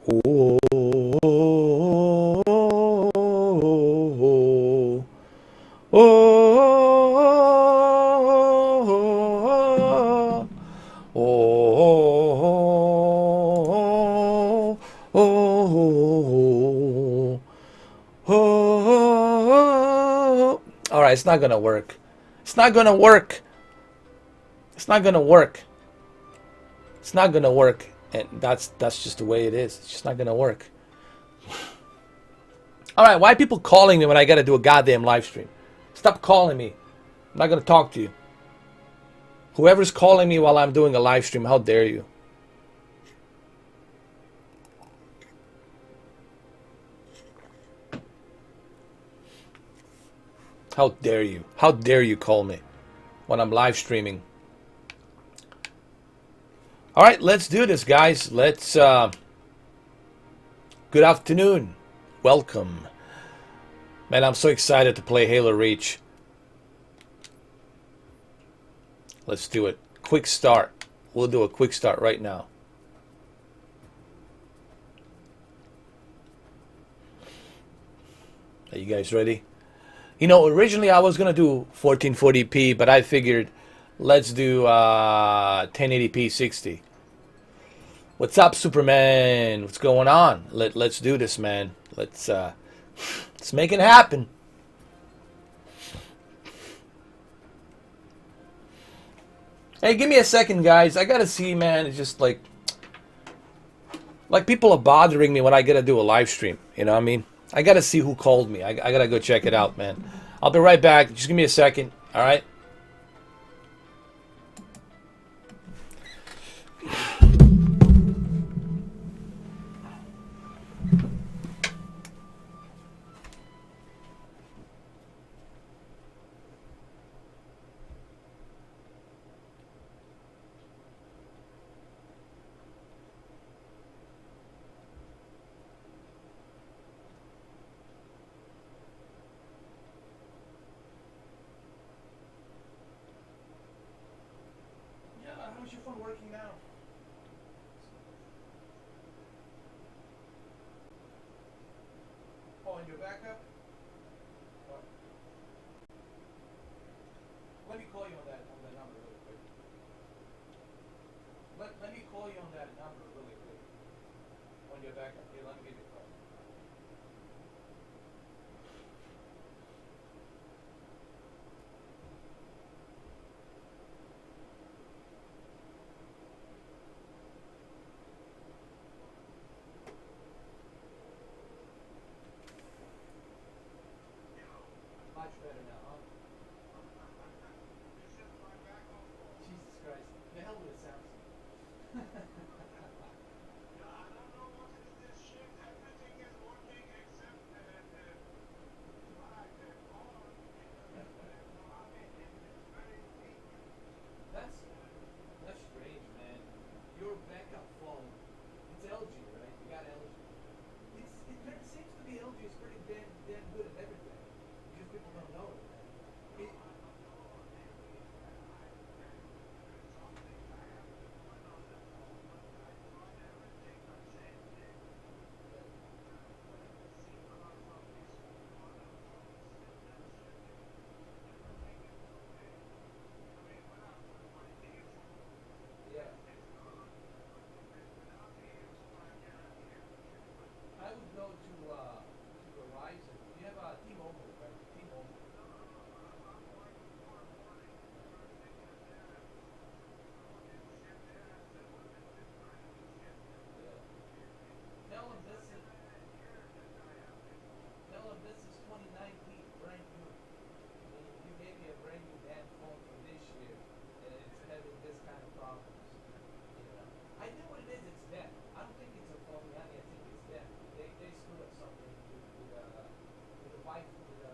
Oh, oh, oh, oh, oh. All right, it's not gonna work. It's not gonna work. It's not gonna work. It's not gonna work, and that's just the way it is. It's just not gonna work. All right, why are people calling me when I gotta do a goddamn live stream? Stop calling me. I'm not gonna talk to you. Whoever's calling me while I'm doing a live stream, how dare you? How dare you? How dare you call me when I'm live streaming? All right, let's do this, guys. Let's. Good afternoon. Welcome. Man, I'm so excited to play Halo Reach. Let's do it. Quick start. We'll do a quick start right now. Are you guys ready? You know, originally I was going to do 1440p, but I figured let's do 1080p 60. What's up, Superman? What's going on? Let's do this, man. Let's make it happen. Hey, give me a second, guys. I gotta see, man. It's just like people are bothering me when I gotta do a live stream. You know what I mean? I gotta see who called me. I gotta go check it out, man. I'll be right back. Just give me a second. All right. How's your phone working now? Oh, and your backup? What? Let me call you on that number really quick. Let me call you on that number really quick. On your backup. Here, let me give you a call. Much better now, huh? Jesus Christ. The hell with it sounds. That's strange, man. Your backup phone, it's LG, right? You got LG. It seems to be LG is pretty damn good at everything. Just people don't know it, man. Yeah. I would go to Verizon. You have T-Mobile, right? T-Mobile. Yeah. Tell them this is 2019, brand new. You gave me a brand new damn phone for this year, and it's having this kind of problems. You know, I think what it is, it's them. I don't think it's a phone, honey. I think it's them. They screwed up something with the Wi-Fi, with the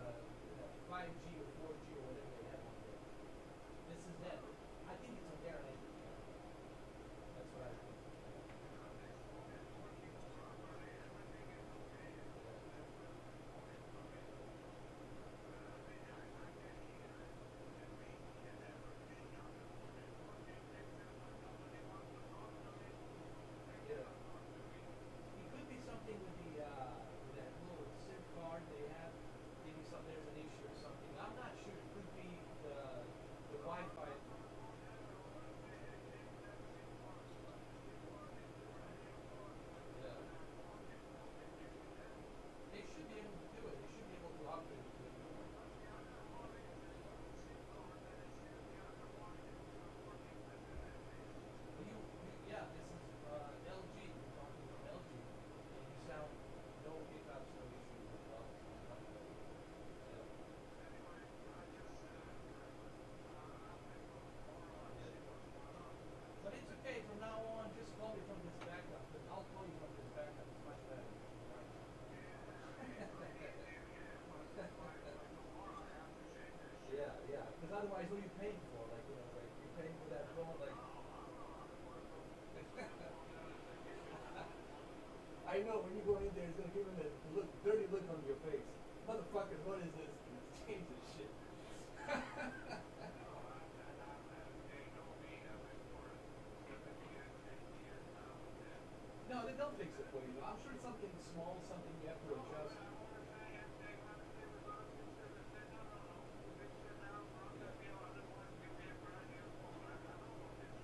what you're paying for. Like, you know, like you're paying for that phone. Like, I know when you go in there, it's gonna give him a look, dirty look on your face. Motherfucker, what is this? Change this shit. No, they don't fix it for you. I'm sure it's something small, something you have to adjust.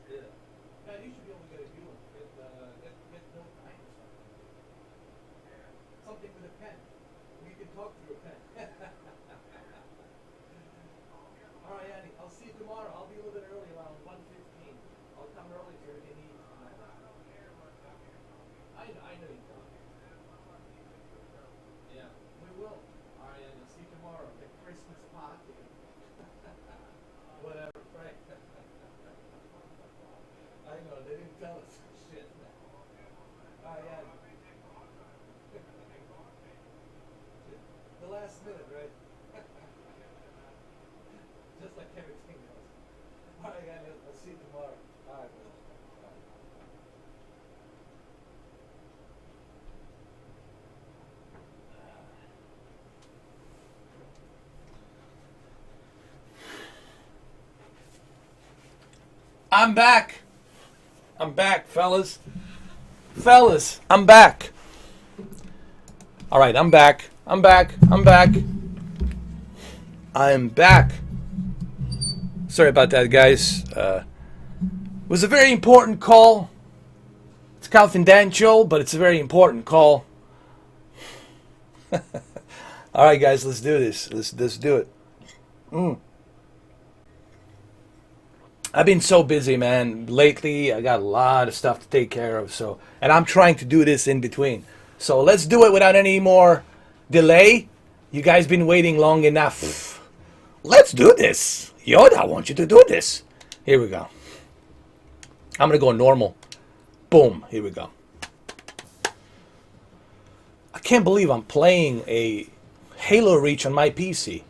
Yeah. Man, you should be able to get a new one. Get no time or something. Something with a pen. You can talk through a pen. All right, Andy. I'll see you tomorrow. I'll be a little bit early, around 1:15. I'll come early so we can eat. I know you don't. Yeah, we will. All right, Andy. I'll see you tomorrow. The Christmas party. Whatever, right? I know, they didn't tell us shit. All right, Andy. The last minute, right? Just like everything else. All right, Andy. I'll see you tomorrow. All right, brother. I'm back. I'm back, fellas. Fellas, I'm back. All right, I'm back. I'm back. I'm back. I'm back. Sorry about that, guys. It was a very important call. It's confidential, but it's a very important call. All right, guys, let's do this. Let's do it. I've been so busy, man. Lately, I got a lot of stuff to take care of. And I'm trying to do this in between. So let's do it without any more delay. You guys been waiting long enough. Let's do this. Yoda, I want you to do this. Here we go. I'm gonna go normal. Boom. Here we go. I can't believe I'm playing a Halo Reach on my PC.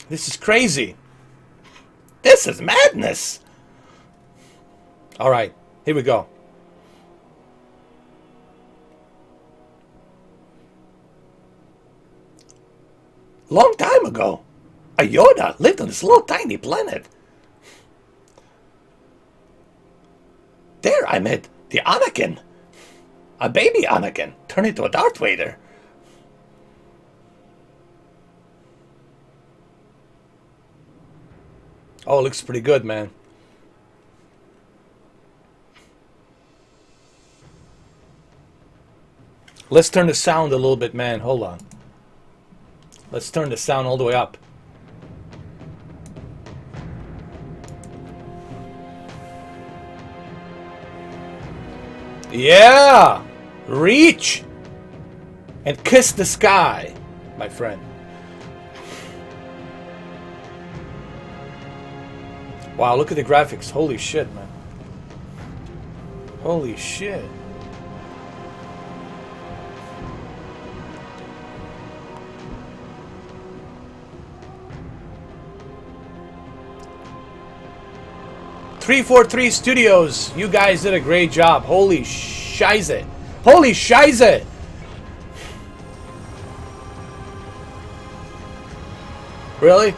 This is crazy. This is madness. All right, here we go. Long time ago, a Yoda lived on this little tiny planet. There I met the Anakin. A baby Anakin turned into a Darth Vader. Oh, it looks pretty good, man. Let's turn the sound a little bit, man. Hold on. Let's turn the sound all the way up. Yeah! Reach! And kiss the sky, my friend. Wow, look at the graphics. Holy shit, man. Holy shit. .343 Studios, you guys did a great job. Holy shize. Holy shize. Really?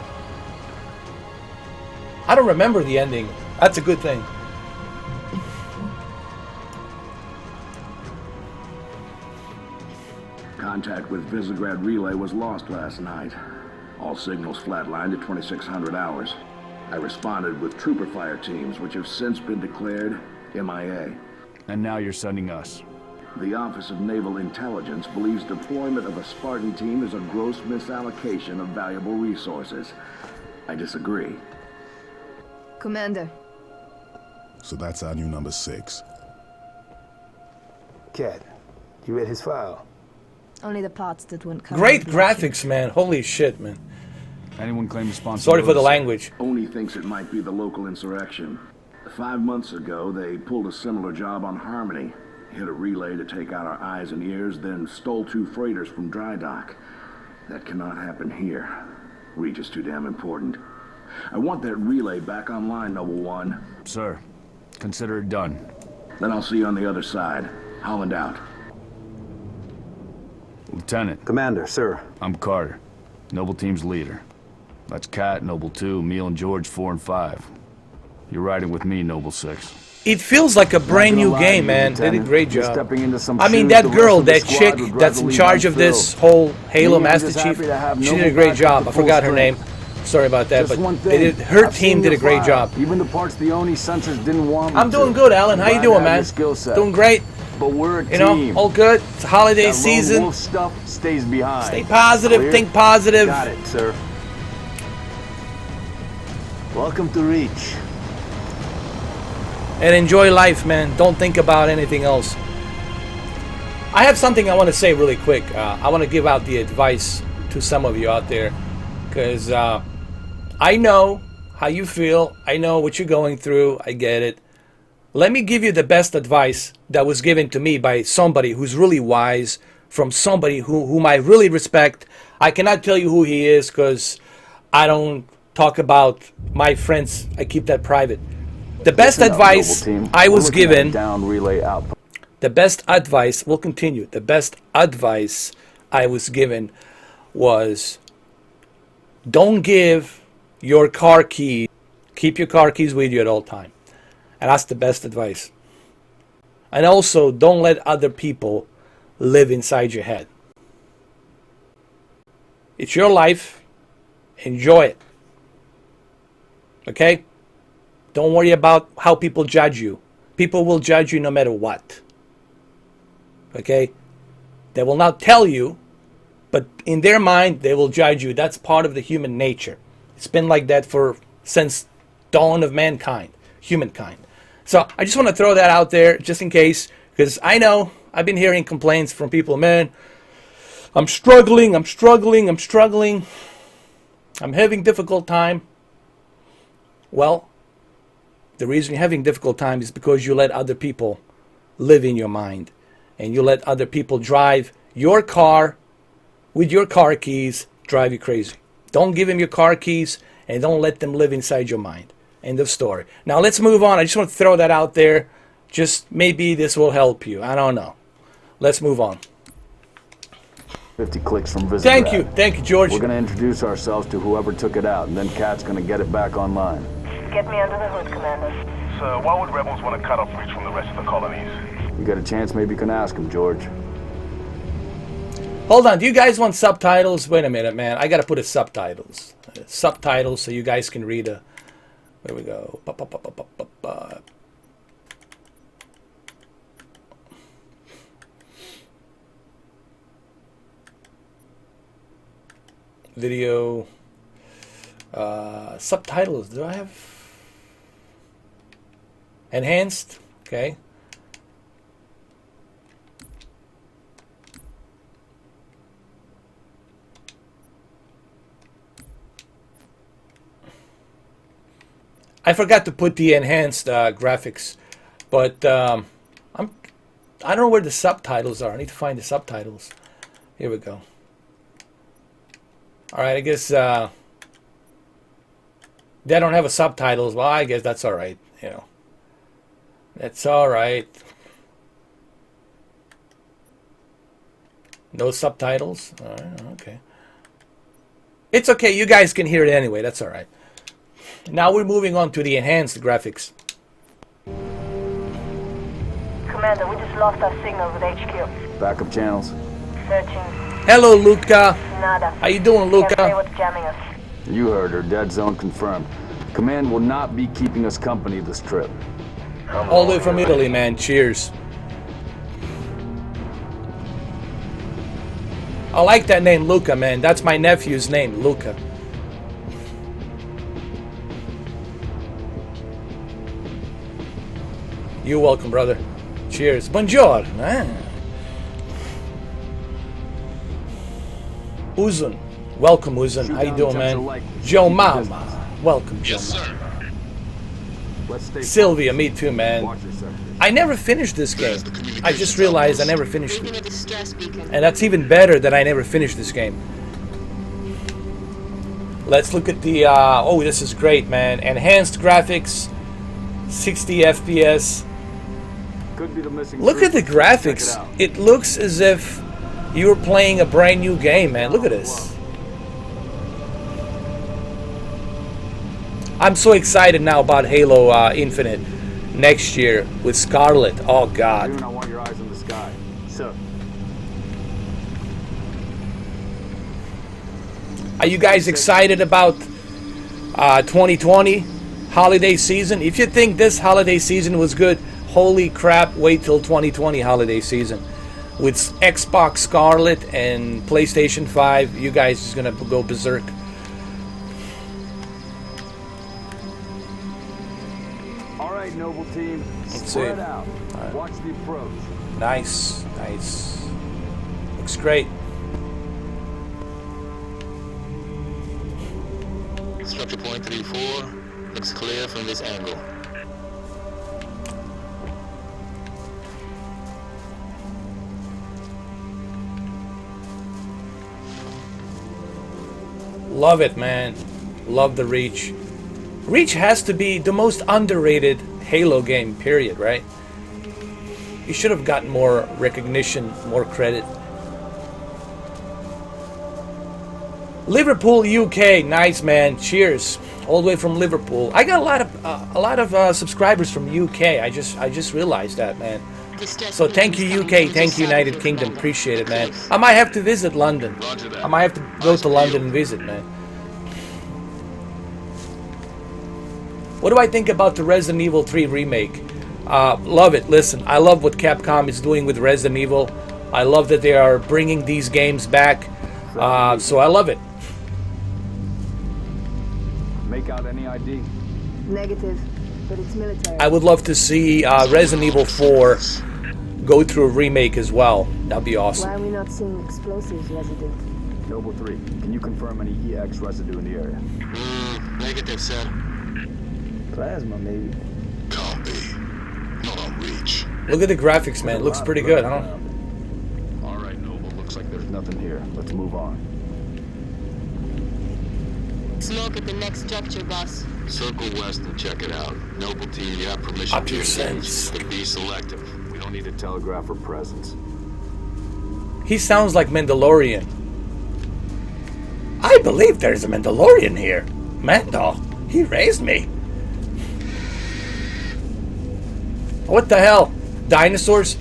I don't remember the ending. That's a good thing. Contact with Visegrad Relay was lost last night. All signals flatlined at 2600 hours. I responded with trooper fire teams, which have since been declared MIA. And now you're sending us. The Office of Naval Intelligence believes deployment of a Spartan team is a gross misallocation of valuable resources. I disagree. Commander. So that's our new number 6. Cat, you read his file? Only the parts that wouldn't come. Great graphics, man. Holy shit, man. Anyone claim responsibility? Sorry for the language. Only thinks it might be the local insurrection. 5 months ago, they pulled a similar job on Harmony. Hit a relay to take out our eyes and ears, then stole 2 freighters from dry dock. That cannot happen here. Reach is too damn important. I want that relay back online, Noble One. Sir, consider it done. Then I'll see you on the other side. Holland out. Lieutenant, Commander, sir. I'm Carter, Noble Team's leader. That's Kat, Noble 2, Emil and George 4 and 5. You're riding with me, Noble 6. It feels like a brand new game, man. They did a great job. I mean, that girl, that chick that's in charge of this whole Halo Master Chief, she did a great job. I forgot her name. Sorry about that, but her team did a great job. Even the parts the Oni sensors didn't want. I'm doing good, Alan. How you doing, man? Doing great. But we're a team. You know, all good. It's a holiday season. Wolf stuff stays behind. Stay positive. Clear? Think positive. Got it, sir. Welcome to Reach. And enjoy life, man. Don't think about anything else. I have something I want to say really quick. I want to give out the advice to some of you out there, because I know how you feel. I know what you're going through. I get it. Let me give you the best advice that was given to me by somebody who's really wise, from somebody whom I really respect. I cannot tell you who he is because I don't talk about my friends. I keep that private. The best advice I was given, the best advice, we'll continue. The best advice I was given was, don't give your car key, keep your car keys with you at all time. And that's the best advice. And also, don't let other people live inside your head. It's your life. Enjoy it. Okay? Don't worry about how people judge you. People will judge you no matter what. Okay? They will not tell you, but in their mind, they will judge you. That's part of the human nature. It's been like that since dawn of mankind, humankind. So I just want to throw that out there just in case, because I know I've been hearing complaints from people, man, I'm struggling, I'm having difficult time. Well, the reason you're having difficult time is because you let other people live in your mind, and you let other people drive your car with your car keys, drive you crazy. Don't give them your car keys, and don't let them live inside your mind. End of story. Now let's move on. I just want to throw that out there. Just maybe this will help you. I don't know. Let's move on. 50 clicks from Visit. Thank you, George. We're going to introduce ourselves to whoever took it out, and then Kat's going to get it back online. Get me under the hood, Commander. So why would rebels want to cut off Reach from the rest of the colonies? You got a chance, maybe you can ask him, George. Hold on. Do you guys want subtitles? Wait a minute, man. I got to put it subtitles. Subtitles so you guys can read a... There we go. Video. Subtitles. Do I have enhanced? Okay. I forgot to put the enhanced graphics, but I don't know where the subtitles are. I need to find the subtitles. Here we go. All right, I guess they don't have a subtitles. Well, I guess that's all right. You know, that's all right. No subtitles. All right, okay. It's okay. You guys can hear it anyway. That's all right. Now we're moving on to the enhanced graphics. Commander, we just lost our signal with HQ. Backup channels. Searching. Hello, Luca. Nada. How you doing, Can't say Luca? what's jamming us. You heard her. Dead zone confirmed. Command will not be keeping us company this trip. All the way from Italy, man. Cheers. I like that name, Luca, man. That's my nephew's name, Luca. You're welcome, brother. Cheers. Buongiorno. Uzun. Welcome, Uzun. How you doing, man? Joe Mama. Welcome, Joe Mama. Sylvia, me too, man. I never finished this game. I just realized I never finished it. And that's even better that I never finished this game. Let's look at the, oh, this is great, man. Enhanced graphics, 60 FPS. Could be the missing Look at the group. Check it graphics. out. It looks as if you're playing a brand new game, man. Look at this. I'm so excited now about Halo Infinite next year with Scarlet. Oh, God. June, I want your eyes on the sky. Sir. Are you guys excited about 2020 holiday season? If you think this holiday season was good, holy crap, wait till 2020 holiday season. With Xbox Scarlet and PlayStation 5, you guys is gonna go berserk. All right, Noble Team. Let's Spread see. out. All right. Watch the approach. Nice, nice. Looks great. Structure point 3-4 looks clear from this angle. Love it, man. Love the Reach. Reach has to be the most underrated Halo game, period, right? You should have gotten more recognition, more credit. Liverpool, UK, nice, man. Cheers, all the way from Liverpool. I got a lot of subscribers from UK. I just realized that, man. So thank you, UK. Thank you, United Kingdom. Appreciate it, man. I might have to visit London. I might have to go to London and visit, man. What do I think about the Resident Evil 3 remake? Love it. Listen, I love what Capcom is doing with Resident Evil. I love that they are bringing these games back. So I love it. Make out any ID? Negative, but it's military. I would love to see Resident Evil 4 go through a remake as well. That'd be awesome. Why are we not seeing explosives resident? Noble 3, can you confirm any EX residue in the area? Negative, sir. Plasma, maybe. Can't be. Not on Reach. Look at the graphics, man. It looks pretty good, huh? All right, Noble, looks like there's nothing here. Let's move on. Smoke at the next structure, boss. Circle west and check it out. Noble Team, you have permission Up to your engage, sense. but be selective. We don't need a telegraph or presence. He sounds like Mandalorian. I believe there's a Mandalorian here. Mando, he raised me. What the hell? Dinosaurs?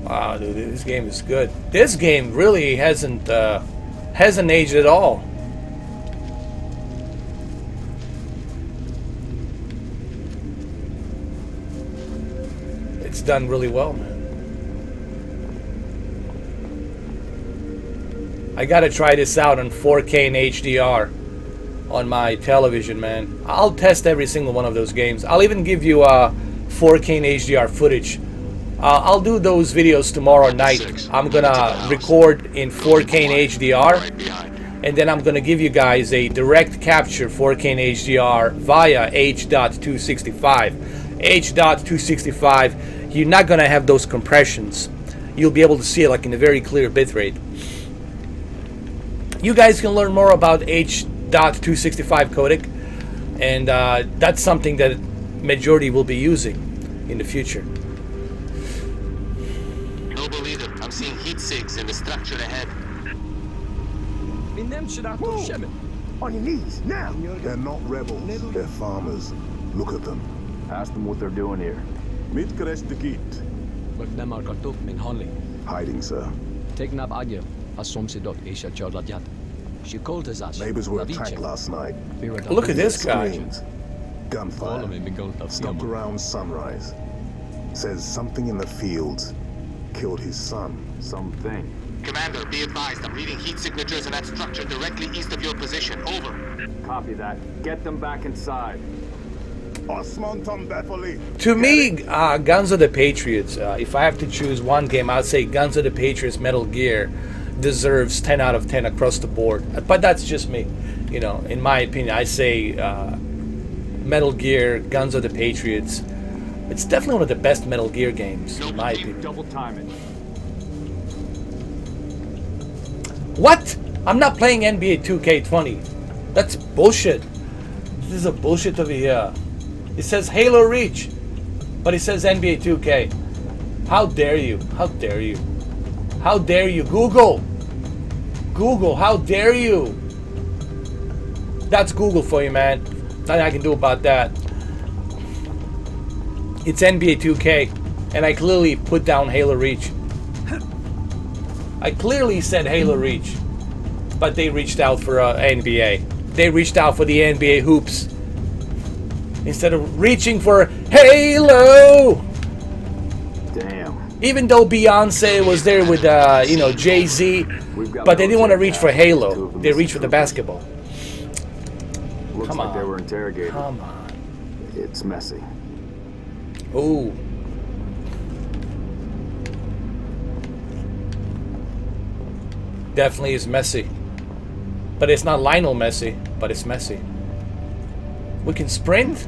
Wow, dude, this game is good. This game really hasn't aged at all. It's done really well, man. I gotta try this out on 4K and HDR on my television, man. I'll test every single one of those games. I'll even give you 4K and HDR footage. I'll do those videos tomorrow night. I'm gonna record in 4K and HDR, and then I'm gonna give you guys a direct capture 4K and HDR via H.265. H.265, you're not gonna have those compressions. You'll be able to see it like in a very clear bitrate. You guys can learn more about H.265 codec, and that's something that majority will be using in the future. Noble Leader, I'm seeing heat sinks in the structure ahead. On your knees, now! They're not rebels. They're farmers. Look at them. Ask them what they're doing here. Mitkerestikit. Hiding, sir. Neighbors were attacked last night. Look at this guy. Screams. Gunfire. Stopped around sunrise. Says something in the fields killed his son. Something. Commander, be advised, I'm reading heat signatures in that structure directly east of your position. Over. Copy that. Get them back inside. To me, Guns of the Patriots, if I have to choose one game, I'd say Guns of the Patriots Metal Gear deserves 10 out of 10 across the board. But that's just me. You know, in my opinion, I say Metal Gear, Guns of the Patriots. It's definitely one of the best Metal Gear games, in my opinion. Double time it. What? I'm not playing NBA 2K20. That's bullshit. This is a bullshit over here. It says Halo Reach, but it says NBA 2K. How dare you? How dare you? How dare you? Google! Google, how dare you? That's Google for you, man. Nothing I can do about that. It's NBA 2K, and I clearly put down Halo Reach. I clearly said Halo Reach, but they reached out for NBA. They reached out for the NBA hoops instead of reaching for Halo. Damn. Even though Beyonce was there with you know, Jay-Z, but they didn't want to reach for Halo. They reached for the basketball. Looks Come like on. they were interrogated. Come on. It's messy. Ooh. Definitely is messy. But it's not Lionel Messi, but it's messy. We can sprint?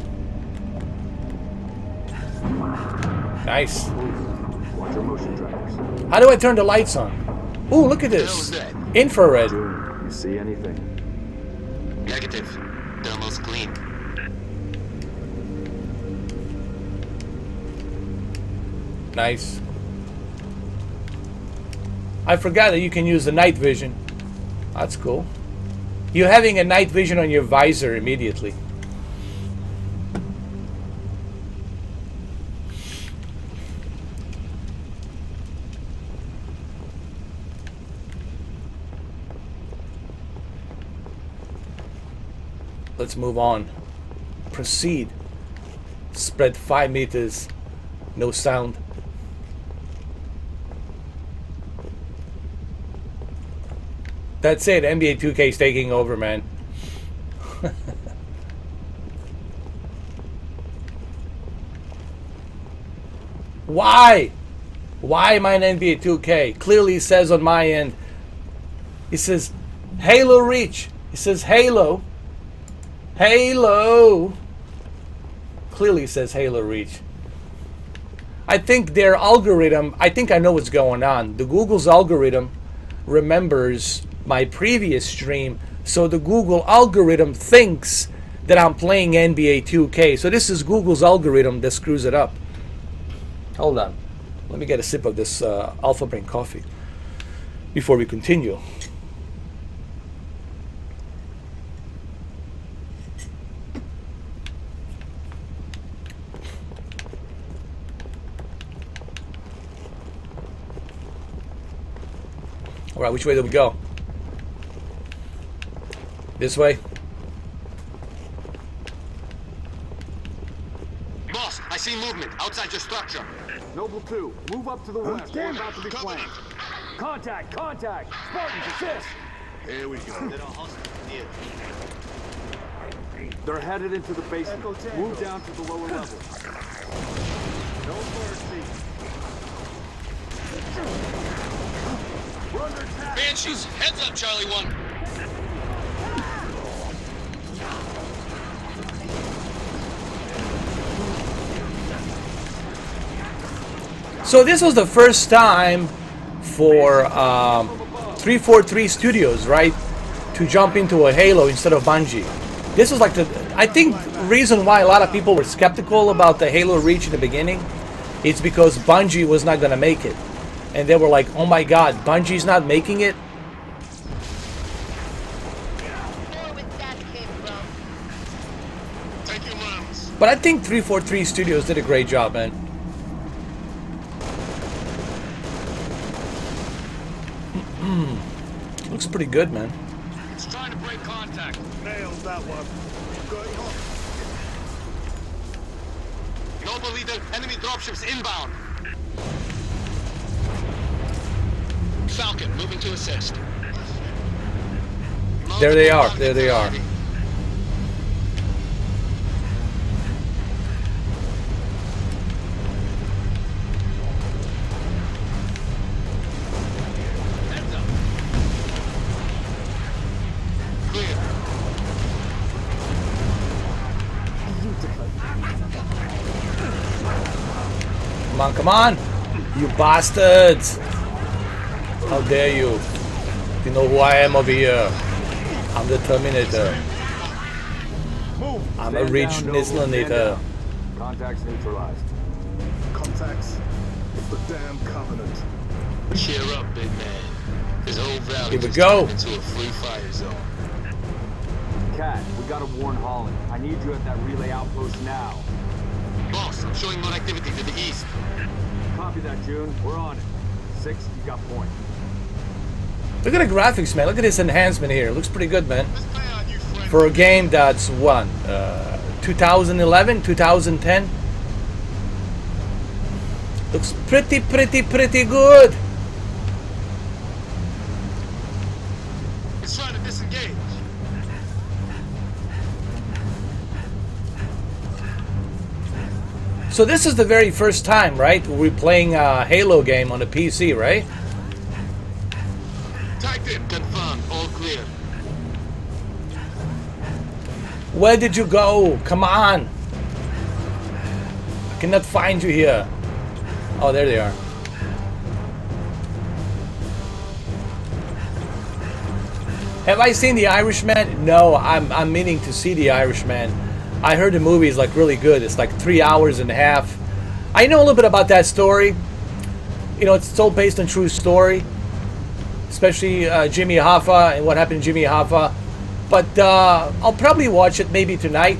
Nice. Watch your motion trackers. How do I turn the lights on? Ooh, look at this. Infrared. You see anything? Negative. Thermal's clean. Nice. I forgot that you can use the night vision. That's cool. You're having a night vision on your visor immediately. Let's move on. Proceed. Spread 5 meters. No sound. That's it. NBA 2K is taking over, man. Why? Why am I in NBA 2K? Clearly it says on my end. It says Halo Reach. It says Halo. Halo. Clearly it says Halo Reach. I think their algorithm, I think I know what's going on. The Google's algorithm remembers my previous stream, so the Google algorithm thinks that I'm playing NBA 2K. So this is Google's algorithm that screws it up. Hold on. Let me get a sip of this Alpha Brain coffee before we continue. All right, which way do we go? This way? Boss, I see movement outside your structure. Noble 2, move up to the west. We're about to be flanked. Contact! Contact! Spartans, assist! Here we go. They're headed into the basement. Move down to the lower level. No mercy. We're under attack. Banshees, heads up, Charlie 1. So this was the first time for 343 Studios, right, to jump into a Halo instead of Bungie. This was like the, I think, reason why a lot of people were skeptical about the Halo Reach in the beginning. It's because Bungie was not going to make it. And they were like, oh my god, Bungie's not making it? But I think 343 Studios did a great job, man. Looks pretty good, man. It's trying to break contact. Nailed that one. Noble leader, enemy dropships inbound. Falcon, moving to assist. There they are. There they are. Come on, come on! You bastards! How dare you? You know who I am over here. I'm the Terminator. I'm a rich Nislanator. Contacts neutralized. Contacts. It's the damn Covenant. Cheer up, big man. This whole valley Here we just go. turned into a free fire zone. Cat, we gotta warn Holland. I need you at that relay outpost now. Boss, I'm showing more activity to the east. Copy that, June. We're on it. 6, you got point. Look at the graphics, man. Look at this enhancement here. Looks pretty good, man. Let's play on you, friend. For a game that's what, 2011, 2010. Looks pretty good. It's trying to disengage. So this is the very first time, right? We're playing a Halo game on the PC, right? Tagged in, confirmed, all clear. Where did you go? Come on. I cannot find you here. Oh, there they are. Have I seen The Irishman? No, I'm meaning to see The Irishman. I heard the movie is like really good. It's like 3 hours and a half. I know a little bit about that story. You know, it's all based on true story. Especially Jimmy Hoffa and what happened to Jimmy Hoffa. But I'll probably watch it maybe tonight.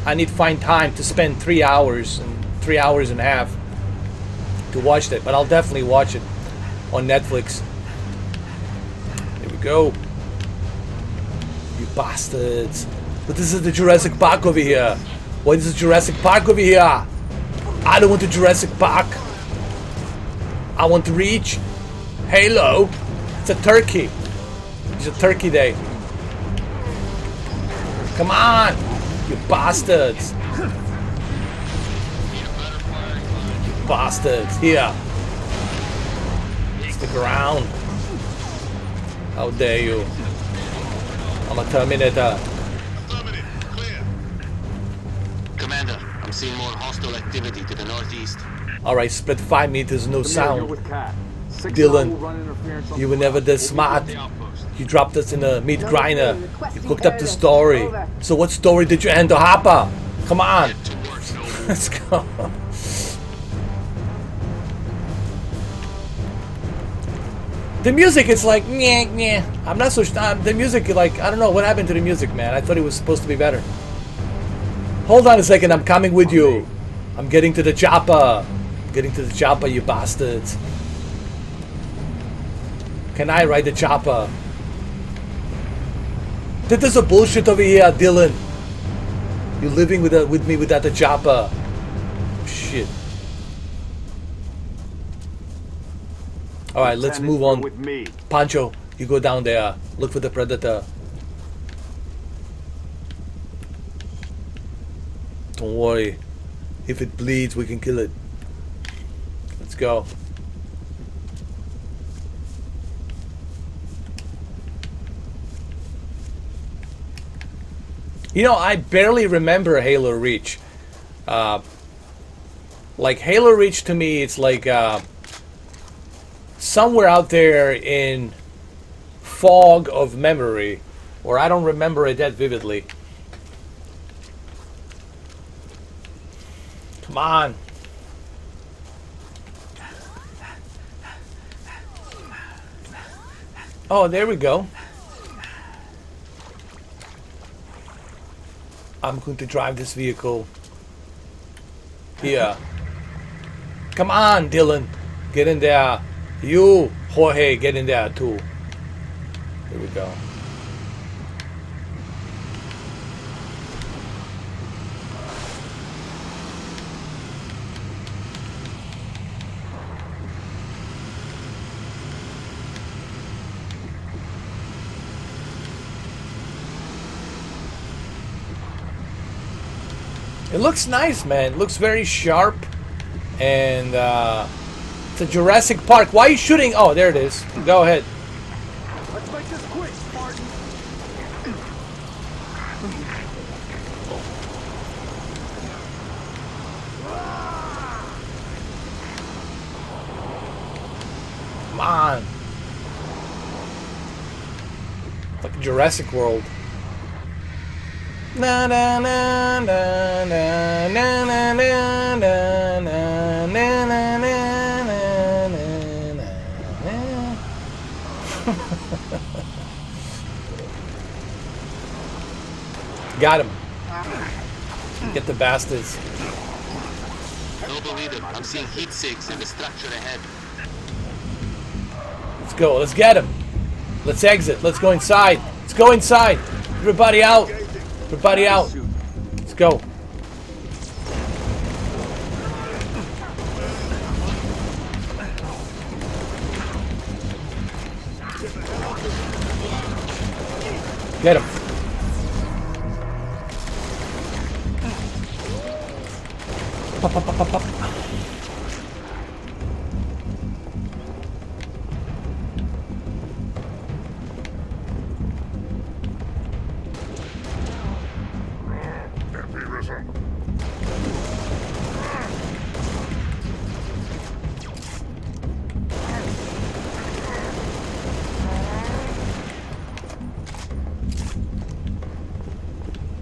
I need to find time to spend 3 hours and 3 hours and a half to watch it. But I'll definitely watch it on Netflix. Here we go. You bastards. But this is the Jurassic Park over here. What is the Jurassic Park over here? I don't want the Jurassic Park. I want to reach Halo. It's a turkey. It's a turkey day. Come on, you bastards. You bastards. Here. Stick around. How dare you. I'm a Terminator. Commander, I'm seeing more hostile activity to the northeast. Alright, split 5 meters, no sound. You're with Cat. 6 Dylan, will run interference on you the were never left. this We'll be smart. at the outpost. You dropped us in a meat grinder. You cooked up the story. So what story did you end to Hopper? Come on. Let's go. The music is like, nyeh. I'm not so sure. The music, like, I don't know what happened to the music, man. I thought it was supposed to be better. Hold on a second, I'm coming with you. I'm getting to the chopper. I'm getting to the chopper, you bastards. Can I ride the chopper? This is a bullshit over here, Dylan. You're living with me without the chopper. Shit. Alright, let's move on. With me. Pancho, you go down there. Look for the predator. Don't worry. If it bleeds, we can kill it. Let's go. You know, I barely remember Halo Reach. Like, Halo Reach to me, it's like somewhere out there in fog of memory, where I don't remember it that vividly. Come on. Oh, there we go. I'm going to drive this vehicle. Here. Come on, Dylan. Get in there. You, Jorge, get in there too. Here we go. It looks nice, man. It looks very sharp. And it's a Jurassic Park. Why are you shooting? Oh, there it is. Go ahead. Let's make this quick, Spartan. Come on. Jurassic World. Na na na na na na na na na na na na na. Got him. Get the bastards. Noble leader, I'm seeing heat sinks in the structure ahead. Let's go. Let's get him. Let's exit. Let's go inside. Let's go inside. Everybody out. Everybody out. Let's go. Get him. Pop, pop, pop, pop, pop.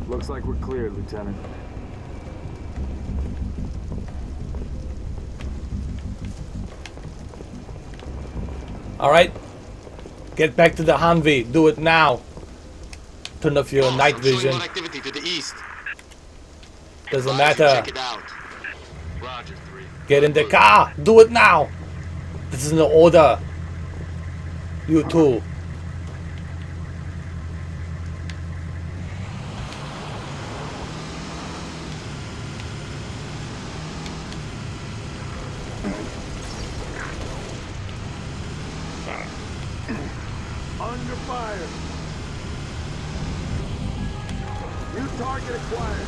Looks like we're cleared, Lieutenant. All right, get back to the Humvee. Do it now. Turn off your night vision. More activity to the east. Doesn't matter. Check it out. Roger, 3. Get in the car. Do it now. This is an order. You too. Under fire. New target acquired.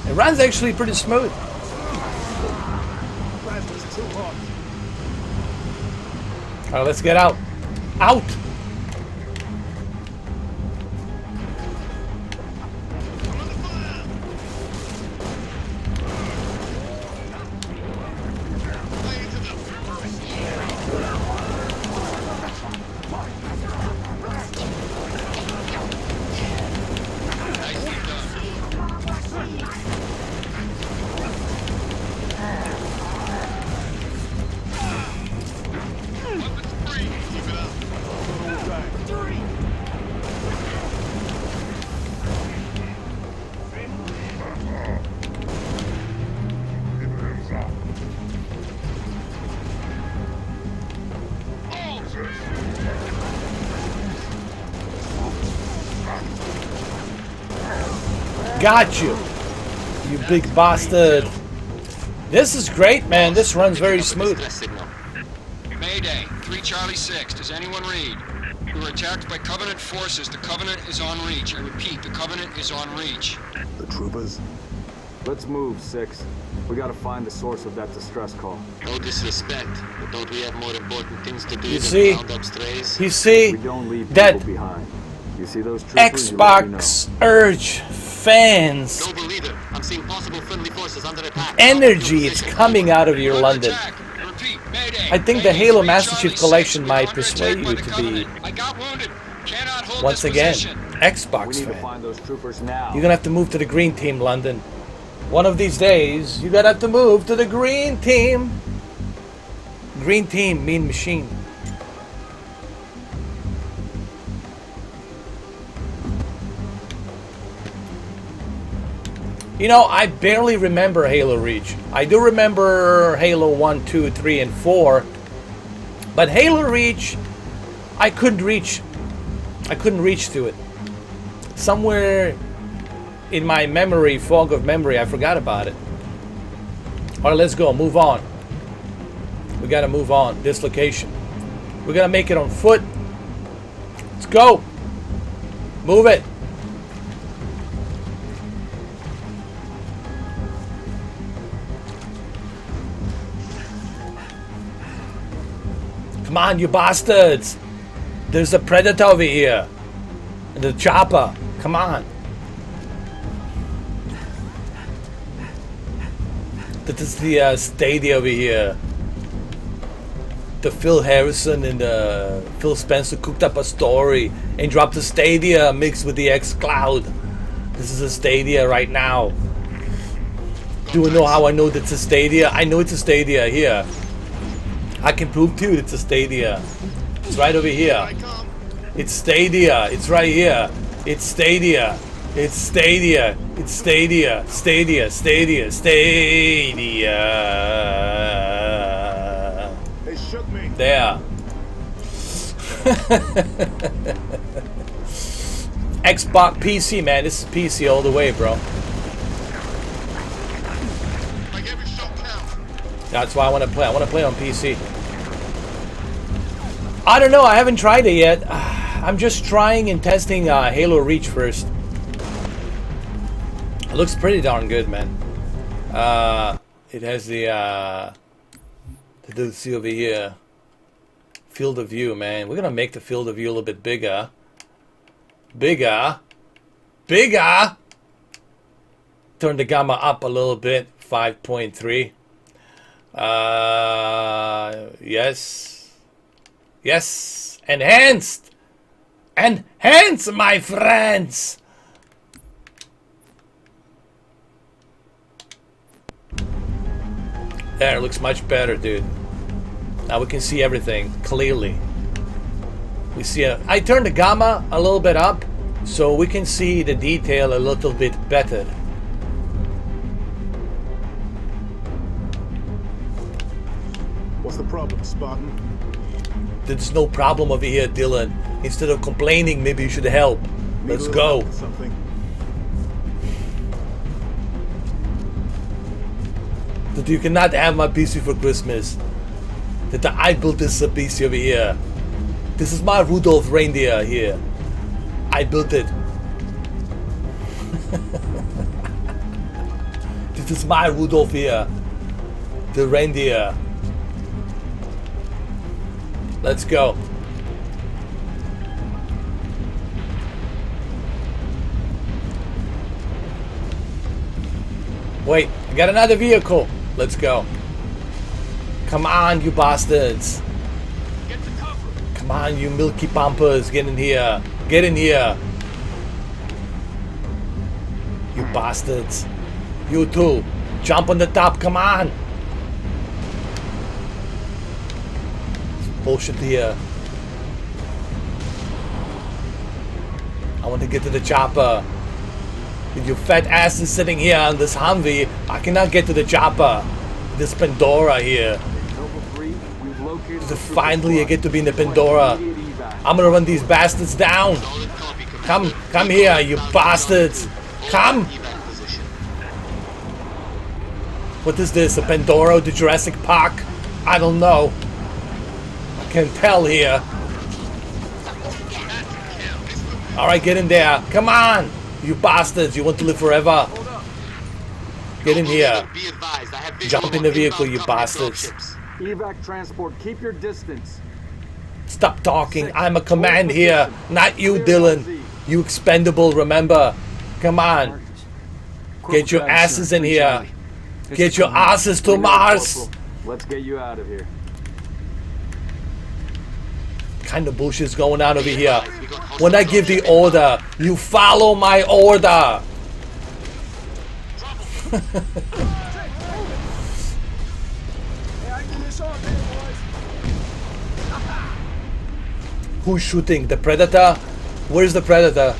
It runs actually pretty smooth. Plasma's too hot. All right, let's get out. Out. Got you, you big bastard. This is great, man. This runs very smooth. Mayday, 3 Charlie 6. Does anyone read? We were attacked by Covenant forces. The Covenant is on reach. I repeat, the Covenant is on reach. The troopers? Let's move, 6. We gotta find the source of that distress call. No disrespect, but don't we have more important things to do You than see? round up strays? You see We don't leave that people behind. You see those troopers? You let me know. Xbox Urge fans Noble leader, I'm seeing possible friendly forces under attack. energy? It's coming out of your London. Attack. Repeat, Mayday. I think the Mayday, Halo 3 Master Charlie Chief Collection 6. might We're under persuade attack by you the to be, Covenant. I got wounded. Cannot hold once this again, position. We Xbox need to fan. find those troopers now. You're gonna have to move to the green team, London. One of these days, you're gonna have to move to the green team. Green team, Mean Machine. You know, I barely remember Halo Reach. I do remember Halo 1, 2, 3, and 4. But Halo Reach, I couldn't reach to it. Somewhere in my memory, fog of memory, I forgot about it. Alright, let's go, move on. We gotta move on, this location. We're gonna make it on foot. Let's go. Move it. Come on, you bastards. There's a predator over here. And the chopper. Come on. That is the Stadia over here. the Phil Harrison and Phil Spencer cooked up a story and dropped a Stadia mixed with the xCloud. This is a Stadia right now. Do you know how I know that's a Stadia? I know it's a Stadia here. I can prove to you it's a Stadia. It's right over here. It's Stadia. It's right here. It's Stadia. It's Stadia. It's Stadia. Stadia. Stadia. Stadia. They shook me. There. Xbox PC, man. This is PC all the way, bro. That's why I want to play. I want to play on PC. I don't know. I haven't tried it yet. I'm just trying and testing Halo Reach first. It looks pretty darn good, man. It has the see over here, field of view, man. We're gonna make the field of view a little bit bigger. Bigger. Turn the gamma up a little bit. 5.3. Yes. Enhanced, my friends. There, it looks much better, dude. Now we can see everything clearly. We see I turned the gamma a little bit up so we can see the detail a little bit better. What's the problem, Spartan? There's no problem over here, Dylan. Instead of complaining, maybe you should help. Let's go. That you cannot have my PC for Christmas. That I built this PC over here. This is my Rudolph reindeer here. I built it. This is my Rudolph here. The reindeer. Let's go. Wait, I got another vehicle. Let's go. Come on, you bastards. Come on, you milky pumpers. Get in here. Get in here. You bastards. You too. Jump on the top. Come on. Bullshit here. I want to get to the chopper. With your fat asses sitting here on this Humvee, I cannot get to the chopper. This Pandora here. Finally I get to be in the Pandora. I'm gonna run these bastards down. Come here, you bastards. Come. What is this? A Pandora or the Jurassic Park? I don't know. Can tell here. Alright, get in there. Come on! You bastards, you want to live forever? Get in here. Jump in the vehicle, you bastards. Evac transport, keep your distance. Stop talking. I'm a command here. Not you, Dylan. You expendable, remember. Come on. Get your asses in here. Get your asses to Mars. Let's get you out of here. Kind of bullshit is going on over here. When I give the order, you follow my order. Who's shooting? The Predator? Where's the Predator?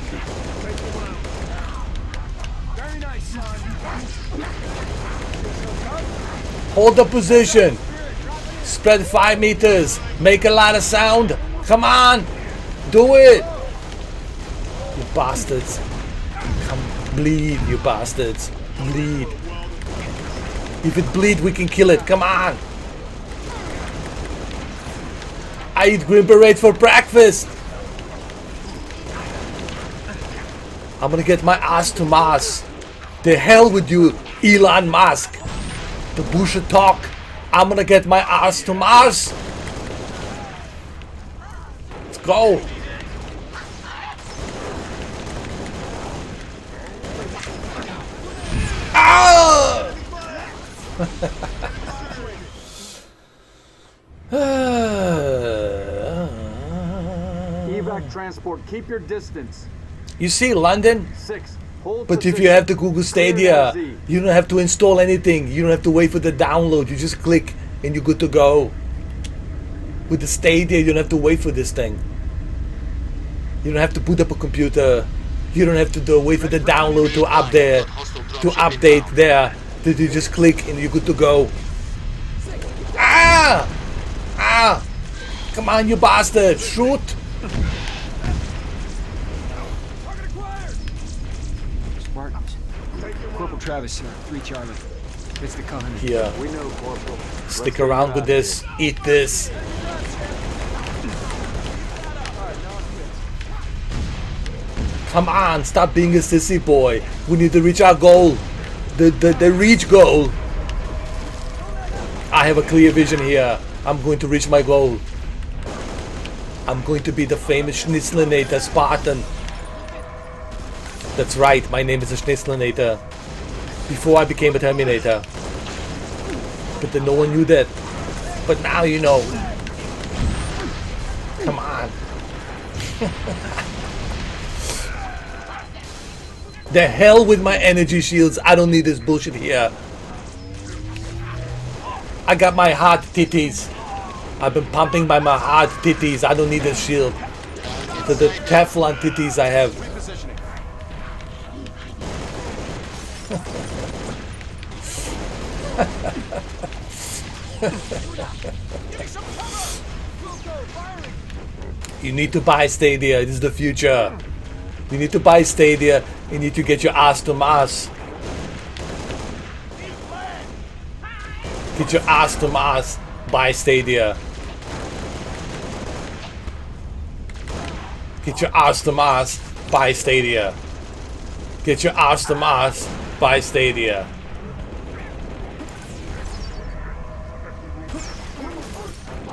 Hold the position. Spread 5 meters. Make a lot of sound. Come on. Do it. You bastards. Come bleed, you bastards. Bleed. If it bleed, we can kill it. Come on. I eat Green Berets for breakfast. I'm gonna get my ass to Mars. The hell with you, Elon Musk. The bullshit talk. I'm gonna get my ass to Mars. Let's go. Ah! transport. Keep your distance. You see London? 6. Hold But if position. you have the Google Stadia, Clear LZ. you don't have to install anything. You don't have to wait for the download. You just click and you're good to go. With the Stadia, you don't have to wait for this thing. You don't have to boot up a computer. You don't have to wait for the download to update there. That you just click and you're good to go. Ah! Ah! Come on, you bastard! Shoot! Spartans. Corporal Travis, 3 Charlie. It's the Covenant. Here. We know, Corporal. Stick around with this. Eat this. Come on, stop being a sissy boy. We need to reach our goal. The reach goal. I have a clear vision here. I'm going to reach my goal. I'm going to be the famous Schnitzlinator Spartan. That's right, my name is a Schnitzlinator. Before I became a Terminator. But then no one knew that. But now you know. Come on. The hell with my energy shields. I don't need this bullshit here. I got my hot titties. I've been pumping by my hot titties. I don't need a shield. The Teflon titties I have. You need to buy Stadia. This is the future. You need to buy Stadia. You need to get your ass to Mars. Get your ass to Mars. Buy Stadia. Get your ass to Mars. Buy Stadia. Get your ass to Mars. Buy Stadia.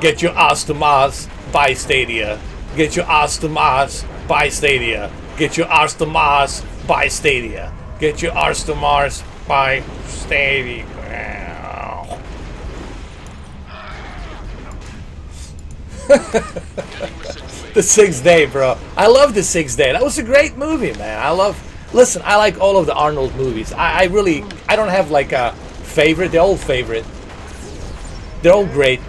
Get your ass to Mars. Buy Stadia. Get your ass to Mars. Buy Stadia. Get your ass to Mars. Buy Stadia. Get your ass to Mars. Buy Stadia. The Sixth Day, bro. I love The Sixth Day. That was a great movie, man. Listen, I like all of the Arnold movies. I don't have like a favorite. They're all favorite. They're all great.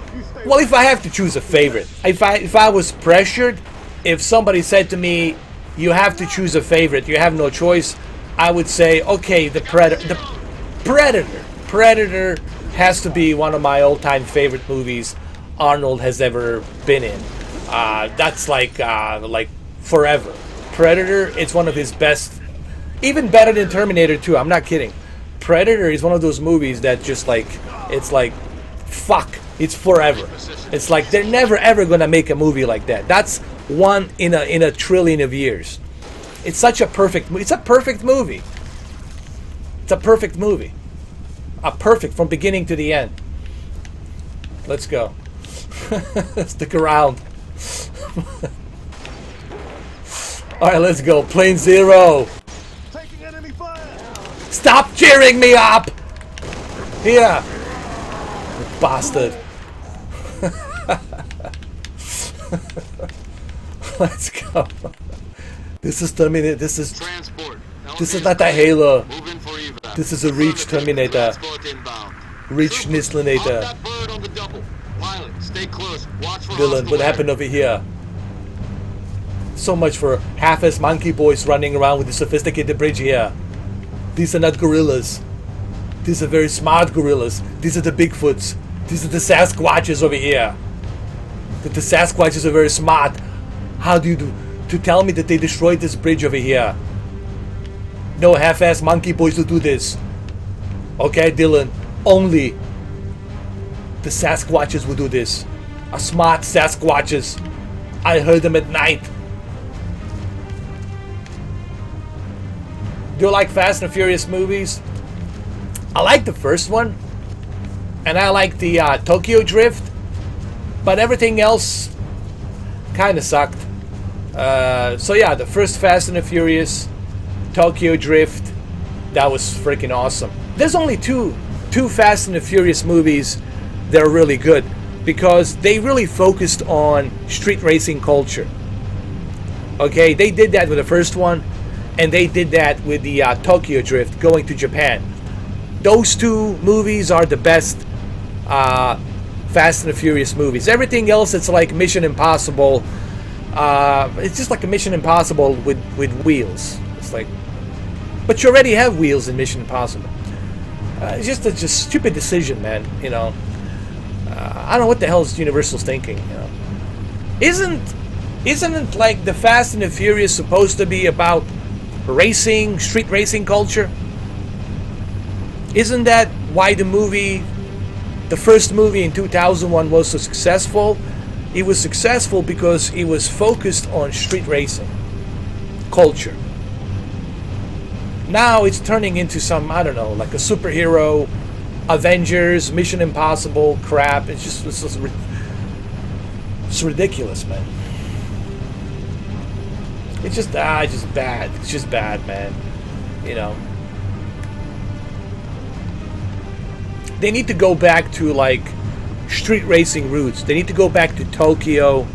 Well, if I have to choose a favorite, if I was pressured, if somebody said to me, you have to choose a favorite, you have no choice, I would say, okay, the Predator. Predator has to be one of my all-time favorite movies Arnold has ever been in. That's like forever. Predator, it's one of his best, even better than Terminator 2. I'm not kidding. Predator is one of those movies that just like, it's like, fuck, it's forever. It's like they're never ever gonna make a movie like that. That's one in a trillion of years. It's such a perfect. It's a perfect movie. It's a perfect movie. A perfect from beginning to the end. Let's go. Stick around. All right, let's go. Plane Zero. Taking enemy fire. Stop cheering me up. Here. Bastard. Let's go. This is Terminator. This is not a Halo. This is a Reach Terminator. Reach Schnitzlinator. Dylan, what happened over here? So much for half-ass monkey boys running around with the sophisticated bridge here. These are not gorillas. These are very smart gorillas. These are the Bigfoots. These are the Sasquatches over here. The Sasquatches are very smart. How do you do to tell me that they destroyed this bridge over here? No half-ass monkey boys will do this. Okay, Dylan. Only the Sasquatches will do this. A smart Sasquatches. I heard them at night. Do you like Fast and Furious movies? I like the first one. And I like the Tokyo Drift. But everything else kind of sucked. So yeah, the first Fast and the Furious, Tokyo Drift, that was freaking awesome. There's only two Fast and the Furious movies that are really good because they really focused on street racing culture. Okay, they did that with the first one, and they did that with the Tokyo Drift going to Japan. Those two movies are the best Fast and the Furious movies. Everything else, it's like Mission Impossible. It's just like a Mission Impossible with wheels. It's like, but you already have wheels in Mission Impossible. It's just a stupid decision, man. You know, I don't know what the hell is Universal's thinking. You know, isn't it like the Fast and the Furious supposed to be about racing, street racing culture? Isn't that why the first movie in 2001 was so successful? It was successful because it was focused on street racing culture. Now it's turning into some, I don't know, like a superhero, Avengers, Mission Impossible crap. It's ridiculous, man. It's just bad. It's just bad, man. You know. They need to go back to like street racing roots. They need to go back to Tokyo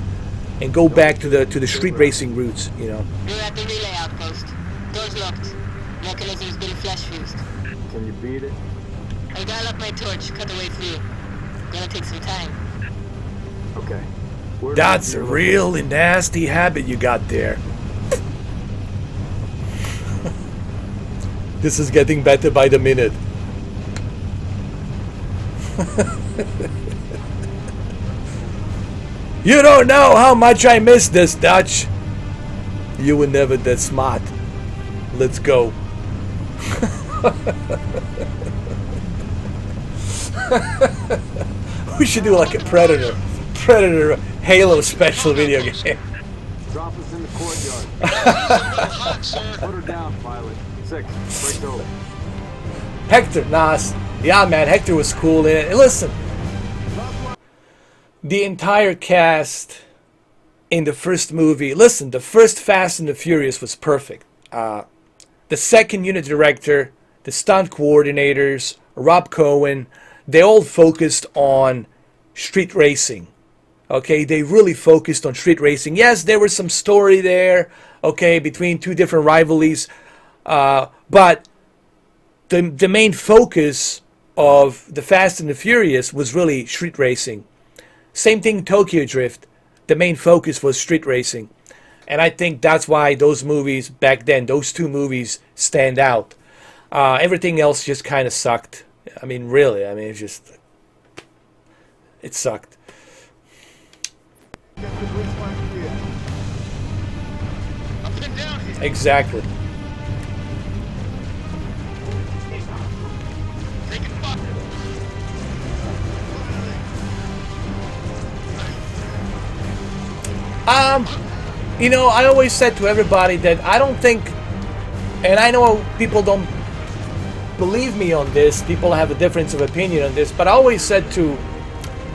and go back to the street racing roots, you know. We're at the relay outpost. Doors locked. Mechanism's been flash fused. Can you beat it? I'll dial up my torch, cut the way through. Gonna take some time. Okay. That's a really nasty habit you got there. This is getting better by the minute. You don't know how much I miss this, Dutch. You were never that smart. Let's go. We should do like a Predator Halo special video game. Drop us in the courtyard. Put her down, pilot. 6, break over. Hector, Nas. Yeah, man, Hector was cool in it. And listen, the entire cast in the first movie, listen, the first Fast and the Furious was perfect. The second unit director, the stunt coordinators, Rob Cohen, they all focused on street racing. Okay, they really focused on street racing. Yes, there was some story there, okay, between two different rivalries, but the main focus of the Fast and the Furious was really street racing. Same thing, Tokyo Drift. The main focus was street racing. And I think that's why those movies back then, those two movies stand out. Everything else just kind of sucked. I mean, really, it sucked. Exactly. You know, I always said to everybody that I don't think, and I know people don't believe me on this, people have a difference of opinion on this, but I always said to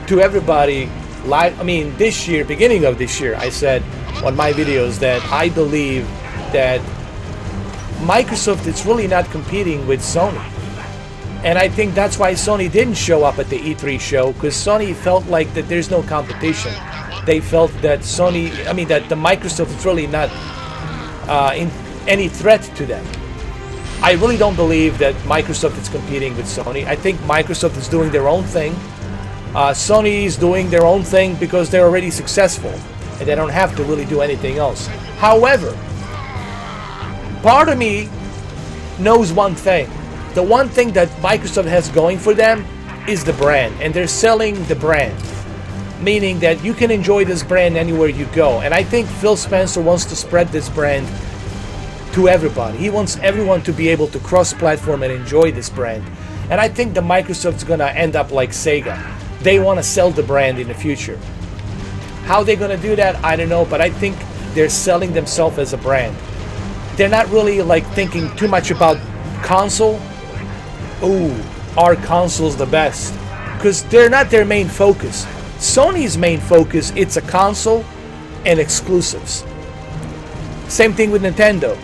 everybody, this year, beginning of this year, I said on my videos that I believe that Microsoft is really not competing with Sony. And I think that's why Sony didn't show up at the E3 show, because Sony felt like that there's no competition. They felt that that the Microsoft is really not in any threat to them. I really don't believe that Microsoft is competing with Sony. I think Microsoft is doing their own thing. Sony is doing their own thing because they're already successful and they don't have to really do anything else. However, part of me knows one thing. The one thing that Microsoft has going for them is the brand, and they're selling the brand. Meaning that you can enjoy this brand anywhere you go. And I think Phil Spencer wants to spread this brand to everybody. He wants everyone to be able to cross-platform and enjoy this brand. And I think the Microsoft's gonna end up like Sega. They want to sell the brand in the future. How they're gonna do that, I don't know, but I think they're selling themselves as a brand. They're not really like thinking too much about console. Ooh, our console's the best. Because they're not their main focus. Sony's main focus, it's a console and exclusives. Same thing with Nintendo.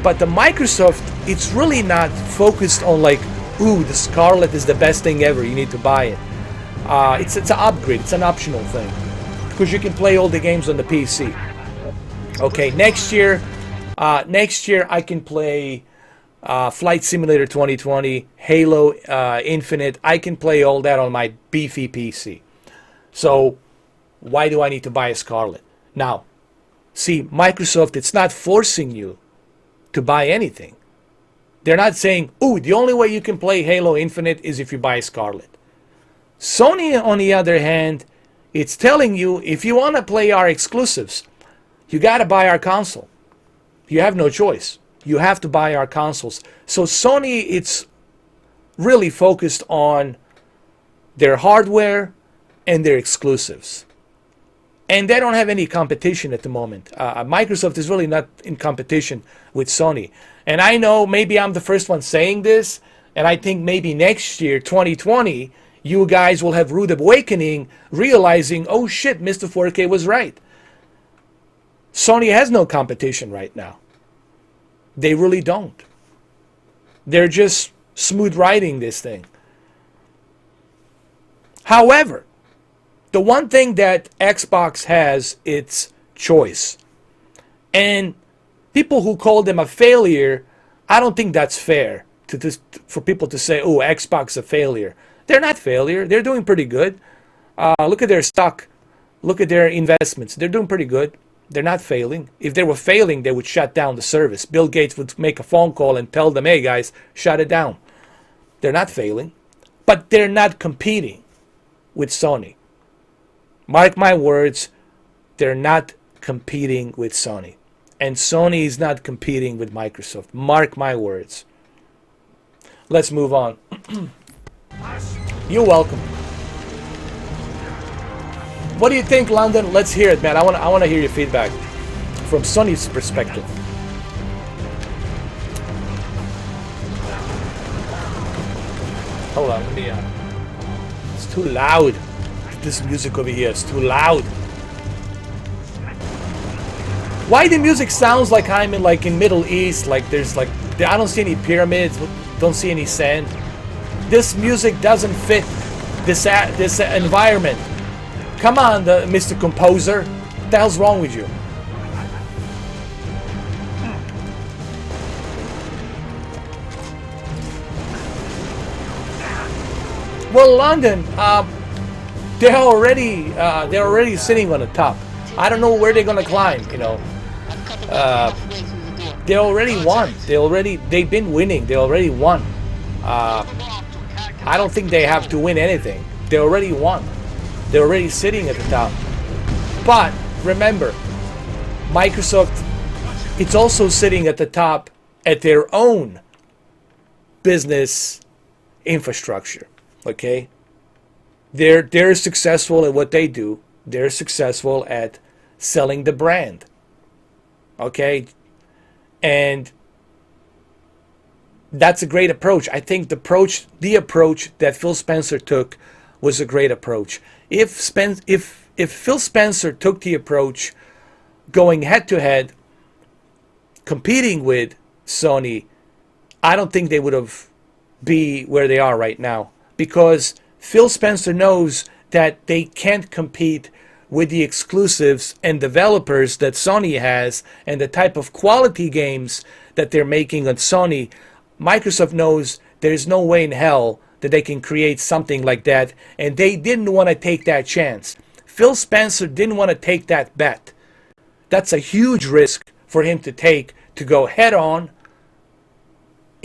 But the Microsoft, it's really not focused on like, ooh, the Scarlet is the best thing ever, you need to buy it. It's an upgrade, it's an optional thing. Because you can play all the games on the PC. Okay, next year I can play Flight Simulator 2020, Halo Infinite. I can play all that on my beefy PC. So why do I need to buy a Scarlet? Now, see, Microsoft, it's not forcing you to buy anything. They're not saying, "Ooh, the only way you can play Halo Infinite is if you buy a Scarlet." Sony, on the other hand, it's telling you, if you want to play our exclusives, you got to buy our console. You have no choice. You have to buy our consoles. So Sony, it's really focused on their hardware and their exclusives. And they don't have any competition at the moment. Microsoft is really not in competition with Sony. And I know maybe I'm the first one saying this, and I think maybe next year, 2020, you guys will have rude awakening, realizing, oh shit, Mr. 4K was right. Sony has no competition right now. They really don't. They're just smooth riding this thing. However, the one thing that Xbox has, it's choice. And people who call them a failure, I don't think that's fair for people to say, oh, Xbox is a failure. They're not failure. They're doing pretty good. Look at their stock. Look at their investments. They're doing pretty good. They're not failing. If they were failing, they would shut down the service. Bill Gates would make a phone call and tell them, hey guys, shut it down. They're not failing. But they're not competing with Sony. Mark my words, they're not competing with Sony. And Sony is not competing with Microsoft. Mark my words. Let's move on. You're welcome. What do you think, London? Let's hear it, man. I want to hear your feedback from Sony's perspective. Hold on, let me. It's too loud. This music over here is too loud. Why the music sounds like I'm in Middle East? Like there's like I don't see any pyramids, don't see any sand. This music doesn't fit this environment. Come on, Mr. Composer. What the hell's wrong with you? Well, London, they're already sitting on the top. I don't know where they're gonna climb. You know, they already won. They've been winning. They already won. I don't think they have to win anything. They already won. They're already sitting at the top. But remember, Microsoft, it's also sitting at the top at their own business infrastructure. Okay? They're successful at what they do. They're successful at selling the brand. Okay? And that's a great approach. I think the approach that Phil Spencer took was a great approach. If Phil Spencer took the approach going head to head, competing with Sony, I don't think they would have be where they are right now, because Phil Spencer knows that they can't compete with the exclusives and developers that Sony has and the type of quality games that they're making on Sony. Microsoft knows there's no way in hell that they can create something like that, and they didn't want to take that chance. Phil Spencer didn't want to take that bet. That's a huge risk for him to take, to go head on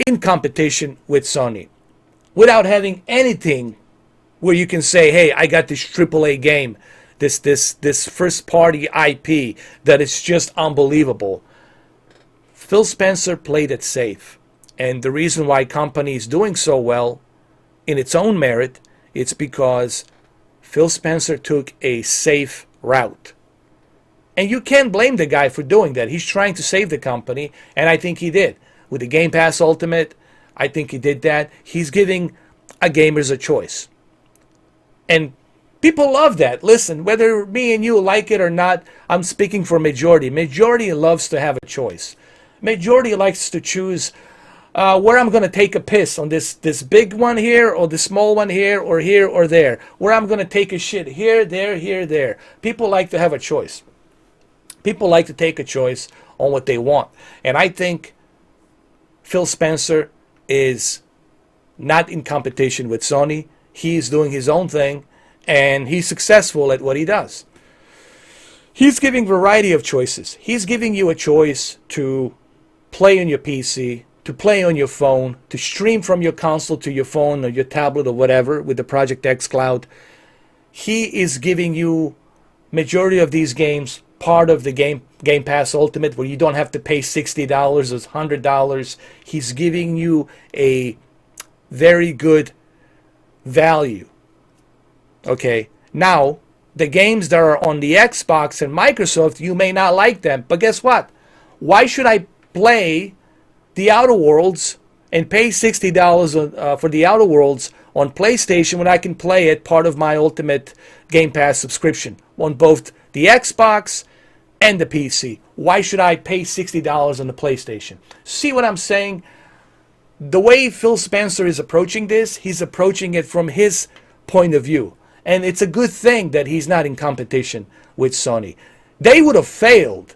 in competition with Sony without having anything where you can say, hey, I got this AAA game, this first party IP that is just unbelievable. Phil Spencer played it safe, and the reason why company is doing so well in its own merit, it's because Phil Spencer took a safe route. And you can't blame the guy for doing that. He's trying to save the company, and I think he did. With the Game Pass Ultimate, I think he did that. He's giving a gamers a choice. And people love that. Listen, whether me and you like it or not, I'm speaking for majority. Majority loves to have a choice. Majority likes to choose where I'm going to take a piss, on this big one here, or the small one here or there. Where I'm going to take a shit here, there, here, there. People like to have a choice. People like to take a choice on what they want. And I think Phil Spencer is not in competition with Sony. He's doing his own thing, and he's successful at what he does. He's giving variety of choices. He's giving you a choice to play on your PC, to play on your phone, to stream from your console to your phone or your tablet or whatever with the Project X Cloud. He is giving you majority of these games part of the Game Pass Ultimate, where you don't have to pay $60 or $100. He's giving you a very good value. Okay, now the games that are on the Xbox and Microsoft, you may not like them, but guess what? Why should I play the Outer Worlds and pay $60 for the Outer Worlds on PlayStation when I can play it part of my Ultimate Game Pass subscription on both the Xbox and the PC? Why should I pay $60 on the PlayStation? See what I'm saying? The way Phil Spencer is approaching this, he's approaching it from his point of view. And it's a good thing that he's not in competition with Sony. They would have failed,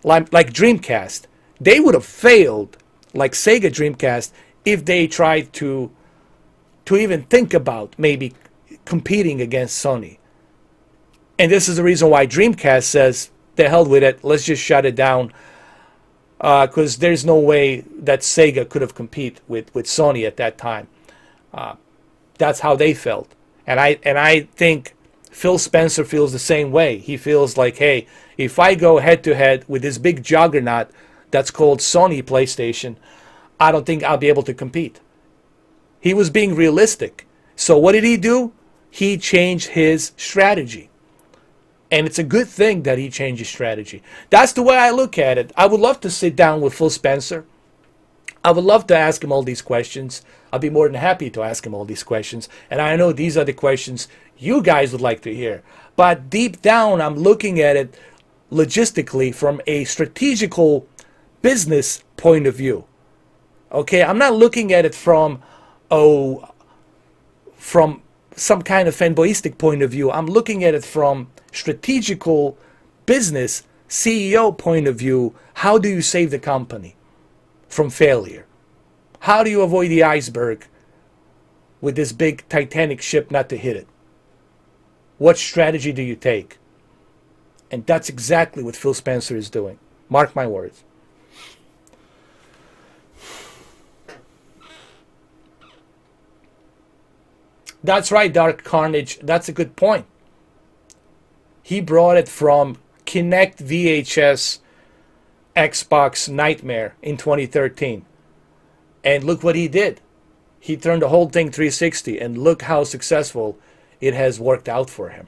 like Dreamcast. They would have failed, like Sega Dreamcast, if they tried to even think about maybe competing against Sony. And this is the reason why Dreamcast says, the hell with it, let's just shut it down. Because there's no way that Sega could have competed with Sony at that time. That's how they felt. And I think Phil Spencer feels the same way. He feels like, hey, if I go head-to-head with this big juggernaut that's called Sony PlayStation, I don't think I'll be able to compete. He was being realistic. So what did he do? He changed his strategy. And it's a good thing that he changed his strategy. That's the way I look at it. I would love to sit down with Phil Spencer. I would love to ask him all these questions. I'd be more than happy to ask him all these questions. And I know these are the questions you guys would like to hear. But deep down, I'm looking at it logistically from a strategical business point of view. Okay, I'm not looking at it from some kind of fanboyistic point of view. I'm looking at it from strategical business CEO point of view. How do you save the company from failure? How do you avoid the iceberg with this big Titanic ship not to hit it? What strategy do you take? And that's exactly what Phil Spencer is doing. Mark my words. That's right, Dark Carnage. That's a good point. He brought it from Kinect VHS Xbox Nightmare in 2013. And look what he did. He turned the whole thing 360, and look how successful it has worked out for him.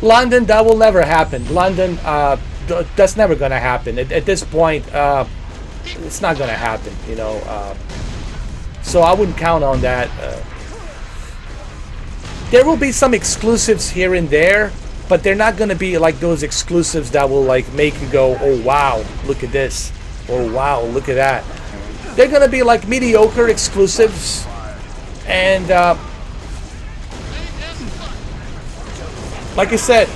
London, that will never happen. London, that's never going to happen. At this point, it's not going to happen, you know. So I wouldn't count on that. There will be some exclusives here and there, but they're not going to be like those exclusives that will like make you go, oh wow, look at this, or wow, look at that. They're going to be like mediocre exclusives, and like I said,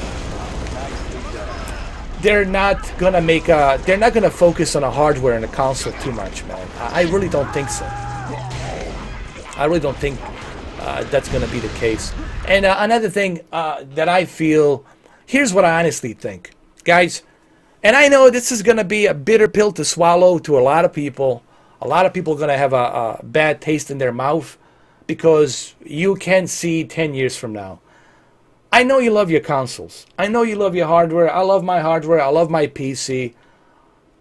they're not gonna they're not gonna focus on a hardware and a console too much, man. I really don't think so. I really don't think that's gonna be the case. And another thing that I feel, here's what I honestly think, guys. And I know this is gonna be a bitter pill to swallow to a lot of people. A lot of people are gonna have a bad taste in their mouth because you can see 10 years from now. I know you love your consoles. I know you love your hardware. I love my hardware. I love my PC.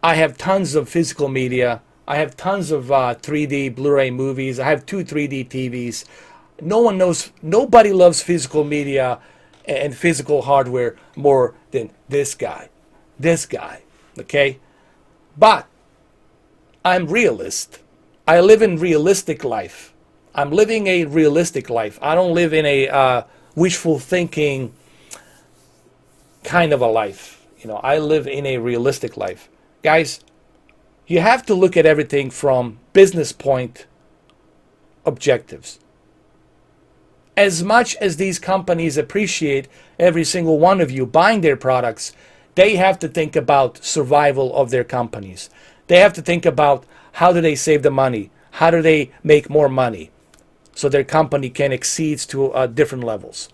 I have tons of physical media. I have tons of 3D Blu-ray movies. I have 2 3D TVs. Nobody loves physical media and physical hardware more than this guy. This guy, okay? But I'm realist. I live in realistic life. I'm living a realistic life. I don't live in a wishful thinking kind of a life. You know, I live in a realistic life. Guys, you have to look at everything from business point objectives. As much as these companies appreciate every single one of you buying their products, they have to think about survival of their companies. They have to think about how do they save the money? How do they make more money so their company can exceed to different levels?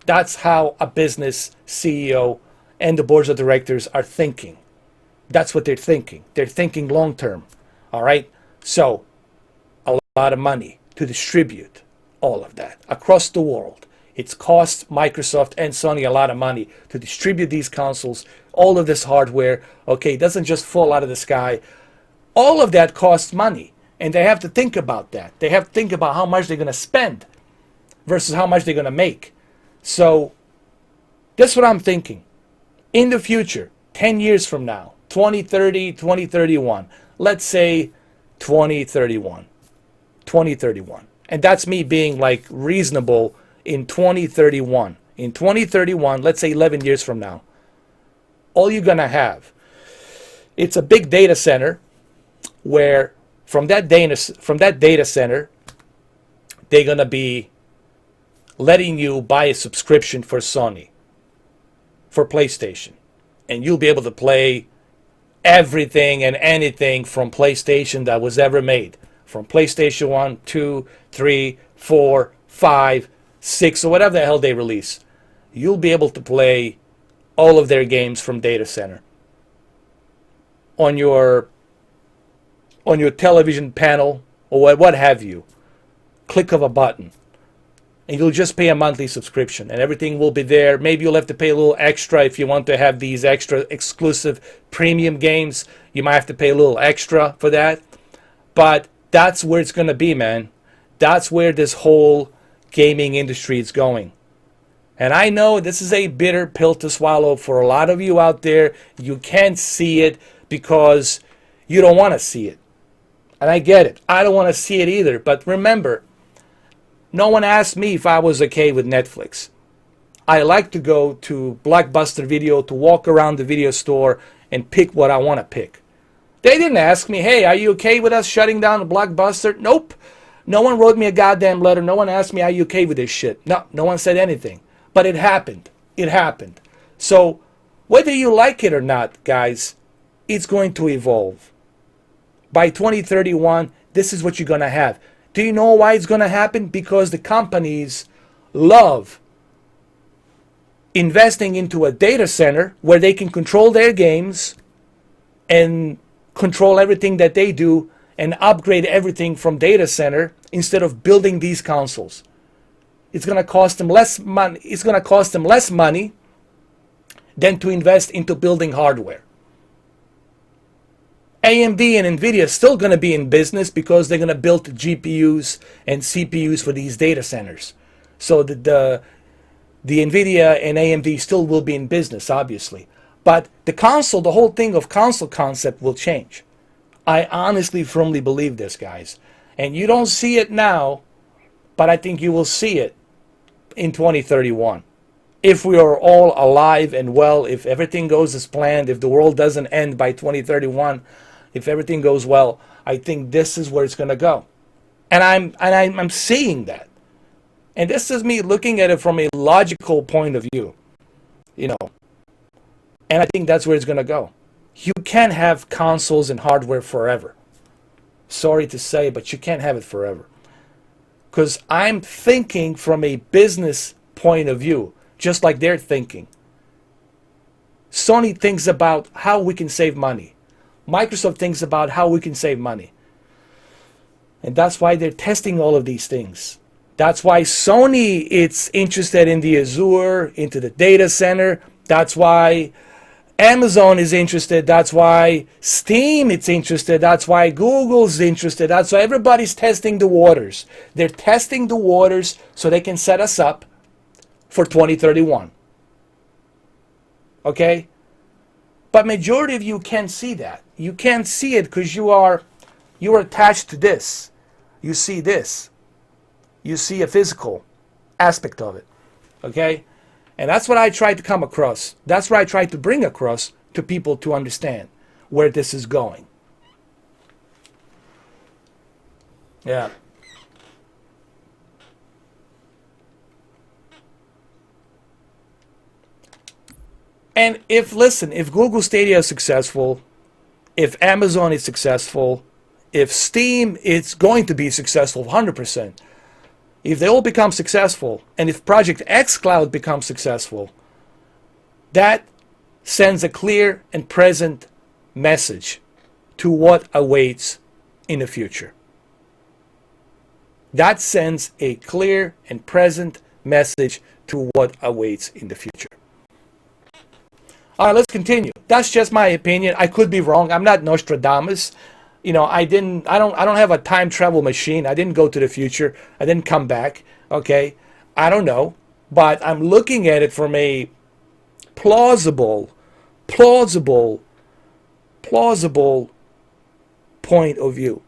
That's how a business CEO and the boards of directors are thinking. That's what they're thinking. They're thinking long term. All right? So, a lot of money to distribute all of that across the world. It's cost Microsoft and Sony a lot of money to distribute these consoles, all of this hardware. Okay, it doesn't just fall out of the sky. All of that costs money, and they have to think about that. They have to think about how much they're going to spend versus how much they're going to make. So that's what I'm thinking. In the future, 10 years from now, 2030, 2031, let's say 2031. And that's me being like reasonable in 2031. In 2031, let's say 11 years from now, all you're going to have, it's a big data center where from that data center, they're going to be letting you buy a subscription for Sony, for PlayStation. And you'll be able to play everything and anything from PlayStation that was ever made. From PlayStation 1, 2, 3, 4, 5, 6, or whatever the hell they release. You'll be able to play all of their games from data center. On your television panel, or what have you. Click of a button. And you'll just pay a monthly subscription. And everything will be there. Maybe you'll have to pay a little extra if you want to have these extra exclusive premium games. You might have to pay a little extra for that. But that's where it's going to be, man. That's where this whole gaming industry is going. And I know this is a bitter pill to swallow for a lot of you out there. You can't see it because you don't want to see it. And I get it. I don't want to see it either. But remember, no one asked me if I was okay with Netflix. I like to go to Blockbuster Video, to walk around the video store and pick what I want to pick. They didn't ask me, hey, are you okay with us shutting down the Blockbuster? Nope. No one wrote me a goddamn letter. No one asked me, are you okay with this shit? No one said anything. But it happened. It happened. So whether you like it or not, guys, it's going to evolve. By 2031, this is what you're going to have. Do you know why it's going to happen? Because the companies love investing into a data center where they can control their games and control everything that they do and upgrade everything from data center instead of building these consoles. It's going to cost them less money. It's going to cost them less money than to invest into building hardware. AMD and NVIDIA are still going to be in business because they're going to build GPUs and CPUs for these data centers. So the NVIDIA and AMD still will be in business, obviously. But the console, the whole thing of console concept will change. I honestly, firmly believe this, guys. And you don't see it now, but I think you will see it in 2031. If we are all alive and well, if everything goes as planned, if the world doesn't end by 2031, if everything goes well, I think this is where it's going to go. And I'm seeing that. And this is me looking at it from a logical point of view. You know. And I think that's where it's going to go. You can't have consoles and hardware forever. Sorry to say, but you can't have it forever. Because I'm thinking from a business point of view, just like they're thinking. Sony thinks about how we can save money. Microsoft thinks about how we can save money. And that's why they're testing all of these things. That's why Sony is interested in the Azure, into the data center. That's why Amazon is interested. That's why Steam is interested. That's why Google's interested. That's why everybody's testing the waters. They're testing the waters so they can set us up for 2031. Okay? But majority of you can't see that. You can't see it because you are attached to this. You see this. You see a physical aspect of it. Okay? And that's what I try to come across. That's what I try to bring across to people to understand where this is going. Yeah. And if Google Stadia is successful, if Amazon is successful, if Steam is going to be successful 100%, if they all become successful, and if Project xCloud becomes successful, that sends a clear and present message to what awaits in the future. That sends a clear and present message to what awaits in the future. All right, let's continue. That's just my opinion. I could be wrong. I'm not Nostradamus. You know, I don't have a time travel machine. I didn't go to the future. I didn't come back. Okay? I don't know, but I'm looking at it from a plausible point of view.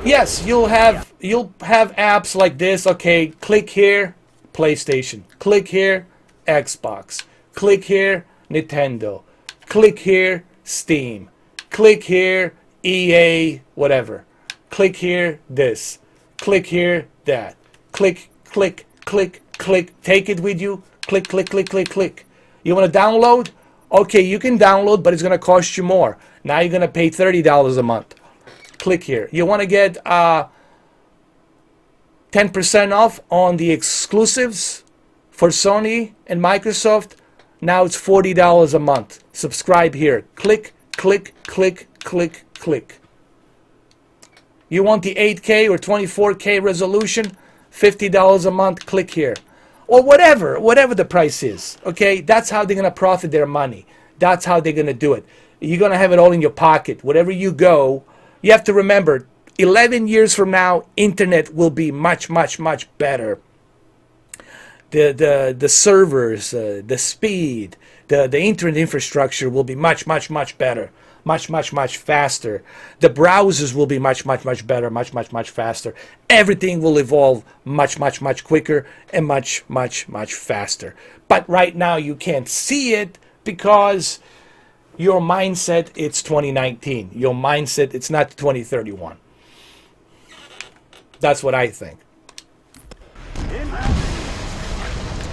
Yes, you'll have apps like this. Okay, click here, PlayStation. Click here, Xbox. Click here, Nintendo. Click here, Steam. Click here, EA, whatever. Click here, this. Click here, that. Click, click, click, click. Take it with you. Click, click, click, click, click. You want to download? Okay, you can download, but it's going to cost you more. Now you're going to pay $30 a month. Click here. You want to get 10% off on the exclusives for Sony and Microsoft? Now it's $40 a month. Subscribe here. Click, click, click, click, click. You want the 8K or 24K resolution? $50 a month. Click here. Or whatever the price is. Okay? That's how they're going to profit their money. That's how they're going to do it. You're going to have it all in your pocket. Wherever you go, you have to remember, 11 years from now, internet will be much, much, much better. The servers, the speed, the internet infrastructure will be much, much, much better. Much, much, much faster. The browsers will be much, much, much better. Much, much, much faster. Everything will evolve much, much, much quicker and much, much, much faster. But right now you can't see it because your mindset, it's 2019. Your mindset, it's not 2031. That's what I think.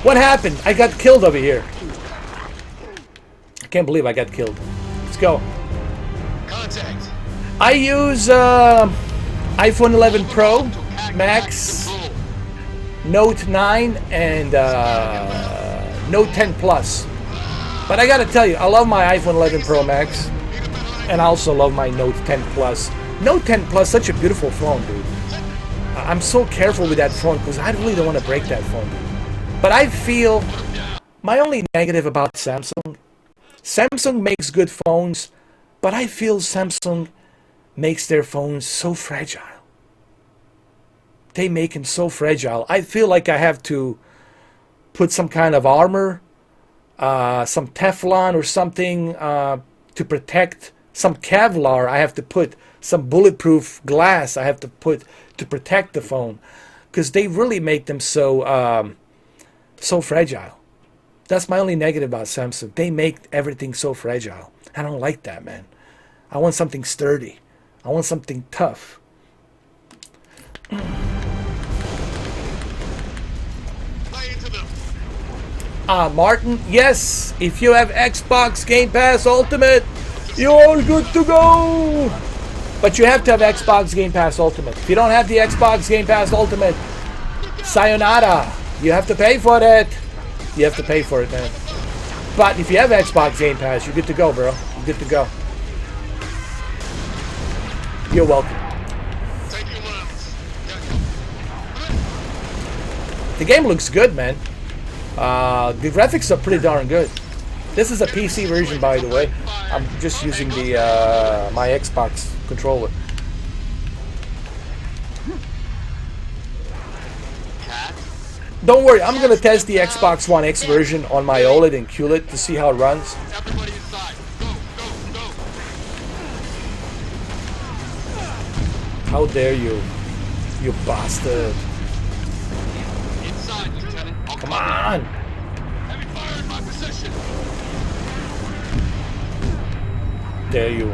What happened? I got killed over here. I can't believe I got killed. Let's go. Contact. I use iPhone 11 Pro Max, Note 9, and Note 10 Plus. But I gotta tell you, I love my iPhone 11 Pro Max, and I also love my Note 10 Plus. Note 10 Plus, such a beautiful phone, dude. I'm so careful with that phone because I really don't want to break that phone, dude. But I feel my only negative about Samsung makes good phones, but I feel Samsung makes their phones so fragile. They make them so fragile. I feel like I have to put some kind of armor, some Teflon or something to protect, some Kevlar. I have to put some bulletproof glass I have to put to protect the phone because they really make them so so fragile. That's my only negative about Samsung. They make everything so fragile. I don't like that, man. I want something sturdy. I want something tough. Martin, yes, if you have Xbox Game Pass Ultimate, you're good to go. But you have to have Xbox Game Pass Ultimate. If you don't have the Xbox Game Pass Ultimate, sayonara. You have to pay for it. You have to pay for it, man. But if you have Xbox Game Pass, you're good to go, bro. You're good to go. You're welcome. The game looks good, man. The graphics are pretty darn good. This is a PC version, by the way. I'm just using the my Xbox controller. Don't worry, I'm gonna test the Xbox One X version on my OLED and QLED to see how it runs. How dare you, you bastard! Come on. Heavy fire in my position. There you.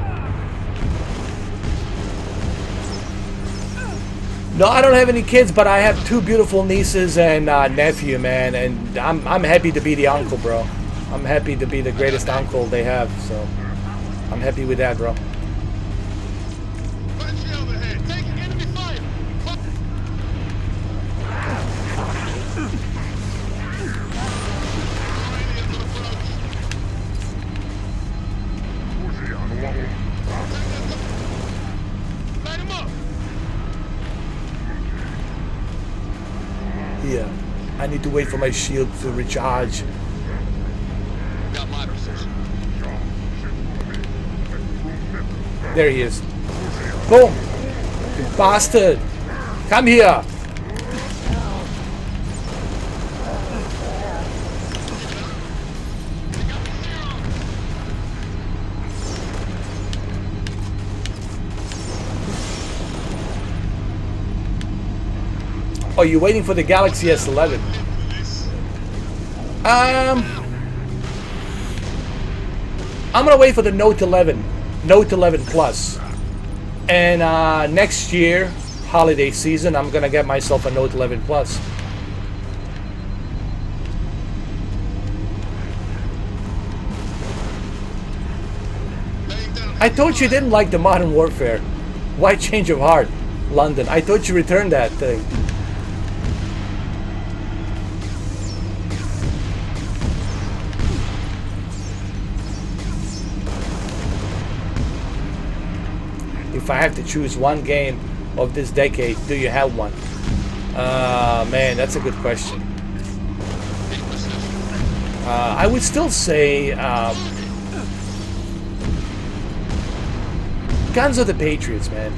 No, I don't have any kids, but I have 2 beautiful nieces and nephew, man, and I'm happy to be the uncle, bro. I'm happy to be the greatest uncle they have, so I'm happy with that, bro. Yeah, I need to wait for my shield to recharge. Got my position. There he is. Boom! You bastard! Come here! Oh, you're waiting for the Galaxy S11. I'm gonna wait for the Note 11, Note 11 Plus, and next year, holiday season, I'm gonna get myself a Note 11 Plus. I thought you didn't like the Modern Warfare. Why change of heart, London? I thought you returned that thing. If I have to choose one game of this decade, do you have one? Man, that's a good question. I would still say Guns of the Patriots, man.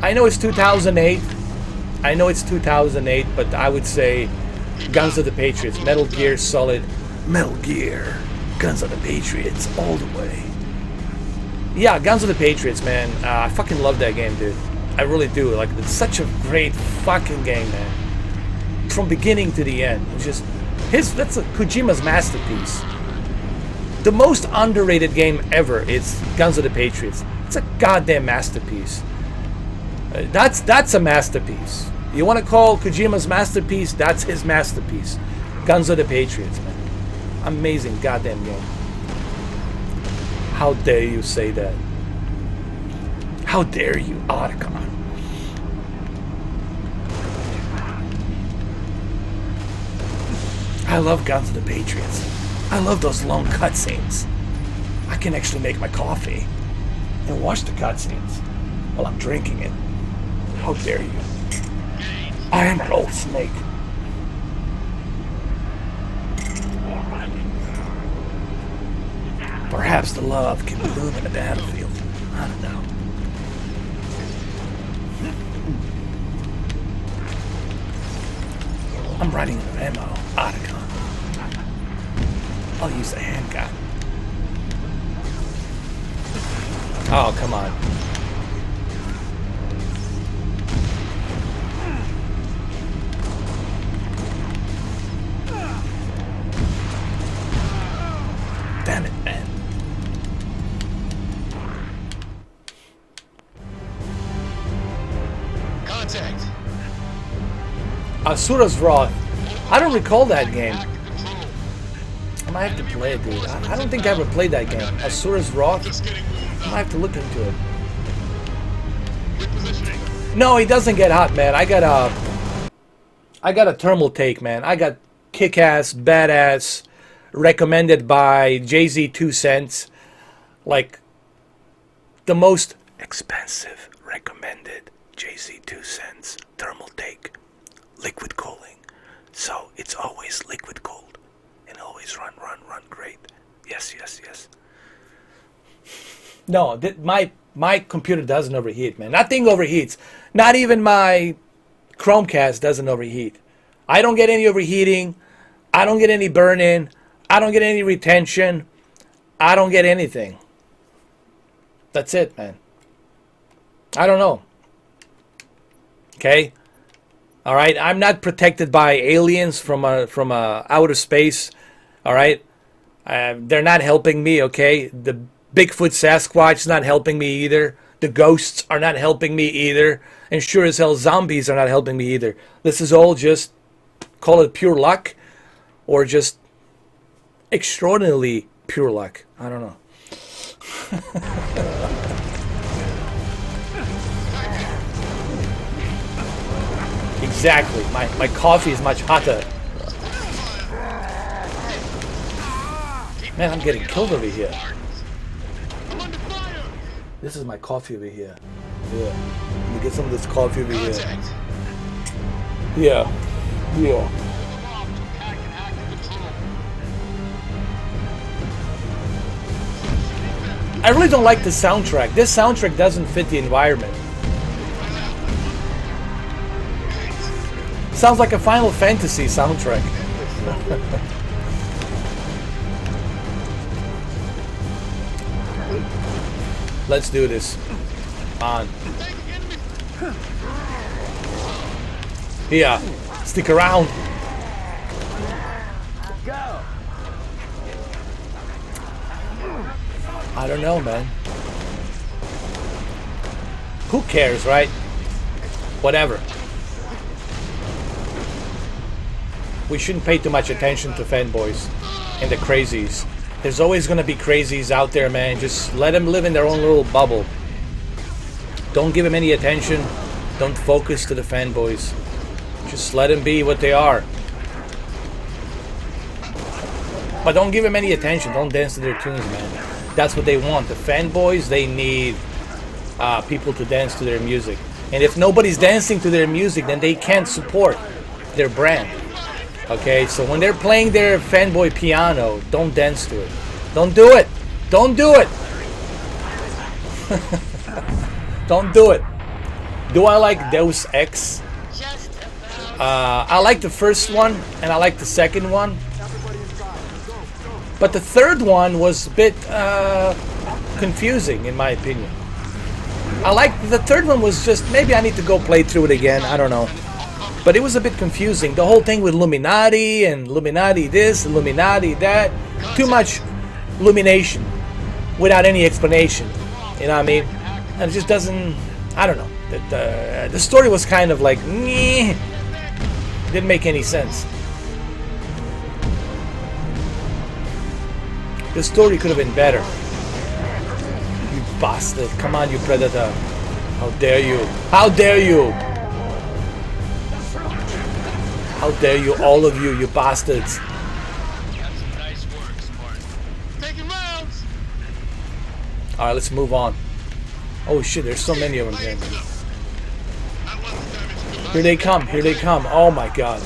I know it's 2008. I know it's 2008, but I would say Guns of the Patriots. Metal Gear Solid. Metal Gear. Guns of the Patriots all the way. Yeah, Guns of the Patriots, man. I fucking love that game, dude. I really do. Like, it's such a great fucking game, man. From beginning to the end. It's just that's Kojima's masterpiece. The most underrated game ever is Guns of the Patriots. It's a goddamn masterpiece. That's a masterpiece. You want to call Kojima's masterpiece? That's his masterpiece. Guns of the Patriots, man. Amazing goddamn game. How dare you say that? How dare you, Otacon? I love Guns of the Patriots. I love those long cutscenes. I can actually make my coffee and watch the cutscenes while I'm drinking it. How dare you? I am an old snake. Perhaps the love can bloom in the battlefield. I don't know. I'm running out of ammo. Otacon. I'll use the handgun. Oh, come on. Damn it, man. Contact. Asura's Wrath. I don't recall that game. I might have to play it, dude. I don't think I ever played that game. Asura's Wrath? I might have to look into it. No, it doesn't get hot, man. I got a thermal take, man. I got kick-ass, badass, recommended by Jay-Z 2 cents. Like, the most expensive recommended Jay-Z 2 cents thermal take. Liquid cooling. So, it's always liquid cooled. And always run great. Yes. No, my computer doesn't overheat, man. Nothing overheats. Not even my Chromecast doesn't overheat. I don't get any overheating. I don't get any burn-in. I don't get any retention. I don't get anything. That's it, man. I don't know. Okay? All right, I'm not protected by aliens from outer space. All right, they're not helping me. Okay, the Bigfoot Sasquatch is not helping me either. The ghosts are not helping me either, and sure as hell, zombies are not helping me either. This is all just, call it pure luck, or just extraordinarily pure luck. I don't know. Exactly. My coffee is much hotter. Man, I'm getting killed over here. This is my coffee over here. Yeah. Let me get some of this coffee over here. Yeah. Yeah. I really don't like the soundtrack. This soundtrack doesn't fit the environment. Sounds like a Final Fantasy soundtrack. Let's do this. On. Yeah. Stick around. I don't know, man. Who cares, right? Whatever. We shouldn't pay too much attention to fanboys and the crazies. There's always gonna be crazies out there, man. Just let them live in their own little bubble. Don't give them any attention. Don't focus to the fanboys. Just let them be what they are. But don't give them any attention. Don't dance to their tunes, man. That's what they want. The fanboys, they need people to dance to their music. And if nobody's dancing to their music, then they can't support their brand. Okay, so when they're playing their fanboy piano, don't dance to it. Don't do it. Don't do it. Don't do it. Do I like Deus Ex? I like the first one, and I like the second one. But the third one was a bit confusing, in my opinion. I like the third one was just, maybe I need to go play through it again. I don't know. But it was a bit confusing. The whole thing with Illuminati and Illuminati this, Illuminati that. Too much illumination without any explanation. You know what I mean? And it just doesn't, I don't know. The story was kind of like, meh. Didn't make any sense. The story could have been better. You bastard. Come on, you predator. How dare you? How dare you? How dare you, all of you, you bastards. That's some nice work, Smart. Taking rounds. Alright, let's move on. Oh shit, there's so many of them here. Here they come, here they come. Oh my god.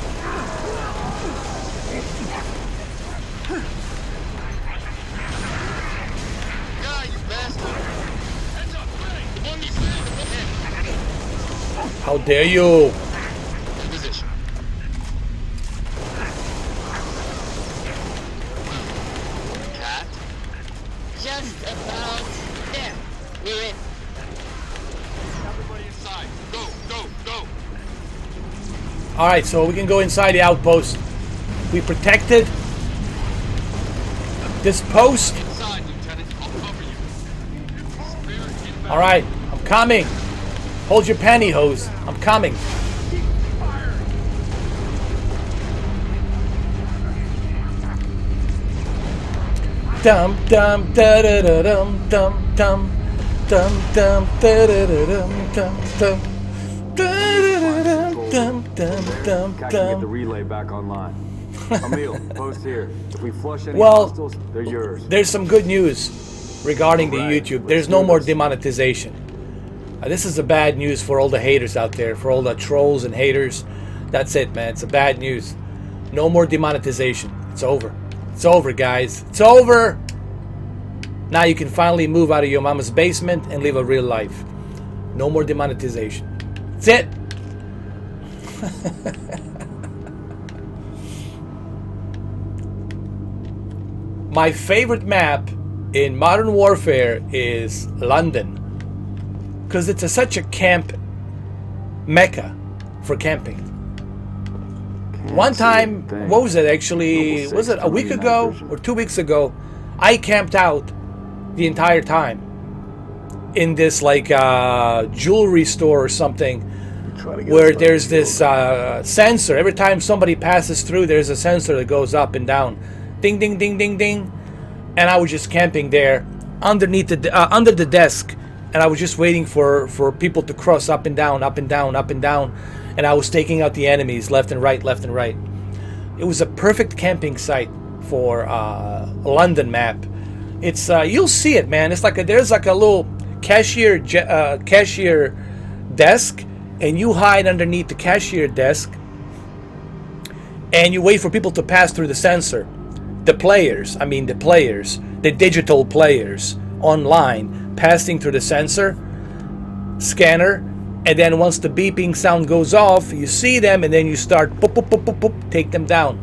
How dare you? Just about there. We're in. Everybody inside. Go, go, go. Alright, so we can go inside the outpost. We protected this post. Inside, Lieutenant. I'll cover you. Alright, I'm coming. Hold your pantyhose. I'm coming. Dum dum da da da dum dum dum dum dum da da da dum dum dum dum dum dum Get the dum. relay back online. Emil, post here. If we flush any Well, hostiles, they're yours. There's some good news regarding the YouTube. There's no more demonetization. This is a bad news for all the haters out there, for all the trolls and haters. That's it, man. It's a bad news. No more demonetization. It's over. It's over, guys. It's over. Now you can finally move out of your mama's basement and live a real life. No more demonetization. That's it. My favorite map in Modern Warfare is London, because it's such a camp mecca for camping. One time, what was it actually? Was it a week ago or 2 weeks ago? I camped out the entire time in this like jewelry store or something, where there's this sensor. Every time somebody passes through, there's a sensor that goes up and down, ding, ding, ding, ding, ding. And I was just camping there underneath the under the desk, and I was just waiting for people to cross up and down, up and down, up and down. And I was taking out the enemies left and right, left and right. It was a perfect camping site for a London map. It's you'll see it, man. It's like there's like a little cashier desk, and you hide underneath the cashier desk, and you wait for people to pass through the sensor. The digital players online passing through the sensor scanner. And then once the beeping sound goes off, you see them, and then you start boop, boop, boop, boop, boop, take them down.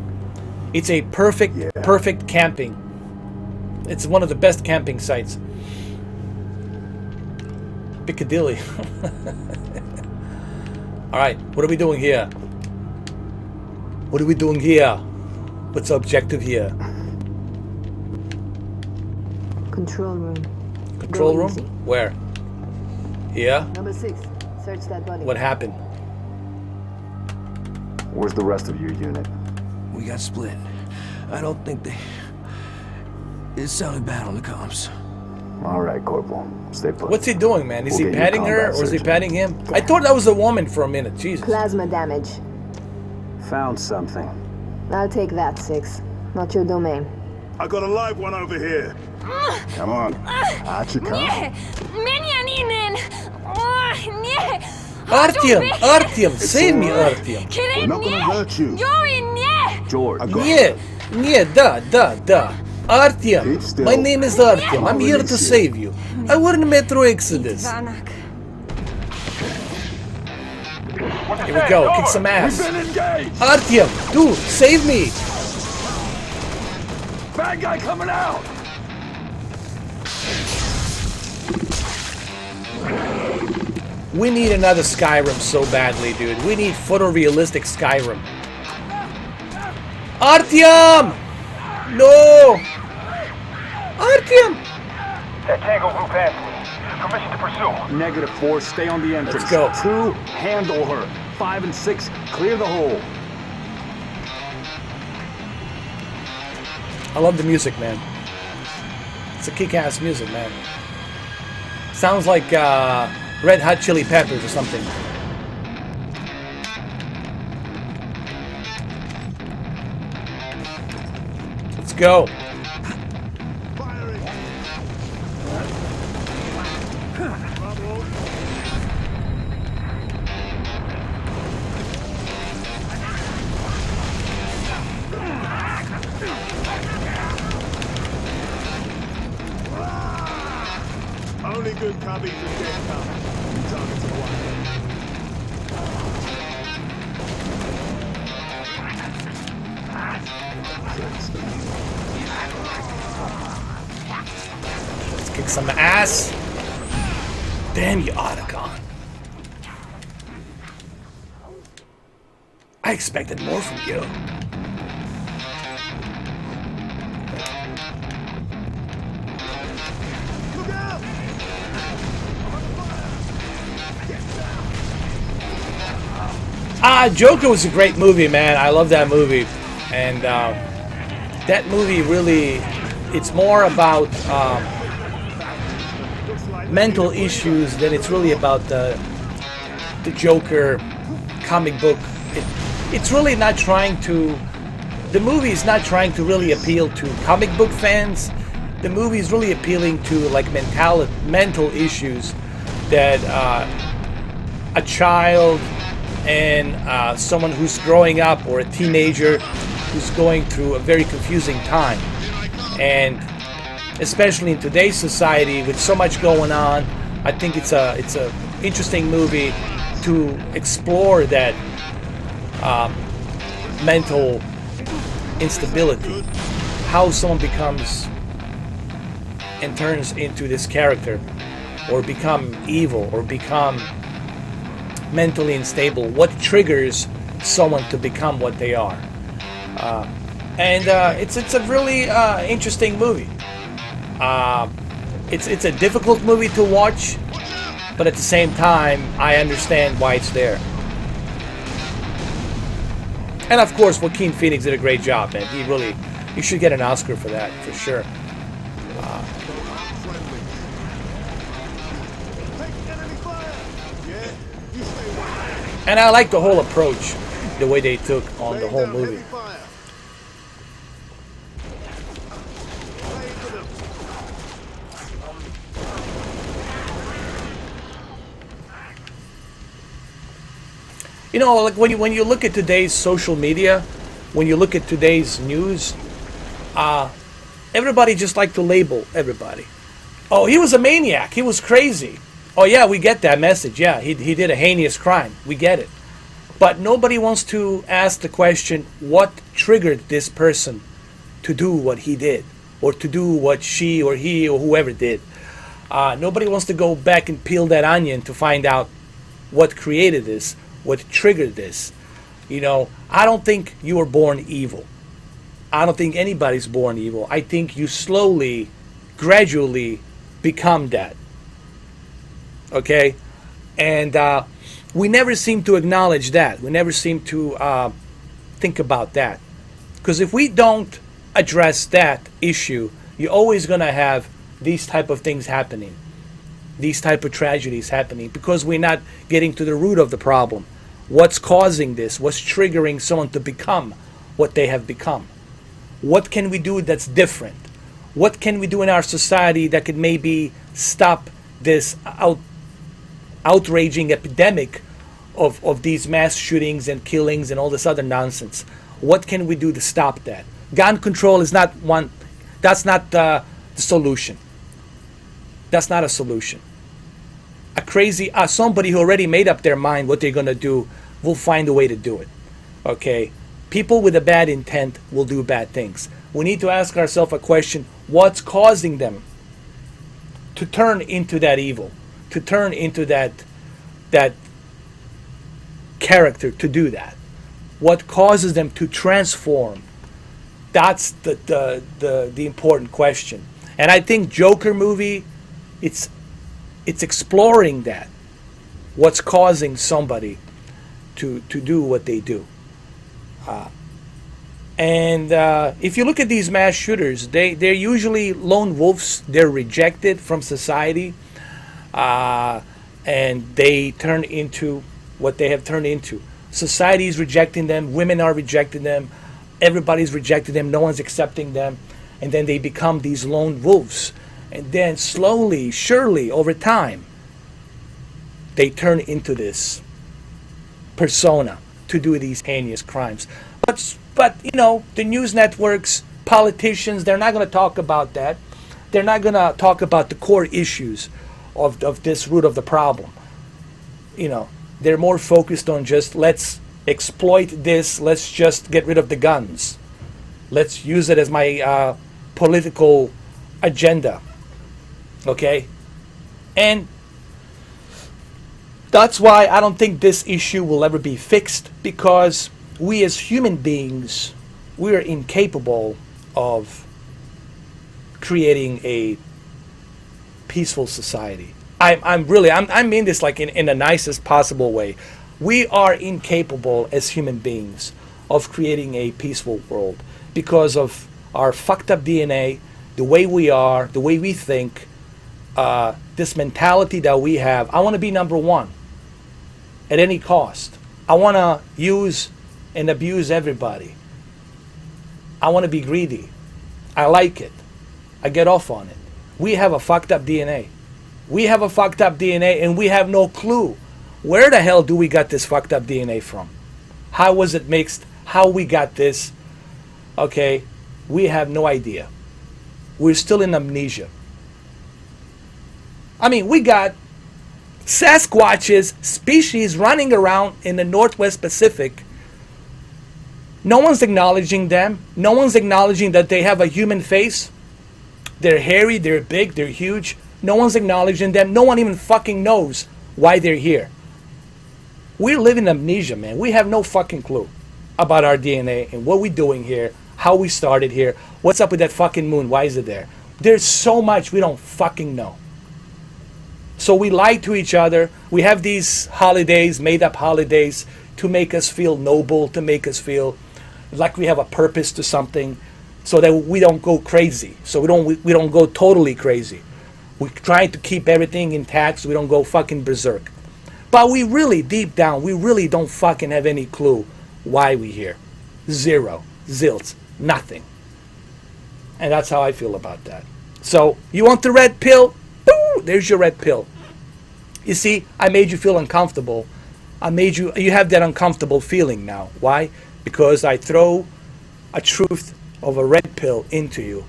It's a perfect camping. It's one of the best camping sites. Piccadilly. All right, what are we doing here? What are we doing here? What's the objective here? Control room. Control room? Where? Here? Number 6. Search that body. What happened? Where's the rest of your unit? We got split. I don't think they... It sounded bad on the comms. All right, Corporal. Stay put. What's he doing, man? Is he patting her or is he patting him? I thought that was a woman for a minute. Jesus. Plasma damage. Found something. I'll take that, 6. Not your domain. I got a live one over here. Come on. Out you come. Artyom, save me, Artyom. We're not gonna hurt you. George. Да. Artyom, my name is Artyom. I'm here to save you. I were in Metro Exodus. Here we go, kick some ass. Artyom, dude, save me. Bad guy coming out. We need another Skyrim so badly, dude. We need photorealistic Skyrim. Artyom! No! Artyom! That Tango blew past me. Permission to pursue. -4, stay on the entrance. Let's go. 2, handle her. 5 and 6, clear the hole. I love the music, man. It's a kick-ass music, man. Sounds like Red Hot Chili Peppers or something. Let's go. Only good cubbies and dead cubbies. Targets of one. Let's kick some ass. Damn you, Otacon. I expected more from you. Joker was a great movie, man. I love that movie. And that movie really, it's more about mental issues than it's really about the Joker comic book. It's really not trying to, the movie is not trying to really appeal to comic book fans. The movie is really appealing to like mental issues that a child and someone who's growing up or a teenager who's going through a very confusing time. And especially in today's society with so much going on, I think it's a interesting movie to explore that mental instability, how someone becomes and turns into this character, or become evil, or become mentally unstable, what triggers someone to become what they are. It's a really interesting movie. It's a difficult movie to watch, but at the same time, I understand why it's there. And of course, Joaquin Phoenix did a great job, man. He should get an Oscar for that, for sure. And I like the whole approach, the way they took on the whole movie. You know, like when you look at today's social media, when you look at today's news, everybody just like to label everybody. Oh, he was a maniac. He was crazy. Oh yeah, we get that message. Yeah, he did a heinous crime. We get it. But nobody wants to ask the question, what triggered this person to do what he did, or to do what she or he or whoever did. Nobody wants to go back and peel that onion to find out what created this, what triggered this. You know, I don't think you were born evil. I don't think anybody's born evil. I think you slowly, gradually become that. Okay? And we never seem to acknowledge that. We never seem to think about that. Because if we don't address that issue, you're always going to have these type of things happening. These type of tragedies happening. Because we're not getting to the root of the problem. What's causing this? What's triggering someone to become what they have become? What can we do that's different? What can we do in our society that could maybe stop this outraging epidemic of these mass shootings and killings and all this other nonsense? What can we do to stop that? Gun control is not one. That's not the solution. That's not a solution. A crazy somebody who already made up their mind what they're gonna do will find a way to do it. Okay, people with a bad intent will do bad things. We need to ask ourselves a question: what's causing them to turn into that evil, to turn into that character, to do that? What causes them to transform? That's the important question. And I think Joker movie, it's exploring that. What's causing somebody to do what they do? If you look at these mass shooters, they're usually lone wolves. They're rejected from society, and they turn into what they have turned into. Society is rejecting them. Women are rejecting them. Everybody's rejecting them. No one's accepting them. And then they become these lone wolves. And then slowly, surely, over time, they turn into this persona to do these heinous crimes. But you know, the news networks, politicians, they're not going to talk about that. They're not going to talk about the core issues of this root of the problem. You know, they're more focused on just, let's exploit this, let's just get rid of the guns. Let's use it as my political agenda. Okay? And that's why I don't think this issue will ever be fixed, because we as human beings, we are incapable of creating a peaceful society. I mean this like in the nicest possible way. We are incapable as human beings of creating a peaceful world because of our fucked up DNA, the way we are, the way we think, this mentality that we have. I want to be number one at any cost. I want to use and abuse everybody. I want to be greedy. I like it. I get off on it. We have a fucked up DNA. We have a fucked up DNA, and we have no clue. Where the hell do we got this fucked up DNA from? How was it mixed? How we got this? Okay, we have no idea. We're still in amnesia. I mean, we got Sasquatches, species running around in the Northwest Pacific. No one's acknowledging them. No one's acknowledging that they have a human face. They're hairy, they're big, they're huge. No one's acknowledging them. No one even fucking knows why they're here. We're living in amnesia, man. We have no fucking clue about our DNA and what we're doing here, how we started here, what's up with that fucking moon, why is it there? There's so much we don't fucking know. So we lie to each other. We have these holidays, made up holidays, to make us feel noble, to make us feel like we have a purpose to something, so that we don't go crazy. So we don't go totally crazy. We try to keep everything intact so we don't go fucking berserk. But we really, deep down, we really don't fucking have any clue why we're here. Zero. Zilts. Nothing. And that's how I feel about that. So, you want the red pill? Boo! There's your red pill. You see, I made you feel uncomfortable. You have that uncomfortable feeling now. Why? Because I throw a truth of a red pill into you.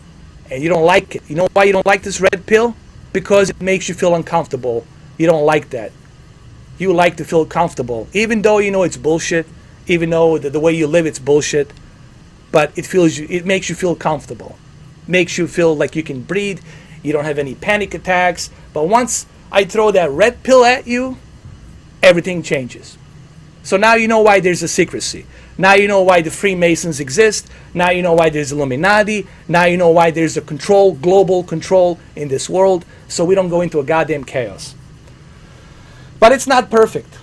And you don't like it. You know why you don't like this red pill? Because it makes you feel uncomfortable. You don't like that. You like to feel comfortable. Even though you know it's bullshit. Even though the way you live it's bullshit. But it makes you feel comfortable. Makes you feel like you can breathe. You don't have any panic attacks. But once I throw that red pill at you, everything changes. So now you know why there's a secrecy. Now you know why the Freemasons exist. Now you know why there's Illuminati. Now you know why there's a control, global control in this world. So we don't go into a goddamn chaos. But it's not perfect.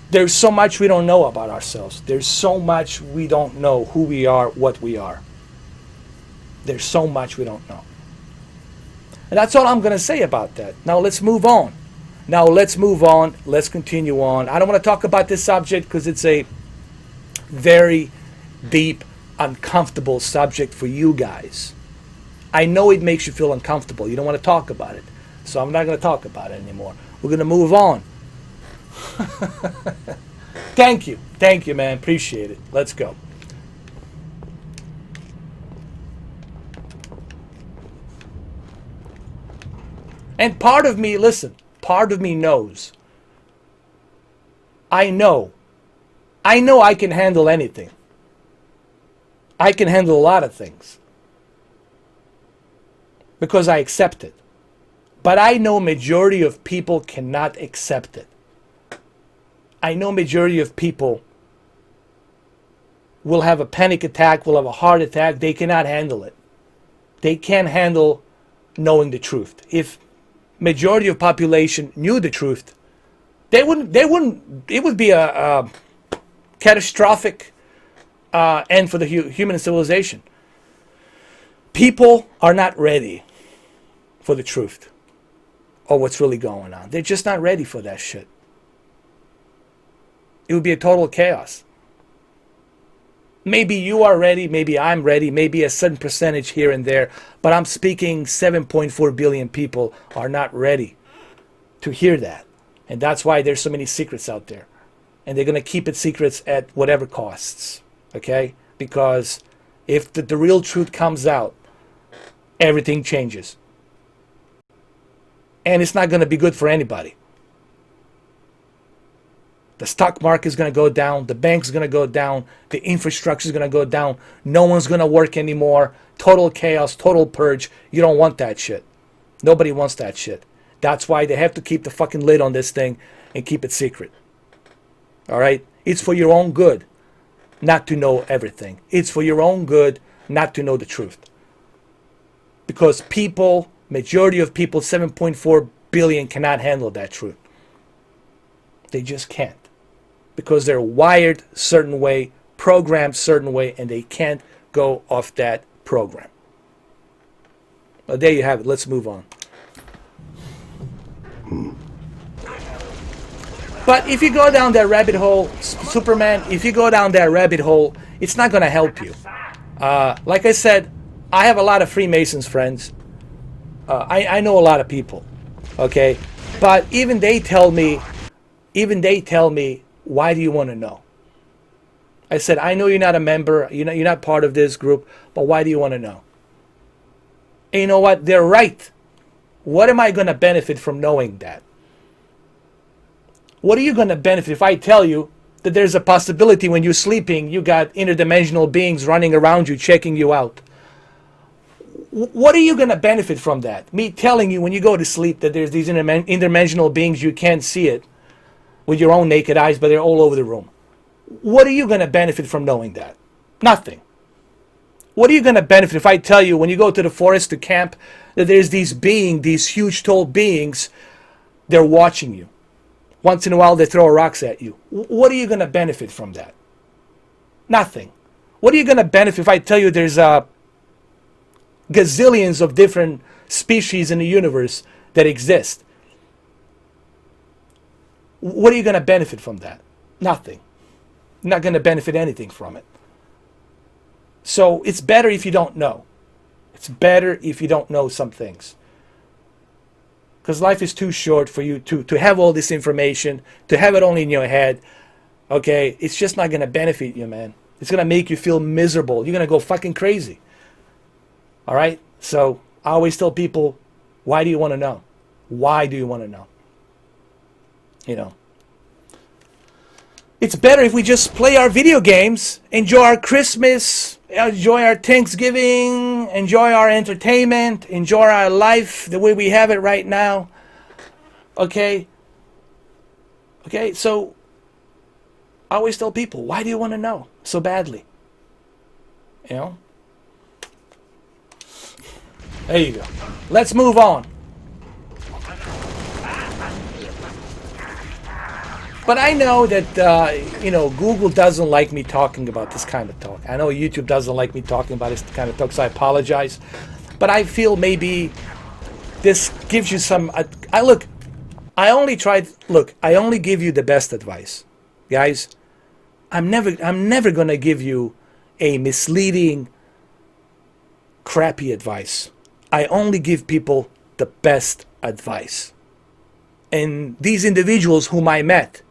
There's so much we don't know about ourselves. There's so much we don't know who we are, what we are. There's so much we don't know. And that's all I'm going to say about that. Now let's move on. Let's continue on. I don't want to talk about this subject because it's a very deep, uncomfortable subject for you guys. I know it makes you feel uncomfortable. You don't want to talk about it. So I'm not going to talk about it anymore. We're going to move on. Thank you, man. Appreciate it. Let's go. And part of me, listen, part of me knows. I know I can handle anything. I can handle a lot of things. Because I accept it. But I know majority of people cannot accept it. I know majority of people will have a panic attack, will have a heart attack. They cannot handle it. They can't handle knowing the truth. If majority of population knew the truth, it would be a catastrophic end for the human civilization. People are not ready for the truth or what's really going on. They're just not ready for that shit. It would be a total chaos. Maybe you are ready, maybe I'm ready, maybe a certain percentage here and there, but I'm speaking 7.4 billion people are not ready to hear that. And that's why there's so many secrets out there. And they're going to keep it secrets at whatever costs. Okay? Because if the real truth comes out, everything changes. And it's not going to be good for anybody. The stock market is going to go down. The bank's going to go down. The infrastructure is going to go down. No one's going to work anymore. Total chaos, total purge. You don't want that shit. Nobody wants that shit. That's why they have to keep the fucking lid on this thing and keep it secret. All right? It's for your own good not to know everything. It's for your own good not to know the truth. Because people, majority of people, 7.4 billion cannot handle that truth. They just can't. Because they're wired certain way, programmed certain way, and they can't go off that program. Well, there you have it. Let's move on. But if you go down that rabbit hole, Superman, if you go down that rabbit hole, it's not going to help you. Like I said, I have a lot of Freemasons friends. I know a lot of people. Okay? But even they tell me, why do you want to know? I said, I know you're not a member, you're not part of this group, but why do you want to know? And you know what? They're right. What am I going to benefit from knowing that? What are you going to benefit if I tell you that there's a possibility when you're sleeping, you got interdimensional beings running around you, checking you out? What are you going to benefit from that? Me telling you when you go to sleep that there's these interdimensional beings, you can't see it. with your own naked eyes, but they're all over the room. What are you going to benefit from knowing that? Nothing. What are you going to benefit if I tell you when you go to the forest to camp that there's these huge tall beings, they're watching you. Once in a while they throw rocks at you. What are you going to benefit from that? Nothing. What are you going to benefit if I tell you there's gazillions of different species in the universe that exist? What are you going to benefit from that? Nothing. You're not going to benefit anything from it. So it's better if you don't know. It's better if you don't know some things. Because life is too short for you to have all this information, to have it only in your head. Okay? It's just not going to benefit you, man. It's going to make you feel miserable. You're going to go fucking crazy. All right? So I always tell people, why do you want to know? Why do you want to know? You know. It's better if we just play our video games, enjoy our Christmas, enjoy our Thanksgiving, enjoy our entertainment, enjoy our life the way we have it right now. Okay? Okay, so I always tell people, why do you want to know so badly? You know? There you go. Let's move on. But I know that, you know, Google doesn't like me talking about this kind of talk. I know YouTube doesn't like me talking about this kind of talk, so I apologize. But I feel maybe this gives you some... I only give you the best advice. Guys, I'm never going to give you a misleading, crappy advice. I only give people the best advice. And these individuals whom I met,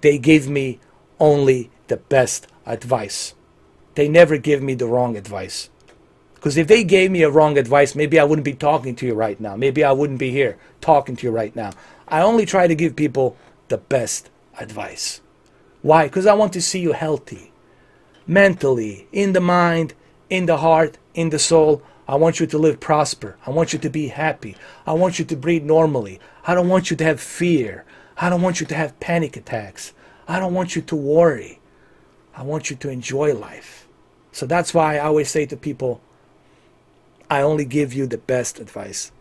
they gave me only the best advice. They never give me the wrong advice. Because if they gave me a wrong advice, maybe I wouldn't be talking to you right now. Maybe I wouldn't be here talking to you right now. I only try to give people the best advice. Why? Because I want to see you healthy. Mentally, in the mind, in the heart, in the soul. I want you to live prosper. I want you to be happy. I want you to breathe normally. I don't want you to have fear. I don't want you to have panic attacks. I don't want you to worry. I want you to enjoy life. So that's why I always say to people, I only give you the best advice.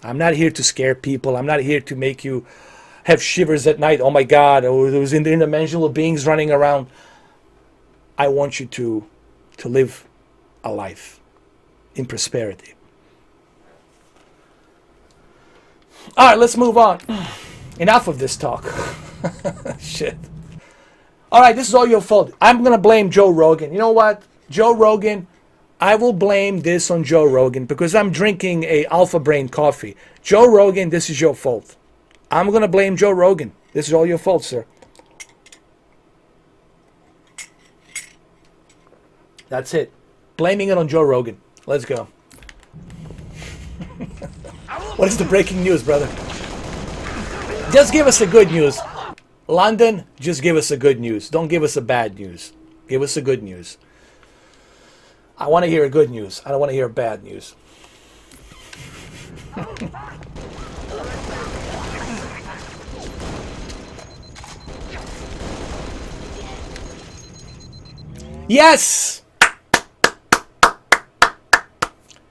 I'm not here to scare people. I'm not here to make you have shivers at night. Oh my God, or those interdimensional beings running around. I want you to live a life in prosperity. All right, let's move on. Enough of this talk. Shit. All right, this is all your fault. I'm going to blame Joe Rogan. You know what? Joe Rogan, I will blame this on Joe Rogan because I'm drinking a Alpha Brain coffee. Joe Rogan, this is your fault. I'm going to blame Joe Rogan. This is all your fault, sir. That's it. Blaming it on Joe Rogan. Let's go. What is the breaking news, brother? Just give us the good news. London, just give us the good news. Don't give us the bad news. Give us the good news. I want to hear good news. I don't want to hear bad news. Yes!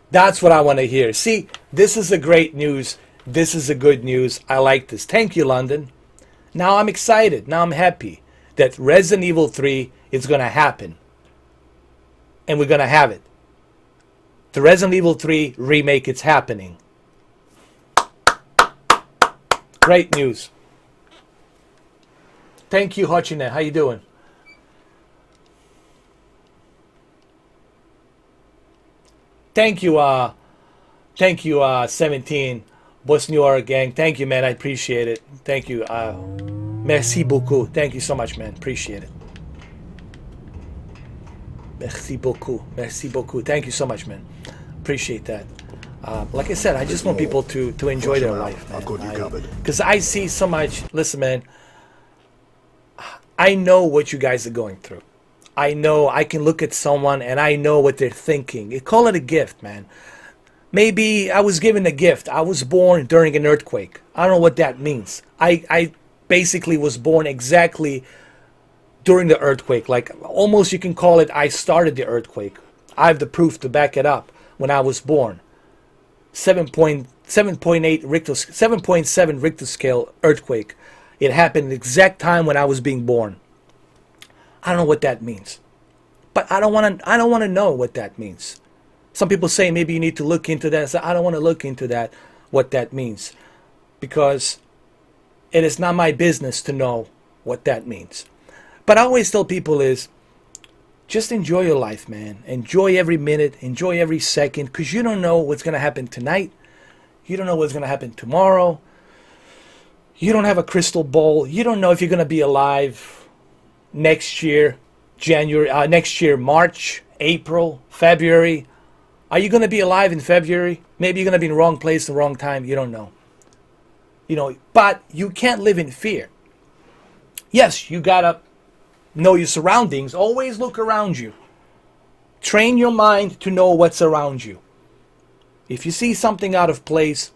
That's what I want to hear. See, this is a great news. This is a good news. I like this. Thank you, London. Now I'm excited. Now I'm happy that Resident Evil 3 is going to happen. And we're going to have it. The Resident Evil 3 remake, it's happening. Great news. Thank you, Hochine. How you doing? Thank you, 17, Boss New York gang. Thank you, man. I appreciate it. Thank you. Merci beaucoup. Thank you so much, man. Appreciate it. Merci beaucoup. Merci beaucoup. Thank you so much, man. Appreciate that. Like I said, I just want people to enjoy their life, man. Because I see so much. Listen, man. I know what you guys are going through. I know. I can look at someone and I know what they're thinking. You call it a gift, man. Maybe I was given a gift. I was born during an earthquake. I don't know what that means. I basically was born exactly during the earthquake. Like almost you can call it I started the earthquake. I have the proof to back it up. When I was born, 7.8 Richter, 7.7 Richter scale earthquake. It happened at the exact time when I was being born. I don't know what that means, but I don't want to know what that means. Some people say maybe you need to look into that. I don't want to look into that, what that means, because it is not my business to know what that means. But I always tell people is, just enjoy your life, man. Enjoy every minute, enjoy every second, because you don't know what's going to happen tonight. You don't know what's going to happen tomorrow. You don't have a crystal ball. You don't know if you're going to be alive next year, March, April, February. Are you going to be alive in February? Maybe you're going to be in the wrong place at the wrong time. You don't know. You know, but you can't live in fear. Yes, you got to know your surroundings. Always look around you. Train your mind to know what's around you. If you see something out of place,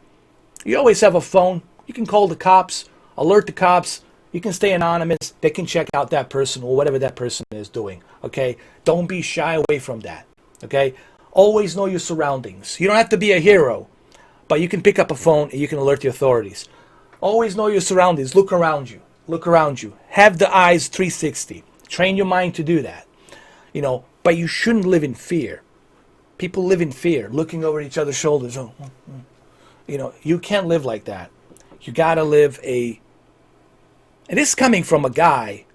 you always have a phone. You can call the cops, alert the cops. You can stay anonymous. They can check out that person or whatever that person is doing. Okay? Don't be shy away from that. Okay? Always know your surroundings. You don't have to be a hero, but you can pick up a phone and you can alert the authorities. Always know your surroundings. Look around you. Look around you. Have the eyes 360. Train your mind to do that. You know, but you shouldn't live in fear. People live in fear, looking over each other's shoulders. Oh, you know, you can't live like that. You gotta live a... And this is coming from a guy.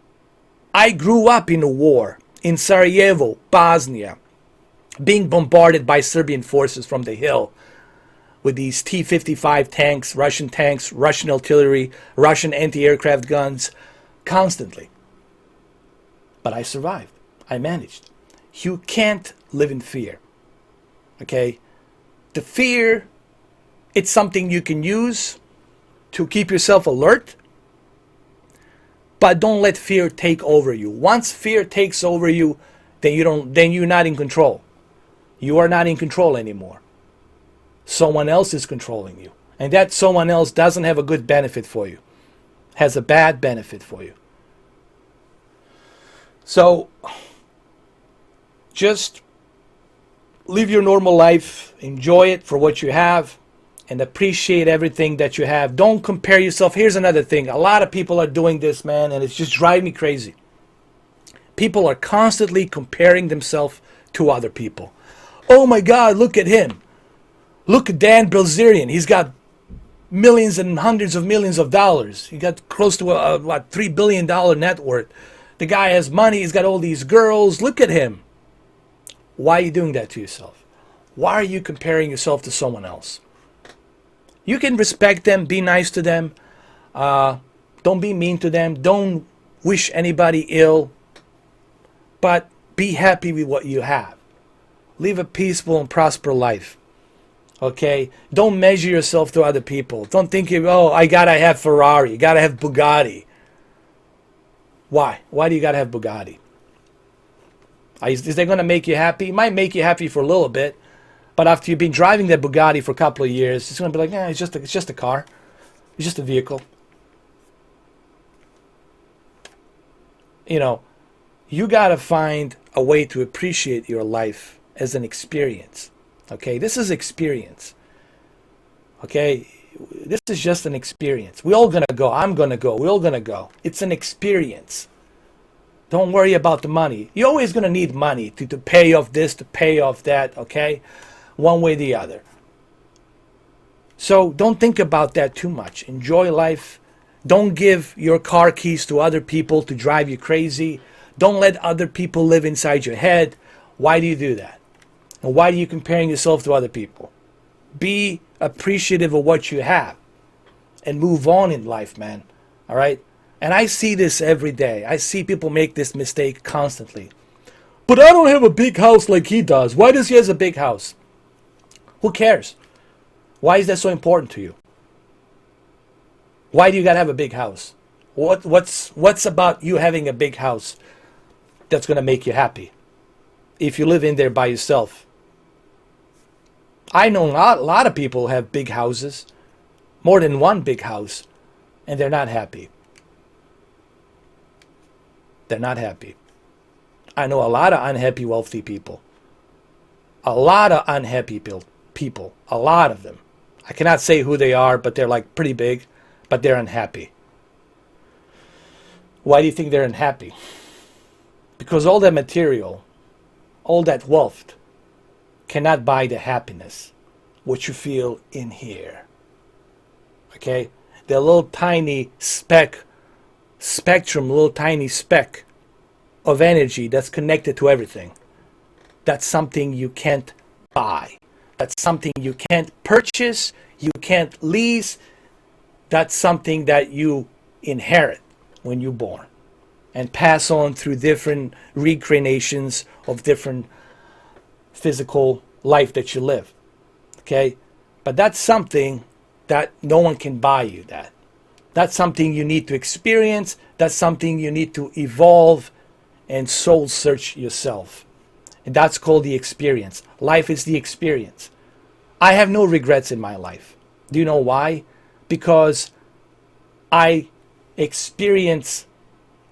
I grew up in a war in Sarajevo, Bosnia, being bombarded by Serbian forces from the hill with these T-55 tanks, Russian artillery, Russian anti-aircraft guns, constantly. But I survived. I managed. You can't live in fear. Okay? The fear, it's something you can use to keep yourself alert, but don't let fear take over you. Once fear takes over you, then you're not in control. You are not in control anymore. Someone else is controlling you. And that someone else doesn't have a good benefit for you. Has a bad benefit for you. So, just live your normal life. Enjoy it for what you have. And appreciate everything that you have. Don't compare yourself. Here's another thing. A lot of people are doing this, man, and it's just driving me crazy. People are constantly comparing themselves to other people. Oh my God, look at him. Look at Dan Bilzerian. He's got millions and hundreds of millions of dollars. He got close to a $3 billion net worth. The guy has money. He's got all these girls. Look at him. Why are you doing that to yourself? Why are you comparing yourself to someone else? You can respect them. Be nice to them. Don't be mean to them. Don't wish anybody ill. But be happy with what you have. Live a peaceful and prosperous life. Okay? Don't measure yourself to other people. Don't think, oh, I gotta have Ferrari. Gotta have Bugatti. Why? Why do you gotta have Bugatti? Is that gonna make you happy? It might make you happy for a little bit. But after you've been driving that Bugatti for a couple of years, it's gonna be like, it's just a car. It's just a vehicle. You know, you gotta find a way to appreciate your life as an experience. Okay, this is experience. Okay, this is just an experience. We're all gonna go. I'm gonna go. We're all gonna go. It's an experience. Don't worry about the money. You're always gonna need money to pay off this, to pay off that. Okay, one way or the other. So don't think about that too much. Enjoy life. Don't give your car keys to other people to drive you crazy. Don't let other people live inside your head. Why do you do that? And why are you comparing yourself to other people? Be appreciative of what you have and move on in life, man. All right? And I see this every day. I see people make this mistake constantly. But I don't have a big house like he does. Why does he have a big house? Who cares? Why is that so important to you? Why do you gotta have a big house? What's about you having a big house that's gonna make you happy if you live in there by yourself? I know a lot of people have big houses, more than one big house, and they're not happy. They're not happy. I know a lot of unhappy wealthy people. A lot of unhappy people. A lot of them. I cannot say who they are, but they're like pretty big, but they're unhappy. Why do you think they're unhappy? Because all that material, all that wealth cannot buy the happiness, what you feel in here. Okay? The little tiny spectrum, little tiny speck of energy that's connected to everything. That's something you can't buy. That's something you can't purchase, you can't lease. That's something that you inherit when you're born and pass on through different reincarnations of different physical life that you live. Okay? But that's something that no one can buy you that. That's something you need to experience. That's something you need to evolve and soul search yourself. And that's called the experience. Life is the experience. I have no regrets in my life. Do you know why? Because I experience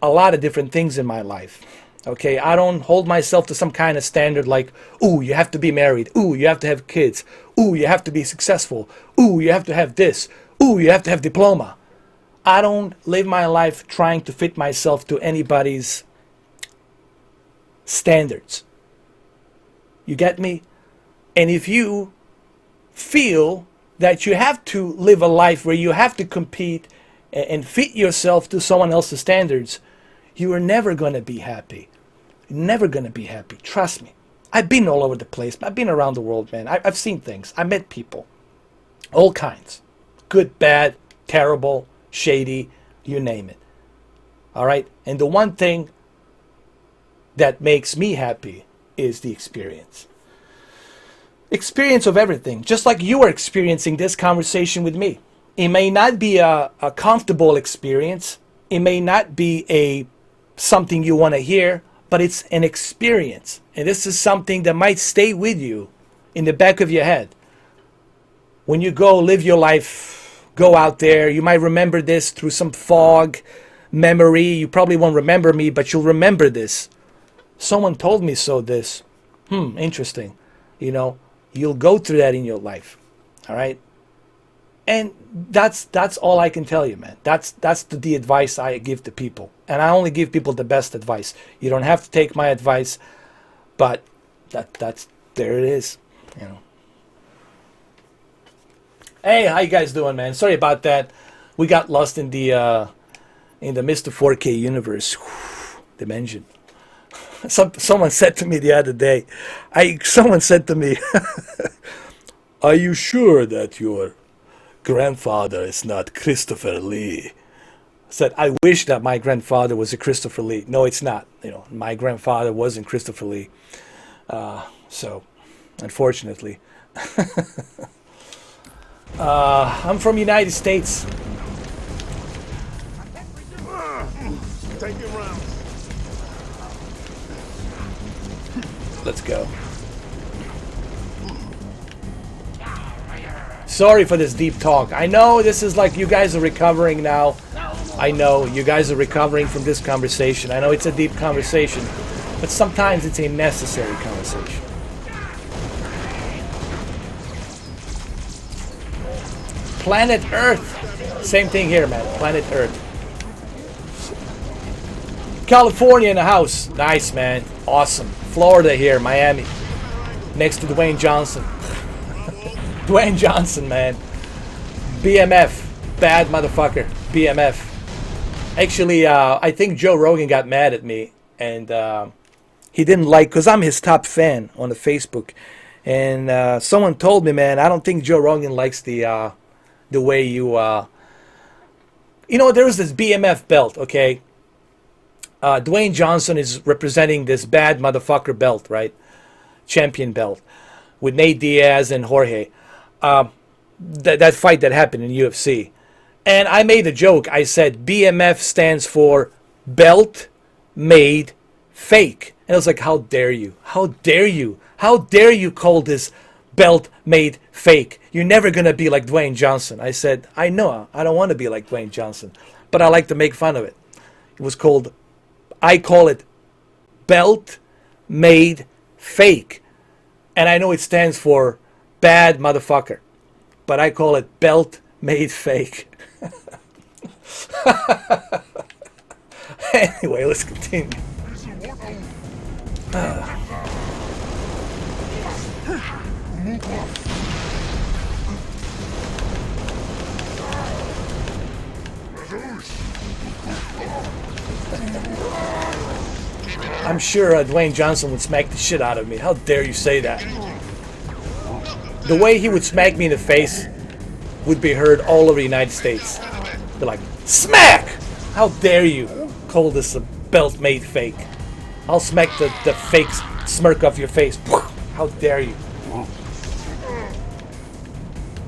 a lot of different things in my life. Okay, I don't hold myself to some kind of standard like, ooh, you have to be married. Ooh, you have to have kids. Ooh, you have to be successful. Ooh, you have to have this. Ooh, you have to have diploma. I don't live my life trying to fit myself to anybody's standards. You get me? And if you feel that you have to live a life where you have to compete and fit yourself to someone else's standards, you are never going to be happy. Never going to be happy. Trust me. I've been all over the place. I've been around the world, man. I've seen things. I met people. All kinds. Good, bad, terrible, shady, you name it. All right? And the one thing that makes me happy is the experience. Experience of everything. Just like you are experiencing this conversation with me. It may not be a comfortable experience. It may not be something you want to hear, but it's an experience. And this is something that might stay with you in the back of your head. When you go live your life, go out there, you might remember this through some fog memory. You probably won't remember me, but you'll remember this. Someone told me so this. Interesting. You know, you'll go through that in your life. All right? And that's all I can tell you, man. That's the advice I give to people. And I only give people the best advice. You don't have to take my advice, but that's there it is, you know. Hey, how you guys doing, man? Sorry about that. We got lost in the Mr. 4K universe dimension. Someone said to me the other day, someone said to me, are you sure that your grandfather is not Christopher Lee? I said, I wish that my grandfather was a Christopher Lee. No, it's not. You know, my grandfather wasn't Christopher Lee. So, unfortunately. I'm from United States. Take it round. Let's go. Sorry for this deep talk. I know this is like you guys are recovering now. I know you guys are recovering from this conversation. I know it's a deep conversation, but sometimes it's a necessary conversation. Planet Earth. Same thing here, man. Planet Earth. California in the house. Nice, man. Awesome. Florida here, Miami. Next to Dwayne Johnson. Dwayne Johnson, man. BMF. Bad motherfucker. BMF. Actually, I think Joe Rogan got mad at me. And he didn't like, because I'm his top fan on the Facebook. And someone told me, man, I don't think Joe Rogan likes the way you... You know, there was this BMF belt, okay? Dwayne Johnson is representing this bad motherfucker belt, right? Champion belt. With Nate Diaz and Jorge. That fight that happened in UFC. And I made a joke. I said BMF stands for Belt Made Fake. And I was like, how dare you? How dare you? How dare you call this belt made fake? You're never going to be like Dwayne Johnson. I said, I know. I don't want to be like Dwayne Johnson. But I like to make fun of it. It was called I call it belt made fake. And I know it stands for bad motherfucker, but I call it belt made fake. Anyway, let's continue. I'm sure Dwayne Johnson would smack the shit out of me. How dare you say that? The way he would smack me in the face would be heard all over the United States. They're like, smack! How dare you call this a belt made fake? I'll smack the fake smirk off your face. How dare you?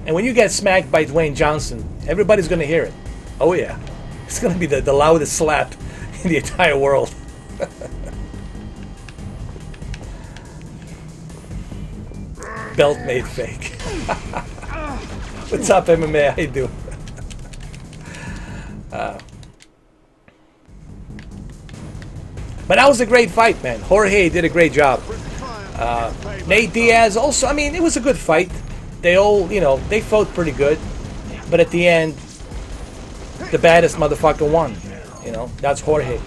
And when you get smacked by Dwayne Johnson, everybody's gonna hear it. Oh yeah. It's gonna be the loudest slap in the entire world. Belt made fake. What's up, MMA? How you doing? But that was a great fight, man. Jorge did a great job. Nate Diaz also, I mean, it was a good fight. They all, you know, they fought pretty good. But at the end, the baddest motherfucker won. You know, that's Jorge.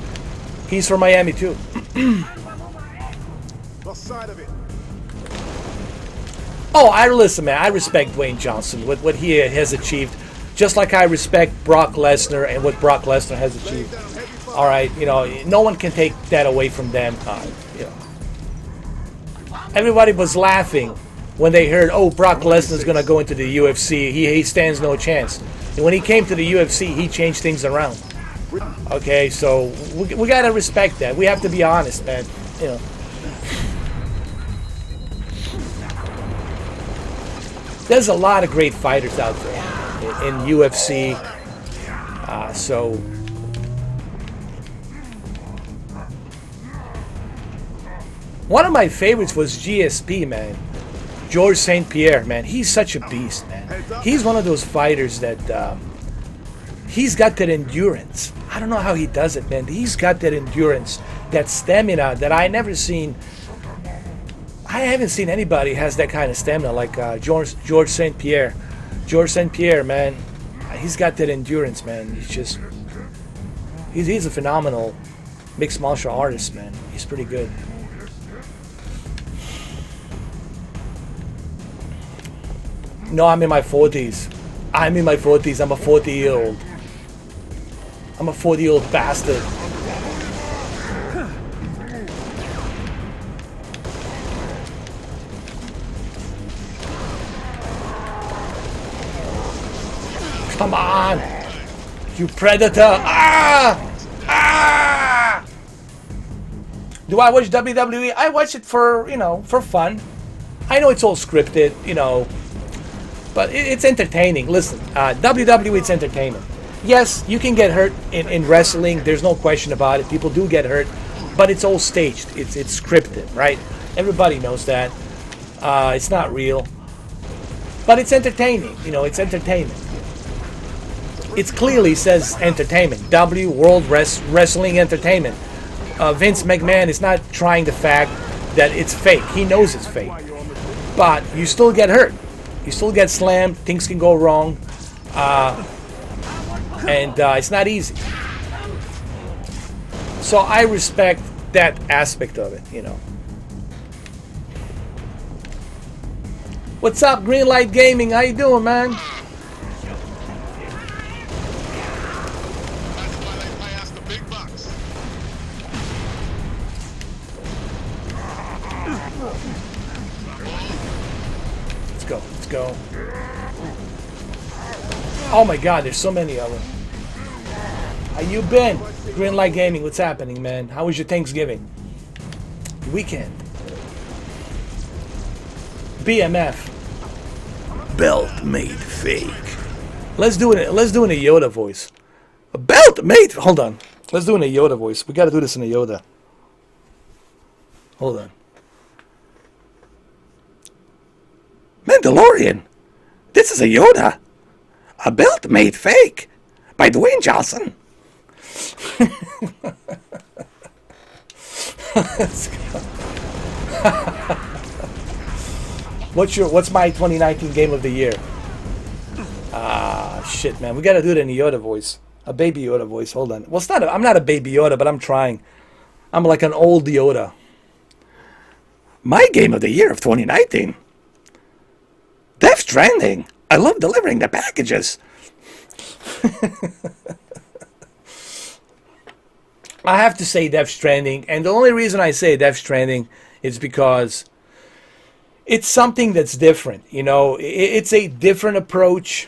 He's from Miami, too. Oh, listen, man. I respect Dwayne Johnson, what he has achieved. Just like I respect Brock Lesnar and what Brock Lesnar has achieved. All right, you know, no one can take that away from them. You know, everybody was laughing when they heard, oh, Brock Lesnar's going to go into the UFC. He stands no chance. And when he came to the UFC, he changed things around. Okay, so we got to respect that. We have to be honest, man. You know. There's a lot of great fighters out there in UFC. So one of my favorites was GSP, man. George St. Pierre, man. He's such a beast, man. He's one of those fighters that he's got that endurance. I don't know how he does it, man. He's got that endurance, that stamina that I never seen. I haven't seen anybody has that kind of stamina like George St. Pierre. George St. Pierre, man, he's got that endurance, man. He's a phenomenal mixed martial artist, man. He's pretty good. No, I'm in my 40s. I'm in my 40s. I'm a 40-year-old. I'm a 40-year-old bastard. Come on, you predator! Ah! Do I watch WWE? I watch it for, you know, for fun. I know it's all scripted, you know, but it's entertaining. Listen, WWE, it's entertainment. Yes, you can get hurt in wrestling. There's no question about it. People do get hurt, but it's all staged. It's scripted, right? Everybody knows that. It's not real, but it's entertaining. You know, it's entertainment. It clearly says entertainment. W, World Wrestling Entertainment. Vince McMahon is not trying the fact that it's fake. He knows it's fake. But you still get hurt. You still get slammed. Things can go wrong. And it's not easy. So I respect that aspect of it, you know. What's up, Greenlight Gaming? How you doing, man? Let's go. Oh my God, there's so many of them. How you been? Greenlight Gaming, what's happening, man? How was your Thanksgiving? Weekend. BMF. Belt made fake. Let's do it. Let's do it in a Yoda voice. A belt made. Hold on. Let's do it in a Yoda voice. We got to do this in a Yoda. Hold on. Mandalorian. This is a Yoda. A belt made fake by Dwayne Johnson. Let's go. What's my 2019 game of the year? Ah, shit, man. We gotta do it in a Yoda voice. A baby Yoda voice. Hold on. Well, I'm not a baby Yoda, but I'm trying. I'm like an old Yoda. My game of the year of 2019? Death Stranding. I love delivering the packages. I have to say Death Stranding, and the only reason I say Death Stranding is because it's something that's different. You know, it's a different approach.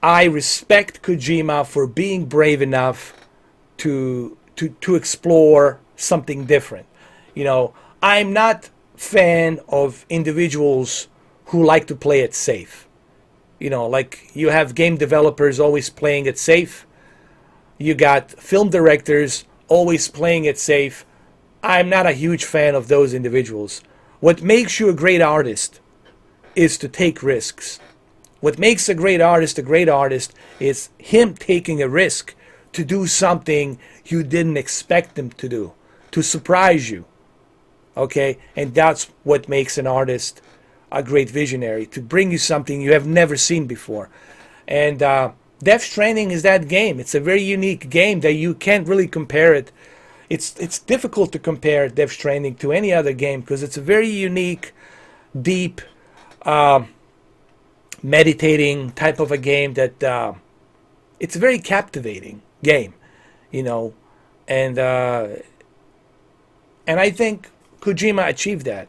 I respect Kojima for being brave enough to explore something different. You know, I'm not fan of individuals who like to play it safe. You know, like you have game developers always playing it safe. You got film directors always playing it safe. I'm not a huge fan of those individuals. What makes you a great artist is to take risks. What makes a great artist is him taking a risk to do something you didn't expect him to do, to surprise you. Okay? And that's what makes an artist a great visionary, to bring you something you have never seen before. And Death Stranding is that game. It's a very unique game that you can't really compare it. It's difficult to compare Death Stranding to any other game because it's a very unique, deep, meditating type of a game that it's a very captivating game, you know, and I think Kojima achieved that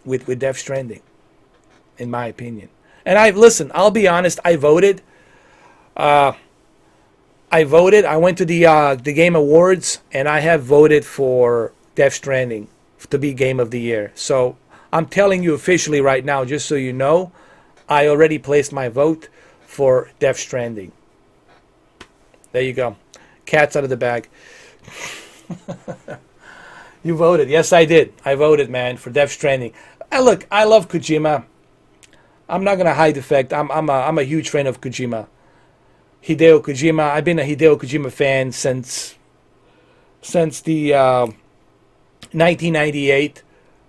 with Death Stranding, in my opinion. And I'll be honest, I voted. I went to the Game Awards, and I have voted for Death Stranding to be Game of the Year. So I'm telling you officially right now, just so you know, I already placed my vote for Death Stranding. There you go. Cat's out of the bag. You voted. Yes, I did. I voted, man, for Death Stranding. Look, I love Kojima. I'm not gonna hide the fact. I'm a huge fan of Kojima. Hideo Kojima. I've been a Hideo Kojima fan since the 1998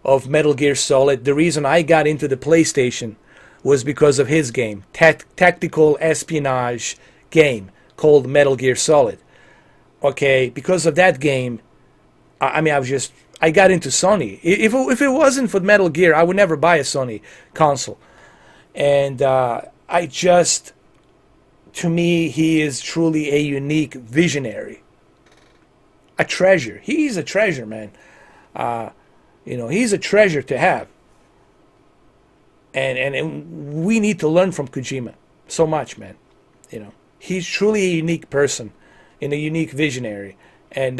of Metal Gear Solid. The reason I got into the PlayStation was because of his game, tactical espionage game called Metal Gear Solid. Okay, because of that game, I got into Sony. If it wasn't for Metal Gear, I would never buy a Sony console. And to me, he is truly a unique visionary. A treasure. He's a treasure, man. You know, he's a treasure to have. And we need to learn from Kojima so much, man. You know, he's truly a unique person and a unique visionary. And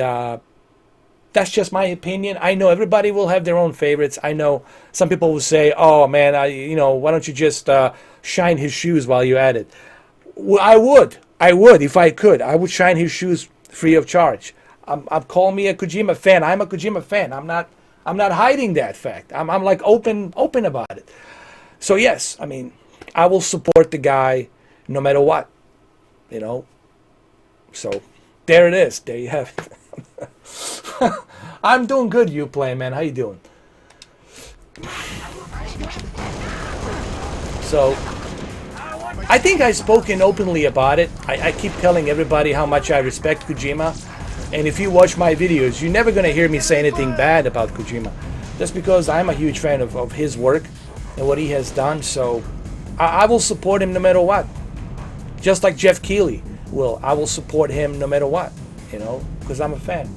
that's just my opinion. I know everybody will have their own favorites. I know some people will say, "Oh man, why don't you just shine his shoes while you're at it?" Well, I would if I could. I would shine his shoes free of charge. I'm calling me a Kojima fan. I'm a Kojima fan. I'm not hiding that fact. I'm like open about it. So yes, I mean, I will support the guy no matter what. You know. So there it is. There you have it. I'm doing good, Uplay, man. How you doing? So I think I've spoken openly about it. I keep telling everybody how much I respect Kojima. And if you watch my videos, you're never going to hear me say anything bad about Kojima. Just because I'm a huge fan of his work and what he has done. So I will support him no matter what. Just like Jeff Keighley will. I will support him no matter what. You know, because I'm a fan.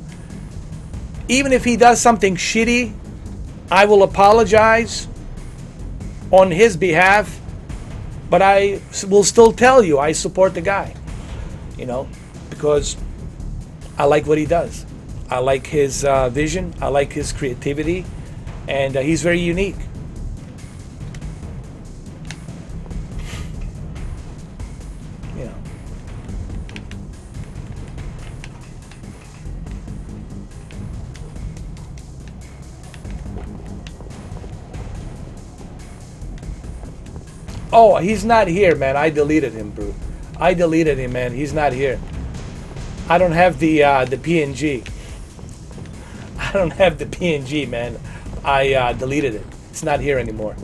Even if he does something shitty, I will apologize on his behalf. But I will still tell you I support the guy, you know, because I like what he does. I like his vision. I like his creativity. And he's very unique. You know. Oh, he's not here, man. I deleted him, bro. I deleted him, man. He's not here. I don't have the PNG. I don't have the PNG, man. I deleted it. It's not here anymore.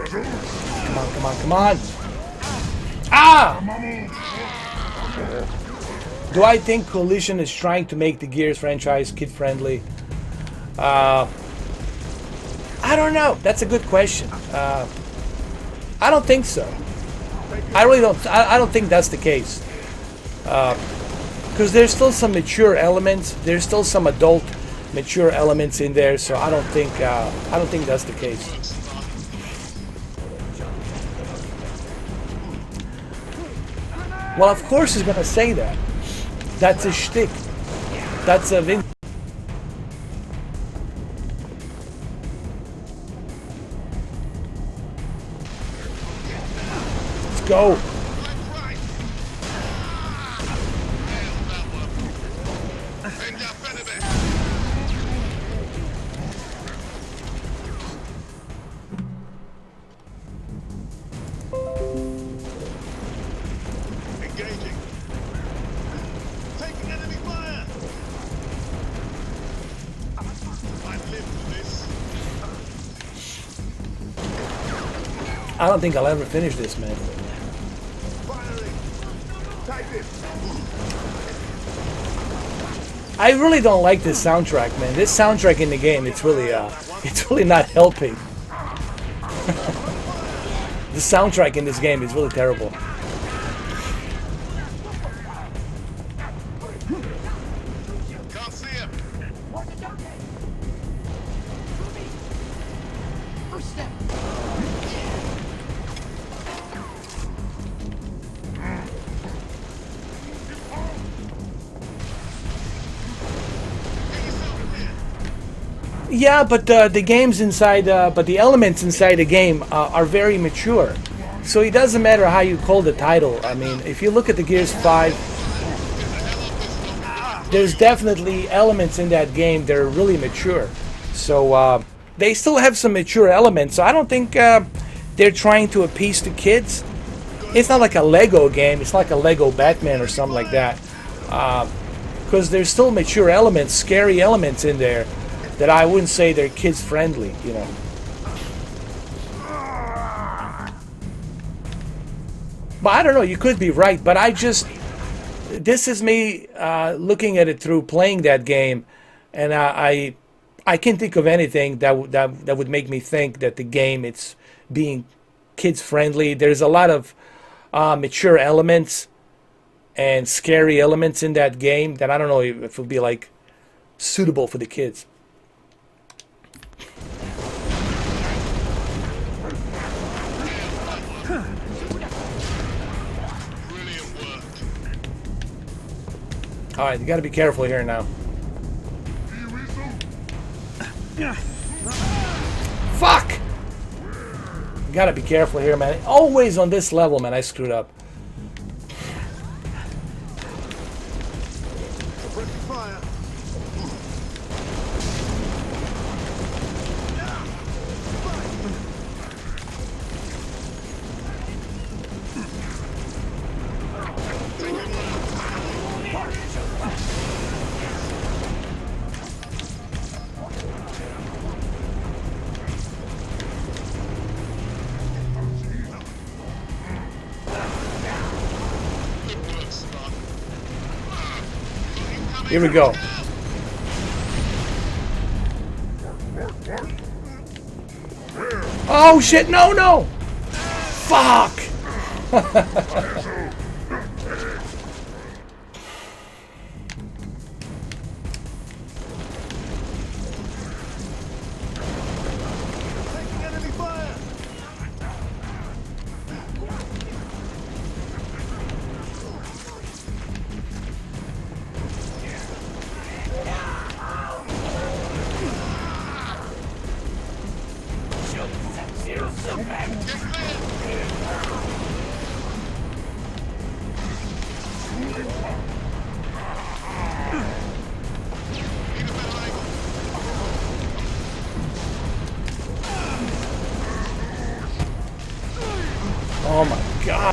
Come on, come on, come on. Ah! Do I think Coalition is trying to make the Gears franchise kid-friendly? I don't know. That's a good question. I don't think so. I really don't. I don't think that's the case. Because there's still some mature elements. There's still some adult, mature elements in there. So I don't think that's the case. Well, of course he's gonna say that. That's a shtick. That's a Let's go. I don't think I'll ever finish this, man. I really don't like this soundtrack, man. This soundtrack in the game, it's really not helping. The soundtrack in this game is really terrible. Yeah, but the games inside, but the elements inside the game are very mature. So it doesn't matter how you call the title. I mean, if you look at the Gears 5, there's definitely elements in that game that are really mature. So they still have some mature elements. So I don't think they're trying to appease the kids. It's not like a Lego game. It's like a Lego Batman or something like that. Because there's still mature elements, scary elements in there that I wouldn't say they're kids friendly, you know. But I don't know, you could be right, but this is me looking at it through playing that game, and I can't think of anything that would make me think that the game it's being kids friendly. There's a lot of mature elements and scary elements in that game that I don't know if it would be like suitable for the kids. Alright, you gotta be careful here now. Fuck! You gotta be careful here, man. Always on this level, man, I screwed up. Here we go. Oh shit, no, no! Fuck!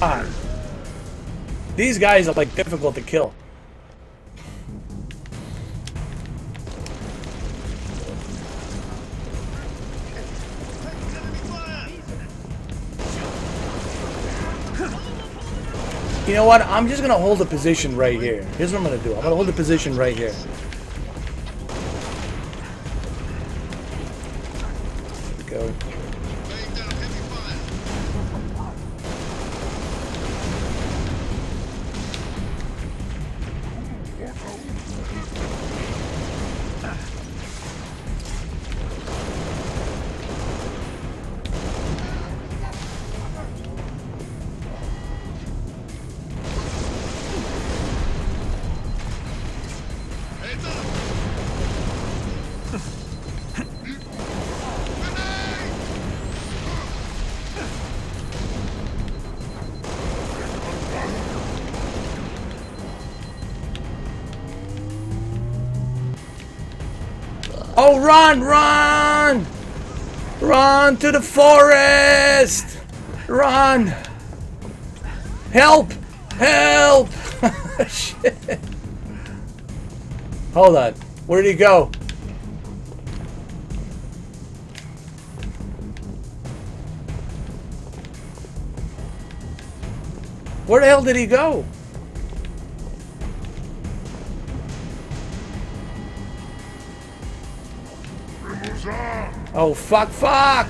God. These guys are like difficult to kill. You know what? I'm just gonna hold the position right here. Here's what I'm gonna do. I'm gonna hold the position right here. Go. Oh, run, run! Run to the forest! Run! Help! Help! Shit. Hold on. Where did he go? Where the hell did he go? Oh, fuck, fuck!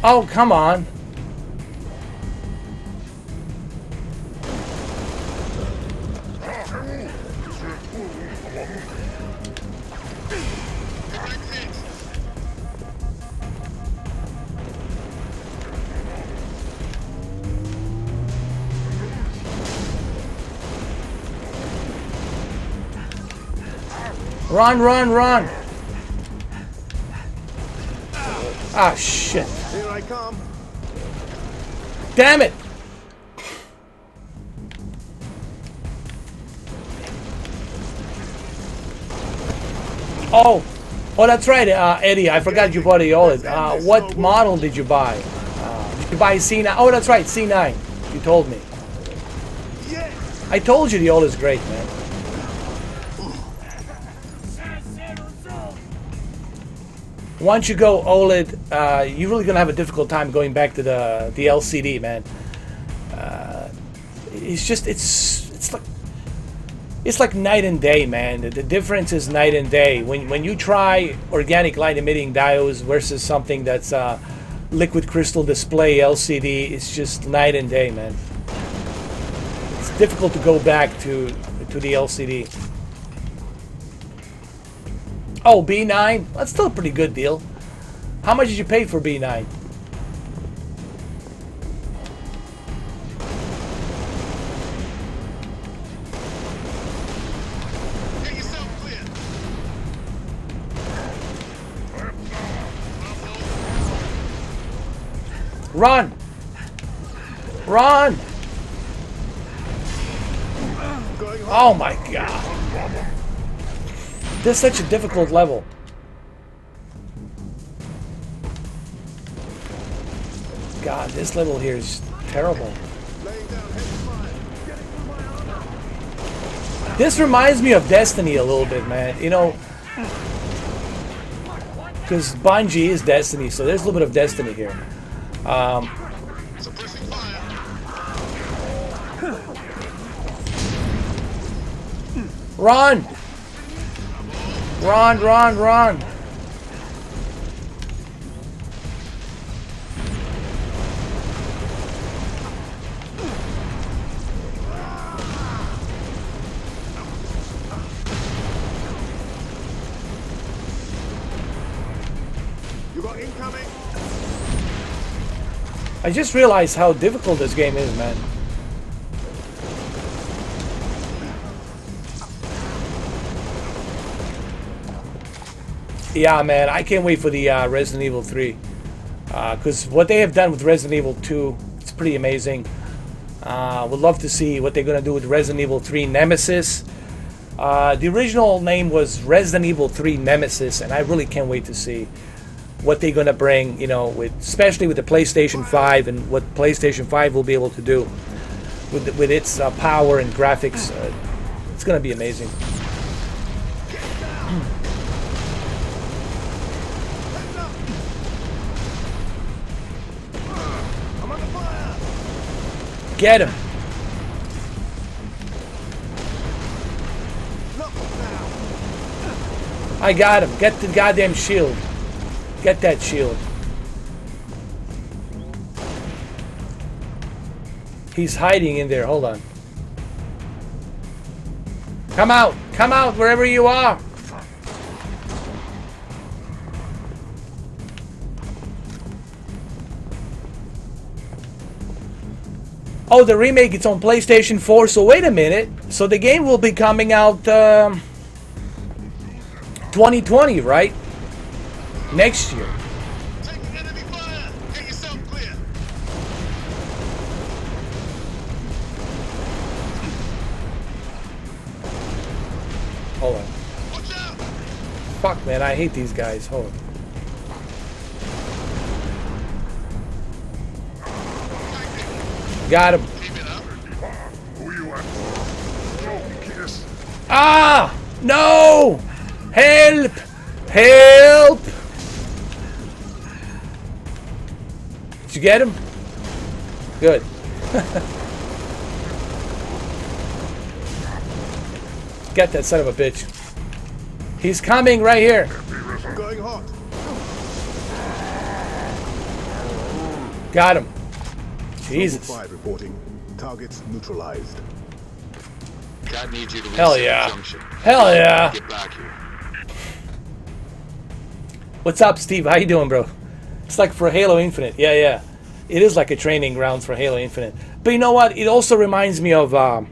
Oh, come on. Run, run, run! Ah, shit. Here I come. Damn it! Oh! Oh, that's right, Eddie. I forgot you bought the OLED. What model did you buy? Did you buy C9? Oh, that's right, C9. You told me. I told you the OLED is great, man. Once you go OLED, you're really gonna have a difficult time going back to the LCD, man. It's just it's like night and day, man. The difference is night and day. When you try organic light emitting diodes versus something that's liquid crystal display LCD, it's just night and day, man. It's difficult to go back to the LCD. Oh, B9? That's still a pretty good deal. How much did you pay for B9? Run! Run! Oh my god. This is such a difficult level. God, this level here is terrible. This reminds me of Destiny a little bit, man. You know, because Bungie is Destiny, so there's a little bit of Destiny here. Run! Run, run, run! You got incoming. I just realized how difficult this game is, man. Yeah, man, I can't wait for the Resident Evil 3. Because what they have done with Resident Evil 2, it's pretty amazing. Would love to see what they're gonna do with Resident Evil 3 Nemesis. The original name was Resident Evil 3 Nemesis, and I really can't wait to see what they're gonna bring, you know, especially with the PlayStation 5 and what PlayStation 5 will be able to do with its power and graphics. It's gonna be amazing. Get him! I got him. Get the goddamn shield. Get that shield. He's hiding in there. Hold on. Come out! Come out wherever you are! Oh, the remake, it's on PlayStation 4, so wait a minute. So the game will be coming out 2020, right? Next year. Hold on. Fuck, man, I hate these guys. Hold on. Got him. Ah! No! Help! Help! Did you get him? Good. Get that son of a bitch. He's coming right here. Going hot. Got him. Jesus. 5 reporting. Targets neutralized. Cat needs you to Hell yeah. Hell yeah. Get back here. What's up, Steve? How you doing, bro? It's like for Halo Infinite. Yeah, yeah. It is like a training ground for Halo Infinite. But you know what? It also reminds me of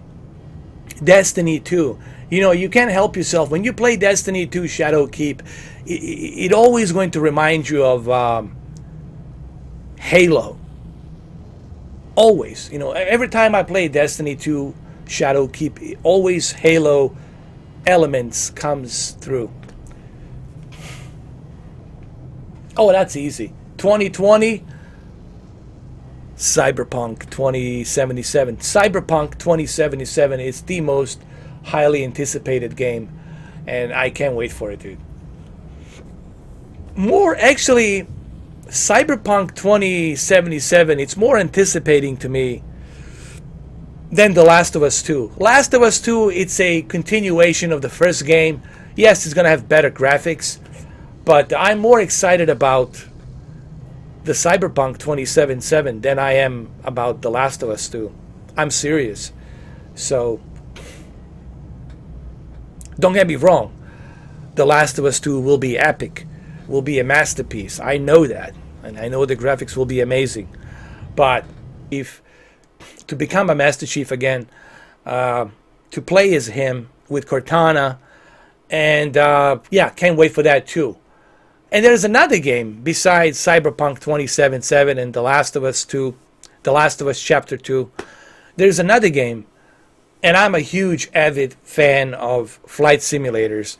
Destiny 2. You know, you can't help yourself. When you play Destiny 2 Shadowkeep, it always going to remind you of Halo. Always. You know, every time I play Destiny 2 Shadowkeep, always Halo elements comes through. Oh, that's easy. 2020, Cyberpunk 2077. Cyberpunk 2077 is the most highly anticipated game, and I can't wait for it, dude. More actually, Cyberpunk 2077, it's more anticipating to me than The Last of Us 2. Last of Us 2, it's a continuation of the first game. Yes, it's gonna have better graphics, but I'm more excited about the Cyberpunk 2077 than I am about The Last of Us 2. I'm serious. So, don't get me wrong. The Last of Us 2 will be epic, will be a masterpiece. I know that, and I know the graphics will be amazing. But if to become a Master Chief again, to play as him with Cortana, and yeah, can't wait for that too. And there's another game besides Cyberpunk 2077 and The Last of Us 2, The Last of Us Chapter 2. There's another game, and I'm a huge avid fan of flight simulators.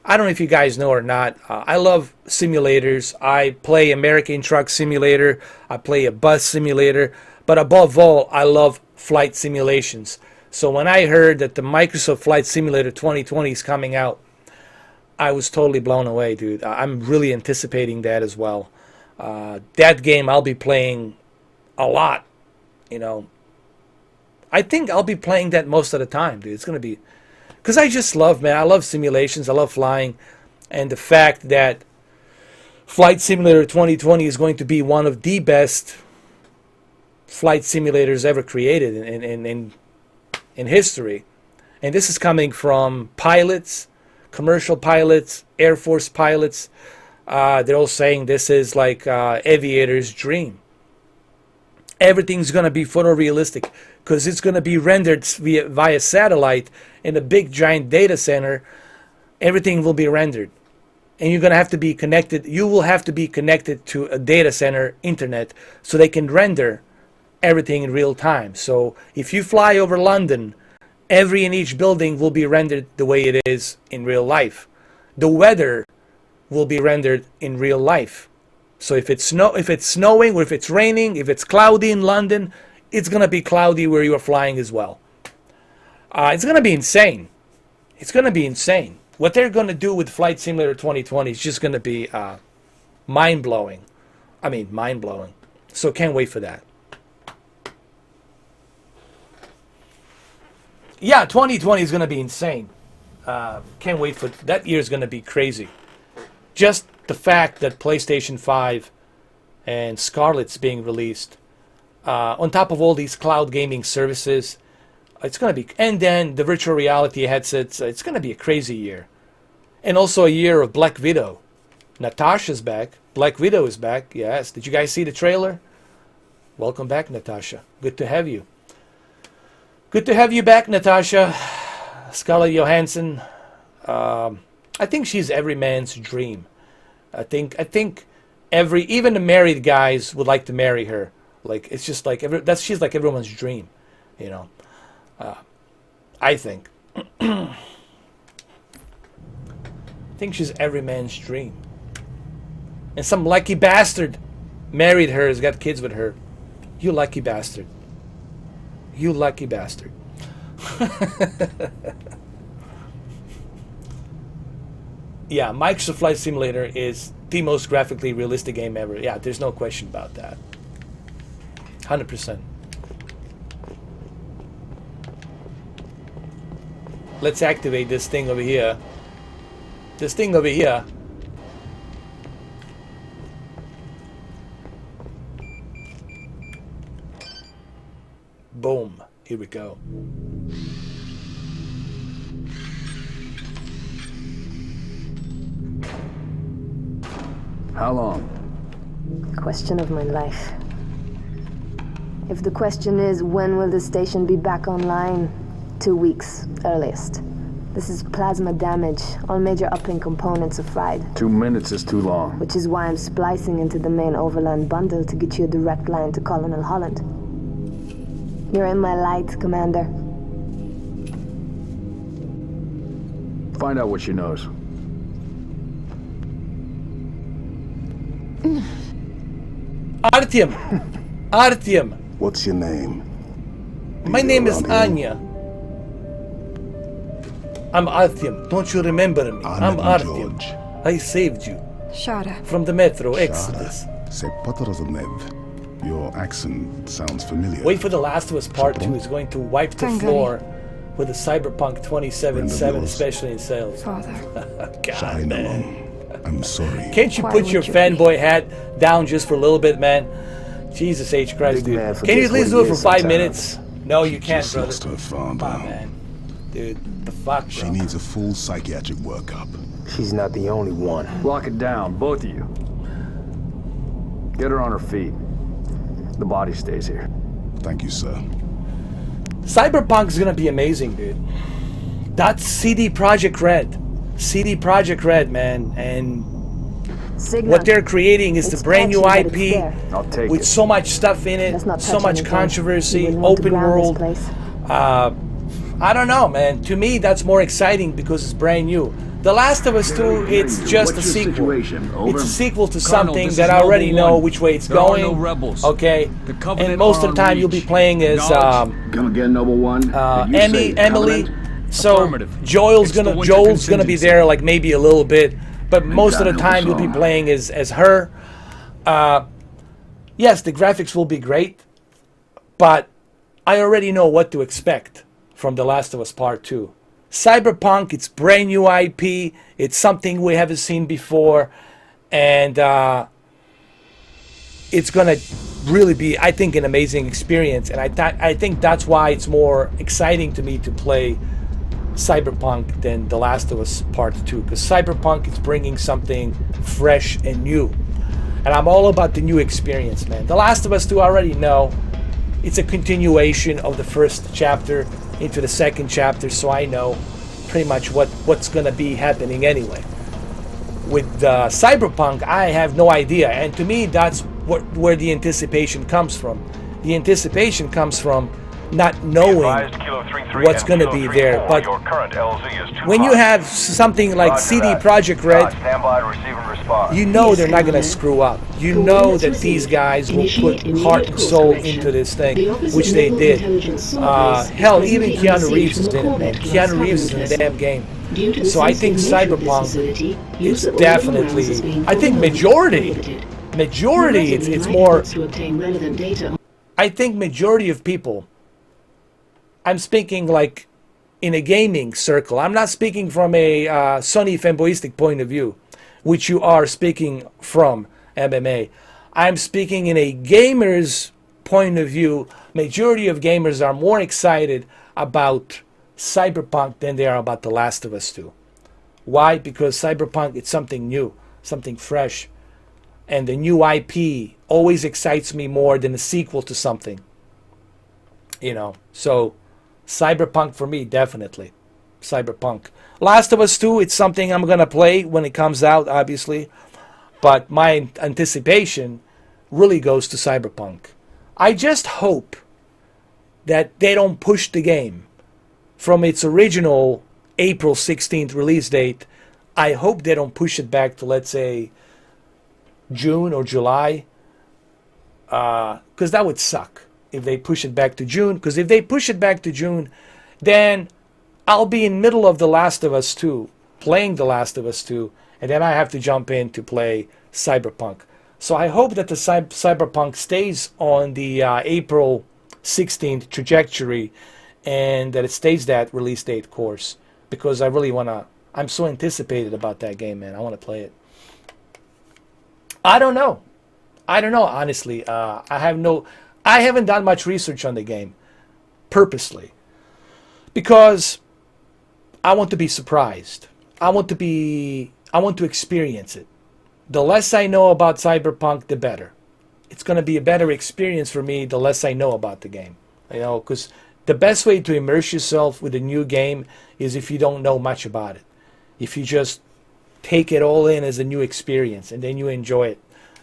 I don't know if you guys know or not. I love simulators. I play American Truck Simulator. I play a bus simulator. But above all, I love flight simulations. So when I heard that the Microsoft Flight Simulator 2020 is coming out, I was totally blown away, dude. I'm really anticipating that as well. That game I'll be playing a lot, you know. I think I'll be playing that most of the time, dude. It's going to be... Because I just love, man, I love simulations. I love flying. And the fact that Flight Simulator 2020 is going to be one of the best flight simulators ever created in history. And this is coming from pilots, commercial pilots, Air Force pilots. They're all saying this is like aviator's dream. Everything's going to be photorealistic because it's going to be rendered via satellite in a big giant data center. Everything will be rendered. And you're going to have to be connected. You will have to be connected to a data center internet so they can render everything in real time. So if you fly over London, every and each building will be rendered the way it is in real life. The weather will be rendered in real life. So if it's snowing, or if it's raining, if it's cloudy in London, it's gonna be cloudy where you are flying as well. It's gonna be insane. It's gonna be insane. What they're gonna do with Flight Simulator 2020 is just gonna be mind-blowing. I mean, mind-blowing. So can't wait for that. Yeah, 2020 is gonna be insane. Can't wait for that year. Is gonna be crazy. Just the fact that PlayStation 5 and Scarlet's being released, on top of all these cloud gaming services, it's going to be, and then the virtual reality headsets, it's going to be a crazy year. And also a year of Black Widow. Natasha's back. Black Widow is back, yes. Did you guys see the trailer? Welcome back, Natasha. Good to have you. Good to have you back, Natasha. Scarlett Johansson. I think she's every man's dream. I think even the married guys would like to marry her. Like, it's just like she's like everyone's dream, you know. I think. I think she's every man's dream. And some lucky bastard married her, has got kids with her. You lucky bastard. You lucky bastard. Yeah, Microsoft Flight Simulator is the most graphically realistic game ever. Yeah, there's no question about that. 100%. Let's activate this thing over here. This thing over here. Boom. Here we go. How long? Question of my life. If the question is, when will the station be back online? 2 weeks, earliest. This is plasma damage. All major uplink components are fried. 2 minutes is too long. Which is why I'm splicing into the main overland bundle to get you a direct line to Colonel Holland. You're in my light, Commander. Find out what she knows. Artyom! Artyom! What's your name? My name is Anya. I'm Artyom. Don't you remember me? I'm Artyom. I saved you. Shara. From the Metro Exodus. Your accent sounds familiar. Wait for The Last of Us Part 2 is going to wipe the floor with the Cyberpunk 2077, especially in sales. Father. God, man. I'm sorry. Can't you put your fanboy hat down just for a little bit, man? Jesus H. Christ, dude. Can you at least do it for 5 minutes? No, you can't, brother. Come on, man. Dude, the fuck, bro? She needs a full psychiatric workup. She's not the only one. Lock it down, both of you. Get her on her feet. The body stays here. Thank you, sir. Cyberpunk's gonna be amazing, dude. That's CD Projekt Red. CD Projekt Red, man. And what they're creating is the brand new IP with so much stuff in it, so much controversy, open world. I don't know, man. To me, that's more exciting because it's brand new. The Last of Us 2, it's just a sequel. It's a sequel to something that I already know which way it's going. There are no rebels. Okay, and most of the time you'll be playing as Come again, Noble One. Emily. So Joel's gonna be there, like maybe a little bit, but most of the time you'll be playing as her. Yes, the graphics will be great, but I already know what to expect from The Last of Us Part 2. Cyberpunk, it's brand new IP. It's something we haven't seen before, and it's gonna really be, I think, an amazing experience. And I think that's why it's more exciting to me to play Cyberpunk than The Last of Us Part 2, because Cyberpunk is bringing something fresh and new, and I'm all about the new experience, man. The Last of Us 2, I already know it's a continuation of the first chapter into the second chapter, so I know pretty much what's gonna be happening anyway. With Cyberpunk, I have no idea, and to me that's where the anticipation comes from. The anticipation comes from not knowing what's going to be there. But when you have something like CD Projekt Red, you know they're not going to screw up. You know that these guys will put heart and soul into this thing, which they did. Hell, even Keanu Reeves is in it, man. Keanu Reeves is in the damn game. So I think Cyberpunk is definitely, I think majority, it's more, I think majority of people, I'm speaking like in a gaming circle. I'm not speaking from a Sony fanboyistic point of view, which you are speaking from MMA. I'm speaking in a gamer's point of view. Majority of gamers are more excited about Cyberpunk than they are about The Last of Us 2. Why? Because Cyberpunk, it's something new, something fresh. And the new IP always excites me more than a sequel to something. You know, so Cyberpunk for me, definitely. Cyberpunk. Last of Us 2, it's something I'm going to play when it comes out, obviously. But my anticipation really goes to Cyberpunk. I just hope that they don't push the game from its original April 16th release date. I hope they don't push it back to, let's say, June or July. Because that would suck if they push it back to June. Because if they push it back to June, then I'll be in middle of The Last of Us 2, playing The Last of Us 2, and then I have to jump in to play Cyberpunk. So I hope that the Cyberpunk stays on the April 16th trajectory, and that it stays that release date course, because I really want to, I'm so anticipated about that game, man. I want to play it. I don't know, honestly. I haven't done much research on the game, purposely, because I want to be surprised. I want to experience it. The less I know about Cyberpunk, the better. It's going to be a better experience for me the less I know about the game. You know, because the best way to immerse yourself with a new game is if you don't know much about it. If you just take it all in as a new experience and then you enjoy it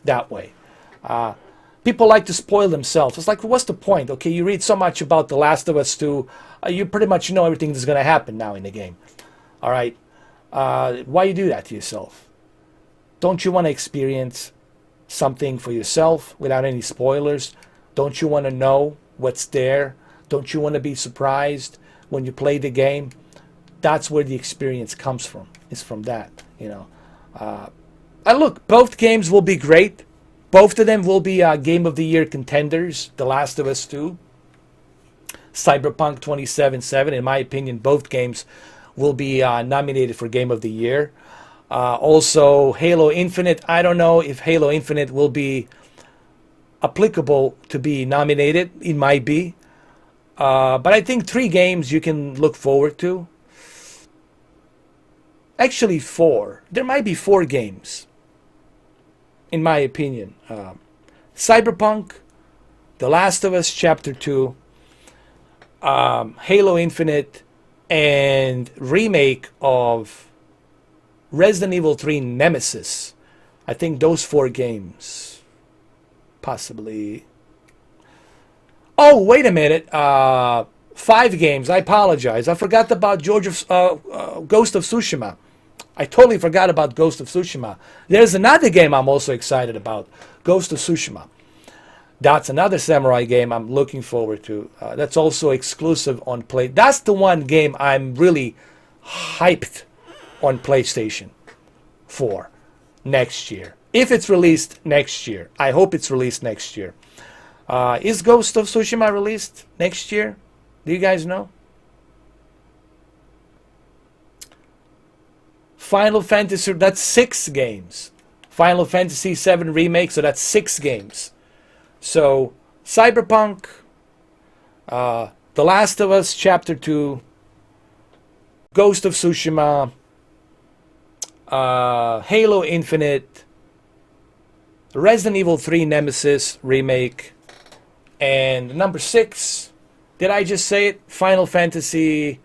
that way. People like to spoil themselves. It's like, what's the point? Okay, you read so much about The Last of Us 2, you pretty much know everything that's going to happen now in the game. All right? Why you do that to yourself? Don't you want to experience something for yourself without any spoilers? Don't you want to know what's there? Don't you want to be surprised when you play the game? That's where the experience comes from. It's from that, you know. Look, both games will be great. Both of them will be Game of the Year contenders. The Last of Us 2, Cyberpunk 2077. In my opinion, both games will be nominated for Game of the Year. Also, Halo Infinite. I don't know if Halo Infinite will be applicable to be nominated. It might be. But I think 3 games you can look forward to. Actually, 4. There might be 4 games, in my opinion. Cyberpunk, The Last of Us Chapter 2, Halo Infinite, and remake of Resident Evil 3 Nemesis. I think those 4 games. Possibly. Oh, wait a minute. 5 games. I apologize. I forgot about Ghost of Tsushima. I totally forgot about Ghost of Tsushima. There's another game I'm also excited about. Ghost of Tsushima. That's another samurai game I'm looking forward to. That's also exclusive on Play. That's the one game I'm really hyped on PlayStation 4 next year. If it's released next year. I hope it's released next year. Is Ghost of Tsushima released next year? Do you guys know? Final Fantasy, that's 6 games. Final Fantasy VII Remake, so that's 6 games. So, Cyberpunk, The Last of Us Chapter 2, Ghost of Tsushima, Halo Infinite, Resident Evil 3 Nemesis Remake, and number 6, did I just say it? Final Fantasy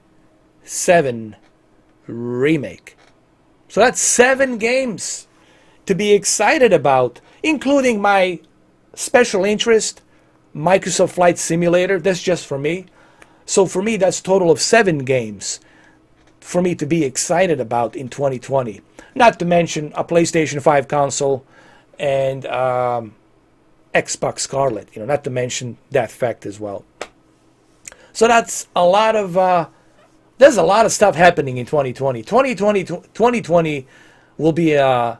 VII Remake. So that's 7 games to be excited about, including my special interest, Microsoft Flight Simulator. That's just for me. So for me, that's a total of 7 games for me to be excited about in 2020. Not to mention a PlayStation 5 console and Xbox Scarlet. You know, not to mention that fact as well. So that's a lot of... there's a lot of stuff happening in 2020. 2020 will be an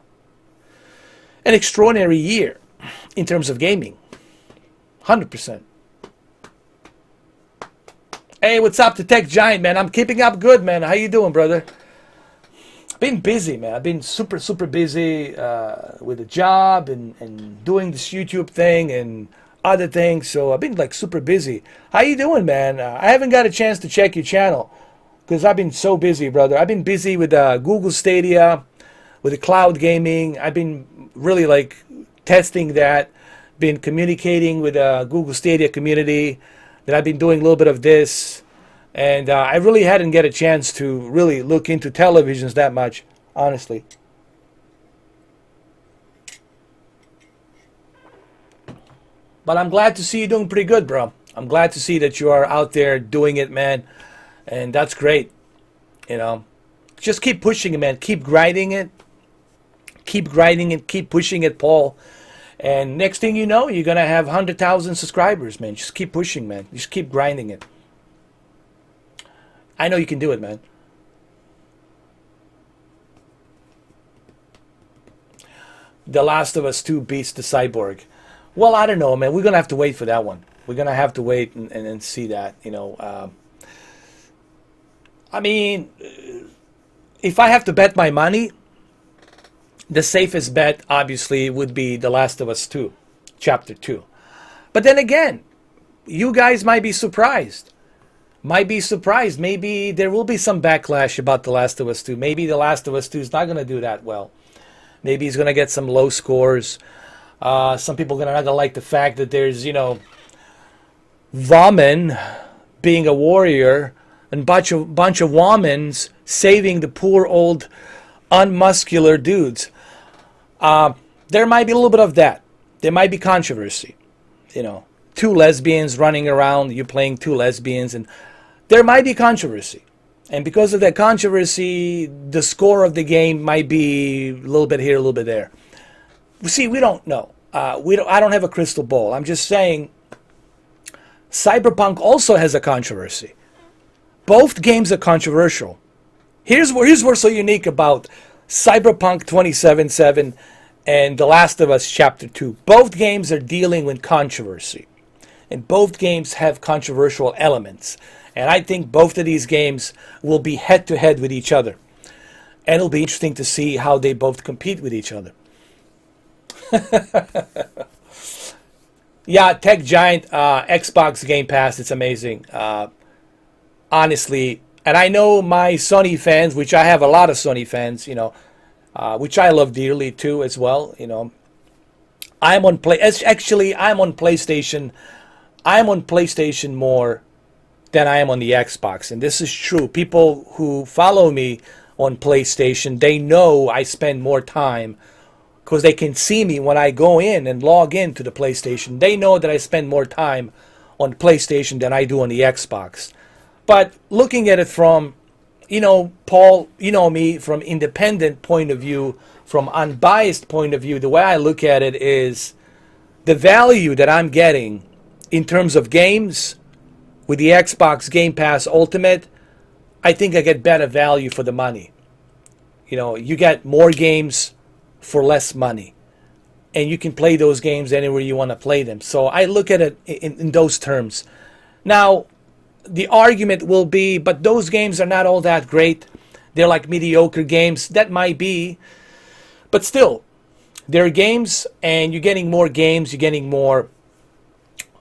extraordinary year in terms of gaming. 100%. Hey, what's up to Tech Giant, man? I'm keeping up good, man. How you doing, brother? I've been busy, man. I've been super, super busy with the job and doing this YouTube thing and other things. So I've been like super busy. How you doing, man? I haven't got a chance to check your channel because I've been so busy, brother. I've been busy with Google Stadia, with the cloud gaming. I've been really like testing that. Been communicating with the Google Stadia community. That I've been doing a little bit of this, and I really hadn't get a chance to really look into televisions that much, honestly. But I'm glad to see you doing pretty good, bro. I'm glad to see that you are out there doing it, man, and that's great. You know, just keep pushing it, man. Keep grinding it. Keep grinding it. Keep pushing it, Paul. And next thing you know, you're going to have 100,000 subscribers, man. Just keep pushing, man. Just keep grinding it. I know you can do it, man. The Last of Us 2 beats the Cyborg. Well, I don't know, man. We're going to have to wait for that one. We're going to have to wait and see that, you know. I mean, if I have to bet my money, the safest bet, obviously, would be The Last of Us 2, Chapter 2. But then again, you guys might be surprised. Might be surprised. Maybe there will be some backlash about The Last of Us 2. Maybe The Last of Us 2 is not going to do that well. Maybe he's going to get some low scores. Some people are not going to like the fact that there's, you know, woman being a warrior and bunch of womans saving the poor old unmuscular dudes. There might be a little bit of that. There might be controversy. You know, 2 lesbians running around, you playing 2 lesbians, and there might be controversy. And because of that controversy, the score of the game might be a little bit here, a little bit there. See, we don't know. I don't have a crystal ball. I'm just saying Cyberpunk also has a controversy. Both games are controversial. Here's what's so unique about Cyberpunk 2077 and The Last of Us Chapter 2. Both games are dealing with controversy. And both games have controversial elements. And I think both of these games will be head-to-head with each other. And it'll be interesting to see how they both compete with each other. Yeah, Tech Giant, Xbox Game Pass, it's amazing. Honestly, and I know my Sony fans, which I have a lot of Sony fans, you know, which I love dearly too as well, you know. I'm on PlayStation. I'm on PlayStation more than I am on the Xbox, and this is true. People who follow me on PlayStation, they know I spend more time because they can see me when I go in and log into the PlayStation. They know that I spend more time on PlayStation than I do on the Xbox. But looking at it from, you know, Paul, you know me, from independent point of view, from unbiased point of view, the way I look at it is the value that I'm getting in terms of games with the Xbox Game Pass Ultimate, I think I get better value for the money. You know, you get more games for less money. And you can play those games anywhere you want to play them. So I look at it in those terms. Now, the argument will be, but those games are not all that great. They're like mediocre games. That might be. But still, they're games, and you're getting more games. You're getting more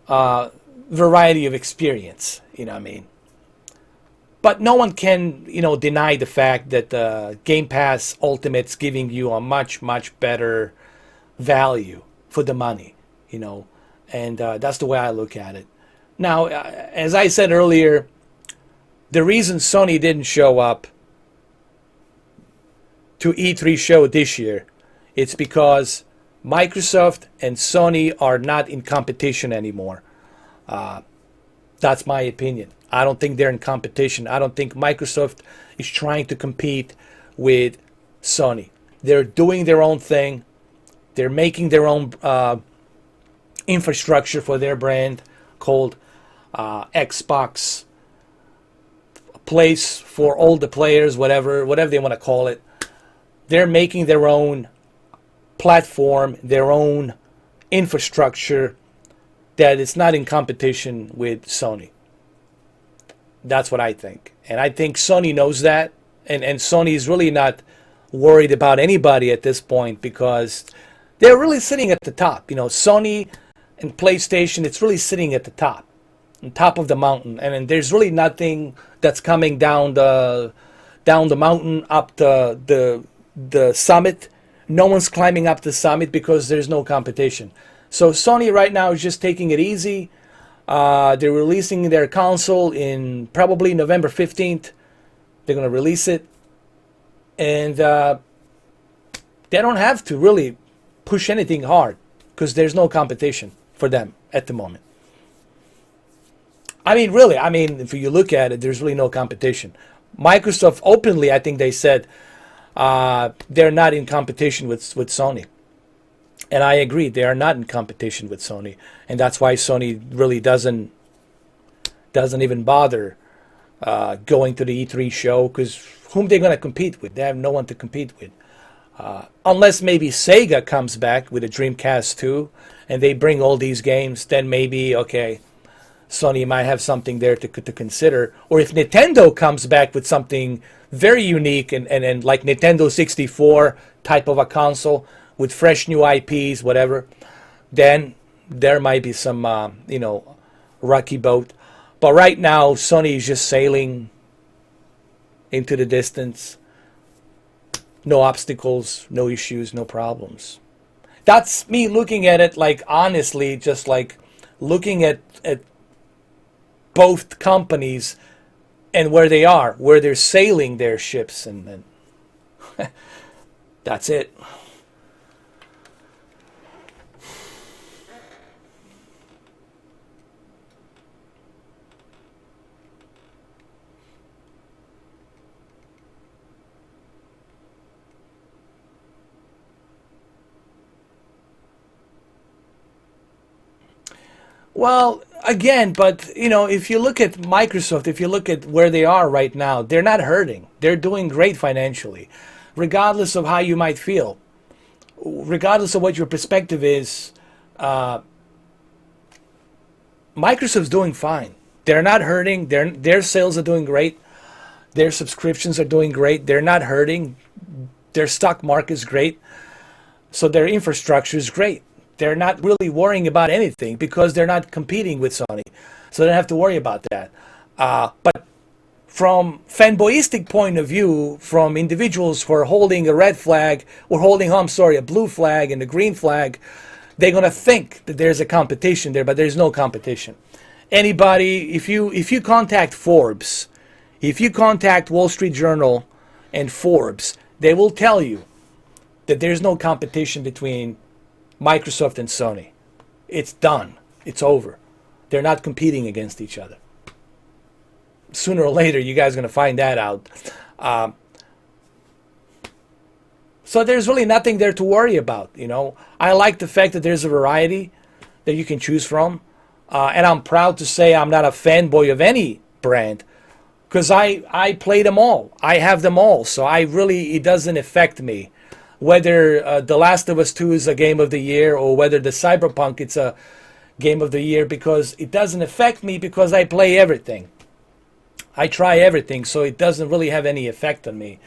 variety of experience. You know what I mean? But no one can, you know, deny the fact that Game Pass Ultimate's giving you a much, much better value for the money, you know. And that's the way I look at it. Now, as I said earlier, the reason Sony didn't show up to E3 show this year, it's because Microsoft and Sony are not in competition anymore. That's my opinion. I don't think they're in competition. I don't think Microsoft is trying to compete with Sony. They're doing their own thing. They're making their own infrastructure for their brand called Xbox, a place for all the players, whatever they want to call it. They're making their own platform, their own infrastructure that is not in competition with Sony. That's what I think. And I think Sony knows that. And Sony is really not worried about anybody at this point because they're really sitting at the top. You know, Sony and PlayStation, it's really sitting at the top, on top of the mountain. And there's really nothing that's coming down the mountain, up the summit. No one's climbing up the summit because there's no competition. So Sony right now is just taking it easy. They're releasing their console in probably November 15th. They're going to release it. And they don't have to really push anything hard because there's no competition for them at the moment. I mean, really, if you look at it, there's really no competition. Microsoft openly, I think they said they're not in competition with Sony. And I agree, they are not in competition with Sony. And that's why Sony really doesn't even bother going to the E3 show, because whom they're going to compete with? They have no one to compete with. Unless maybe Sega comes back with a Dreamcast 2 and they bring all these games, then maybe, okay, Sony might have something there to consider. Or if Nintendo comes back with something very unique and like Nintendo 64 type of a console with fresh new IPs, whatever, then there might be some, rocky boat. But right now, Sony is just sailing into the distance. No obstacles, no issues, no problems. That's me looking at it, like, honestly, just like looking at both companies and where they are, where they're sailing their ships, and that's it. Well, again, but, if you look at Microsoft, if you look at where they are right now, they're not hurting. They're doing great financially, regardless of how you might feel. Regardless of what your perspective is, Microsoft's doing fine. They're not hurting. Their sales are doing great. Their subscriptions are doing great. They're not hurting. Their stock market's great. So their infrastructure is great. They're not really worrying about anything because they're not competing with Sony. So they don't have to worry about that. But from fanboyistic point of view, from individuals who are holding a red flag, or holding, a blue flag and a green flag, they're going to think that there's a competition there, but there's no competition. Anybody, if you contact Forbes, if you contact Wall Street Journal and Forbes, they will tell you that there's no competition between Microsoft and Sony. It's done. It's over. They're not competing against each other. Sooner or later, you guys are going to find that out. So there's really nothing there to worry about. I like the fact that there's a variety that you can choose from. And I'm proud to say I'm not a fanboy of any brand, because I play them all. I have them all. So it doesn't affect me whether The Last of Us 2 is a game of the year or whether the Cyberpunk it's a game of the year, because it doesn't affect me because I play everything. I try everything, so it doesn't really have any effect on me.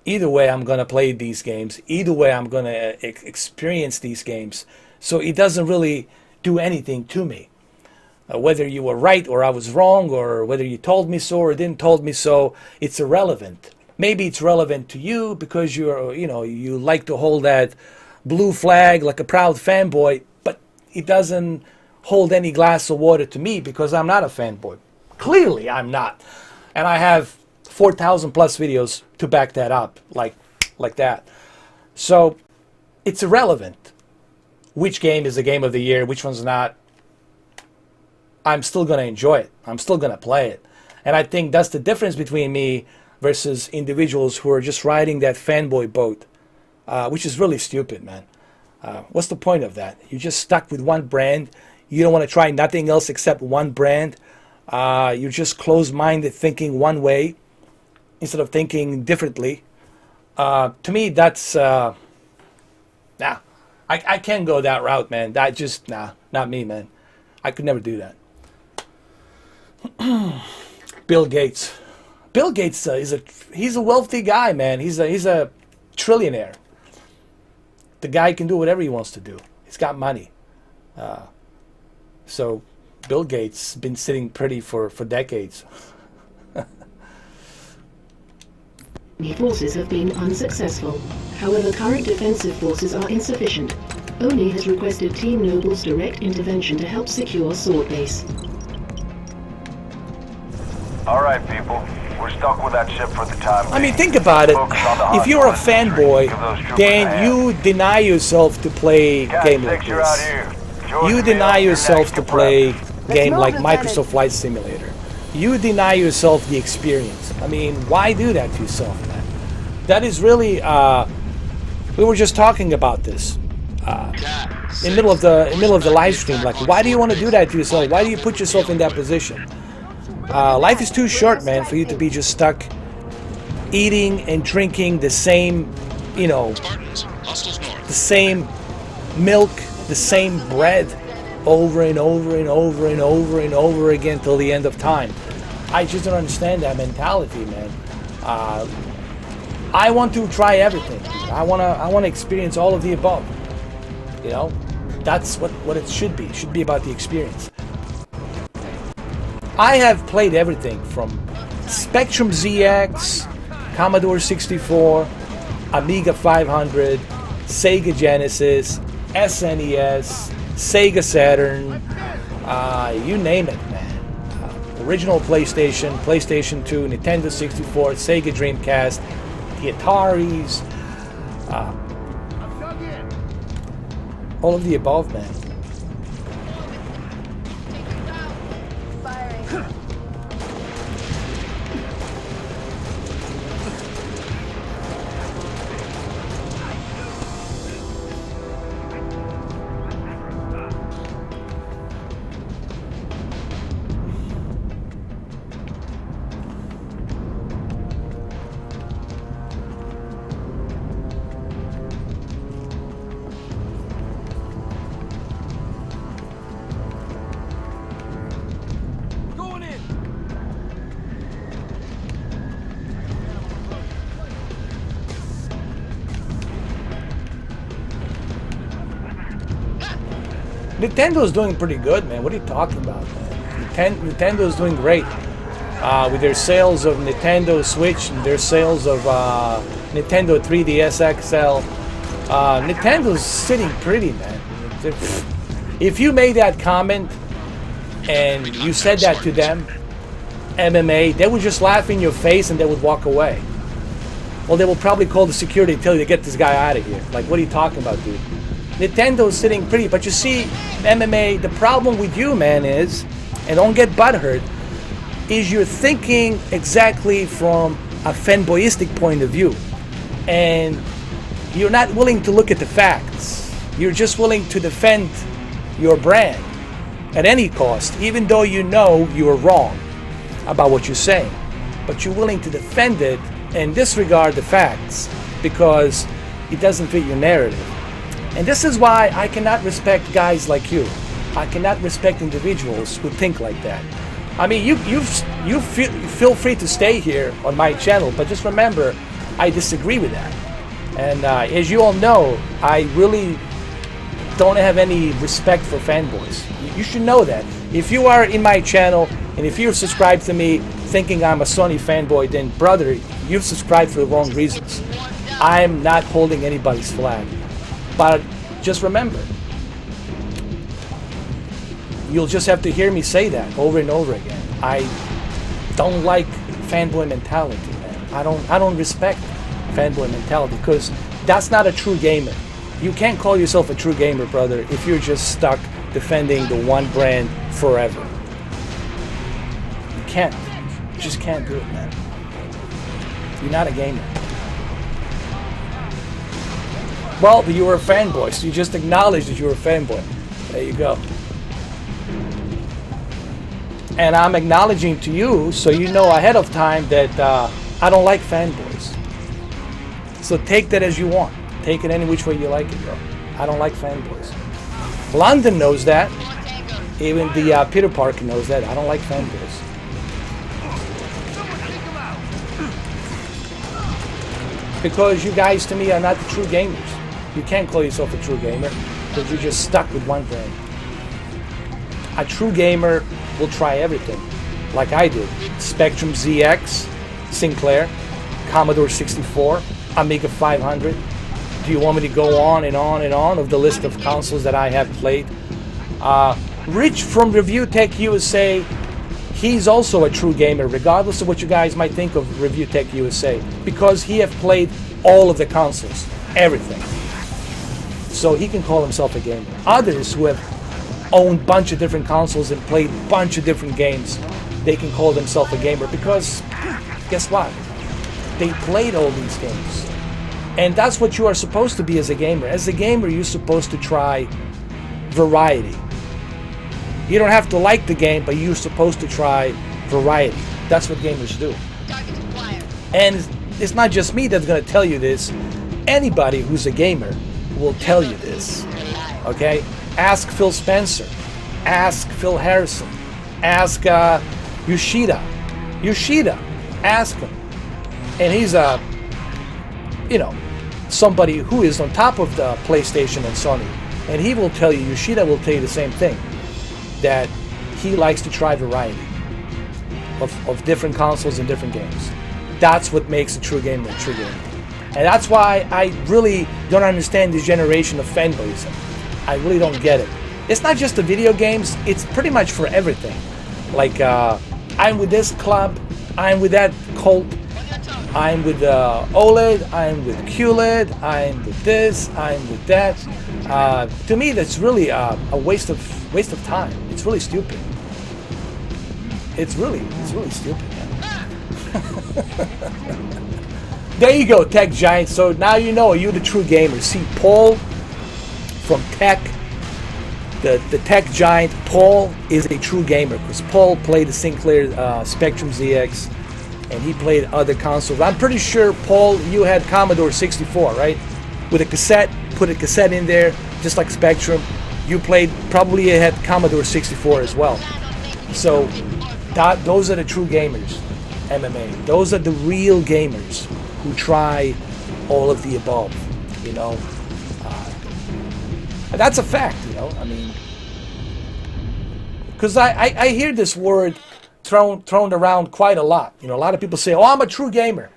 Either way, I'm going to play these games. Either way, I'm going to experience these games. So it doesn't really do anything to me. Whether you were right or I was wrong, or whether you told me so or didn't told me so, it's irrelevant. Maybe it's relevant to you because you like to hold that blue flag like a proud fanboy, but it doesn't hold any glass of water to me because I'm not a fanboy. Clearly, I'm not. And I have 4,000 plus videos to back that up, like that. So it's irrelevant which game is the game of the year, which one's not. I'm still going to enjoy it. I'm still going to play it. And I think that's the difference between me versus individuals who are just riding that fanboy boat, which is really stupid, man. What's the point of that? You're just stuck with one brand. You don't want to try nothing else except one brand. You're just closed-minded, thinking one way instead of thinking differently. To me, that's... nah. I can't go that route, man. That just... Nah, not me, man. I could never do that. Bill Gates. Bill Gates he's a wealthy guy, man. He's a trillionaire. The guy can do whatever he wants to do. He's got money. So Bill Gates been sitting pretty for decades. The forces have been unsuccessful. However, current defensive forces are insufficient. Oni has requested Team Noble's direct intervention to help secure Sword Base. Alright, people. We're stuck with that ship for the time being. I mean, think about it. If you're a fanboy, then you deny yourself to play game like this. You deny yourself to play game like Microsoft Flight Simulator. You deny yourself the experience. I mean, why do that to yourself, man? That is really... we were just talking about this in the middle of the live stream. Like, why do you want to do that to yourself? Why do you put yourself in that position? Life is too short, man, for you to be just stuck eating and drinking the same, you know, the same milk, the same bread over and over and over and over and over again till the end of time. I just don't understand that mentality, man. I want to try everything. I wanna experience all of the above. You know, that's what it should be. It should be about the experience. I have played everything from Spectrum ZX, Commodore 64, Amiga 500, Sega Genesis, SNES, Sega Saturn, you name it, man. Original PlayStation, PlayStation 2, Nintendo 64, Sega Dreamcast, the Ataris, all of the above, man. Nintendo's doing pretty good, man. What are you talking about, man? Nintendo's doing great with their sales of Nintendo Switch and their sales of Nintendo 3DS XL. Nintendo's sitting pretty, man. If you made that comment and you said that to them, MMA, they would just laugh in your face and they would walk away. Well, they will probably call the security and tell you to get this guy out of here. Like, what are you talking about, dude? Nintendo's sitting pretty, but you see, MMA, the problem with you, man, is, and don't get butthurt, is you're thinking exactly from a fanboyistic point of view. And you're not willing to look at the facts. You're just willing to defend your brand at any cost, even though you know you are wrong about what you're saying. But you're willing to defend it and disregard the facts because it doesn't fit your narrative. And this is why I cannot respect guys like you. I cannot respect individuals who think like that. I mean, you feel free to stay here on my channel, but just remember, I disagree with that. And as you all know, I really don't have any respect for fanboys. You should know that. If you are in my channel and if you're subscribed to me thinking I'm a Sony fanboy, then brother, you've subscribed for the wrong reasons. I'm not holding anybody's flag. But just remember, you'll just have to hear me say that over and over again. I don't like fanboy mentality, man. I don't respect fanboy mentality because that's not a true gamer. You can't call yourself a true gamer, brother, if you're just stuck defending the one brand forever. can't. You just can't do it, man. You're not a gamer. Well, but you were a fanboy, so you just acknowledged that you were a fanboy. There you go. And I'm acknowledging to you, so you know ahead of time that I don't like fanboys. So take that as you want. Take it any which way you like it, bro. I don't like fanboys. London knows that. Even the Peter Parker knows that. I don't like fanboys. Because you guys, to me, are not the true gamers. You can't call yourself a true gamer because you're just stuck with one thing. A true gamer will try everything, like I did. Spectrum ZX, Sinclair, Commodore 64, Amiga 500. Do you want me to go on and on and on of the list of consoles that I have played? Rich from Review Tech USA, he's also a true gamer, regardless of what you guys might think of Review Tech USA, because he have played all of the consoles, everything. So he can call himself a gamer. Others who have owned a bunch of different consoles and played a bunch of different games, they can call themselves a gamer because, guess what? They played all these games. And that's what you are supposed to be as a gamer. As a gamer, you're supposed to try variety. You don't have to like the game, but you're supposed to try variety. That's what gamers do. And it's not just me that's going to tell you this. Anybody who's a gamer will tell you this. Okay? Ask Phil Spencer. Ask Phil Harrison. Ask Yoshida. Yoshida. Ask him. And he's somebody who is on top of the PlayStation and Sony. And he will tell you, Yoshida will tell you the same thing. That he likes to try variety of different consoles and different games. That's what makes a true gamer a true gamer. And that's why I really don't understand this generation of fanboys. I really don't get it. It's not just the video games, it's pretty much for everything. Like, I'm with this club, I'm with that cult, I'm with OLED, I'm with QLED, I'm with this, I'm with that. To me, that's really a waste of time. It's really stupid. It's really stupid, man. There you go, Tech Giant. So now you know, you're the true gamer. See, Paul from Tech, the Tech Giant, Paul is a true gamer because Paul played the Sinclair Spectrum ZX and he played other consoles. I'm pretty sure, Paul, you had Commodore 64, right? With a cassette, put a cassette in there, just like Spectrum. You played, probably you had Commodore 64 as well. So those are the true gamers, MMA. Those are the real gamers who try all of the above, you know. That's a fact, you know. I mean, because I hear this word thrown around quite a lot. You know, a lot of people say, "Oh, I'm a true gamer."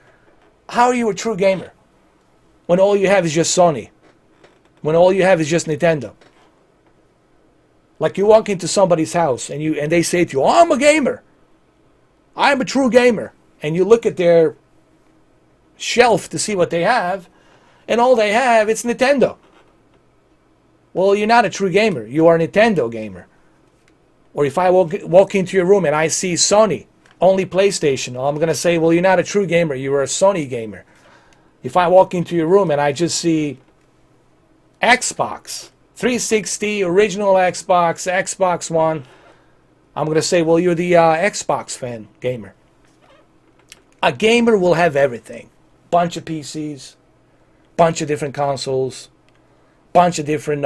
How are you a true gamer when all you have is just Sony? When all you have is just Nintendo? Like you walk into somebody's house and they say to you, "Oh, I'm a gamer. I'm a true gamer," and you look at their shelf to see what they have, and all they have it's Nintendo. Well, you're not a true gamer. You are a Nintendo gamer. Or if I walk into your room and I see Sony, only PlayStation, I'm going to say, well, you're not a true gamer. You are a Sony gamer. If I walk into your room and I just see Xbox, 360, original Xbox, Xbox One, I'm going to say, well, you're the Xbox fan gamer. A gamer will have everything. Bunch of PCs, bunch of different consoles, bunch of different,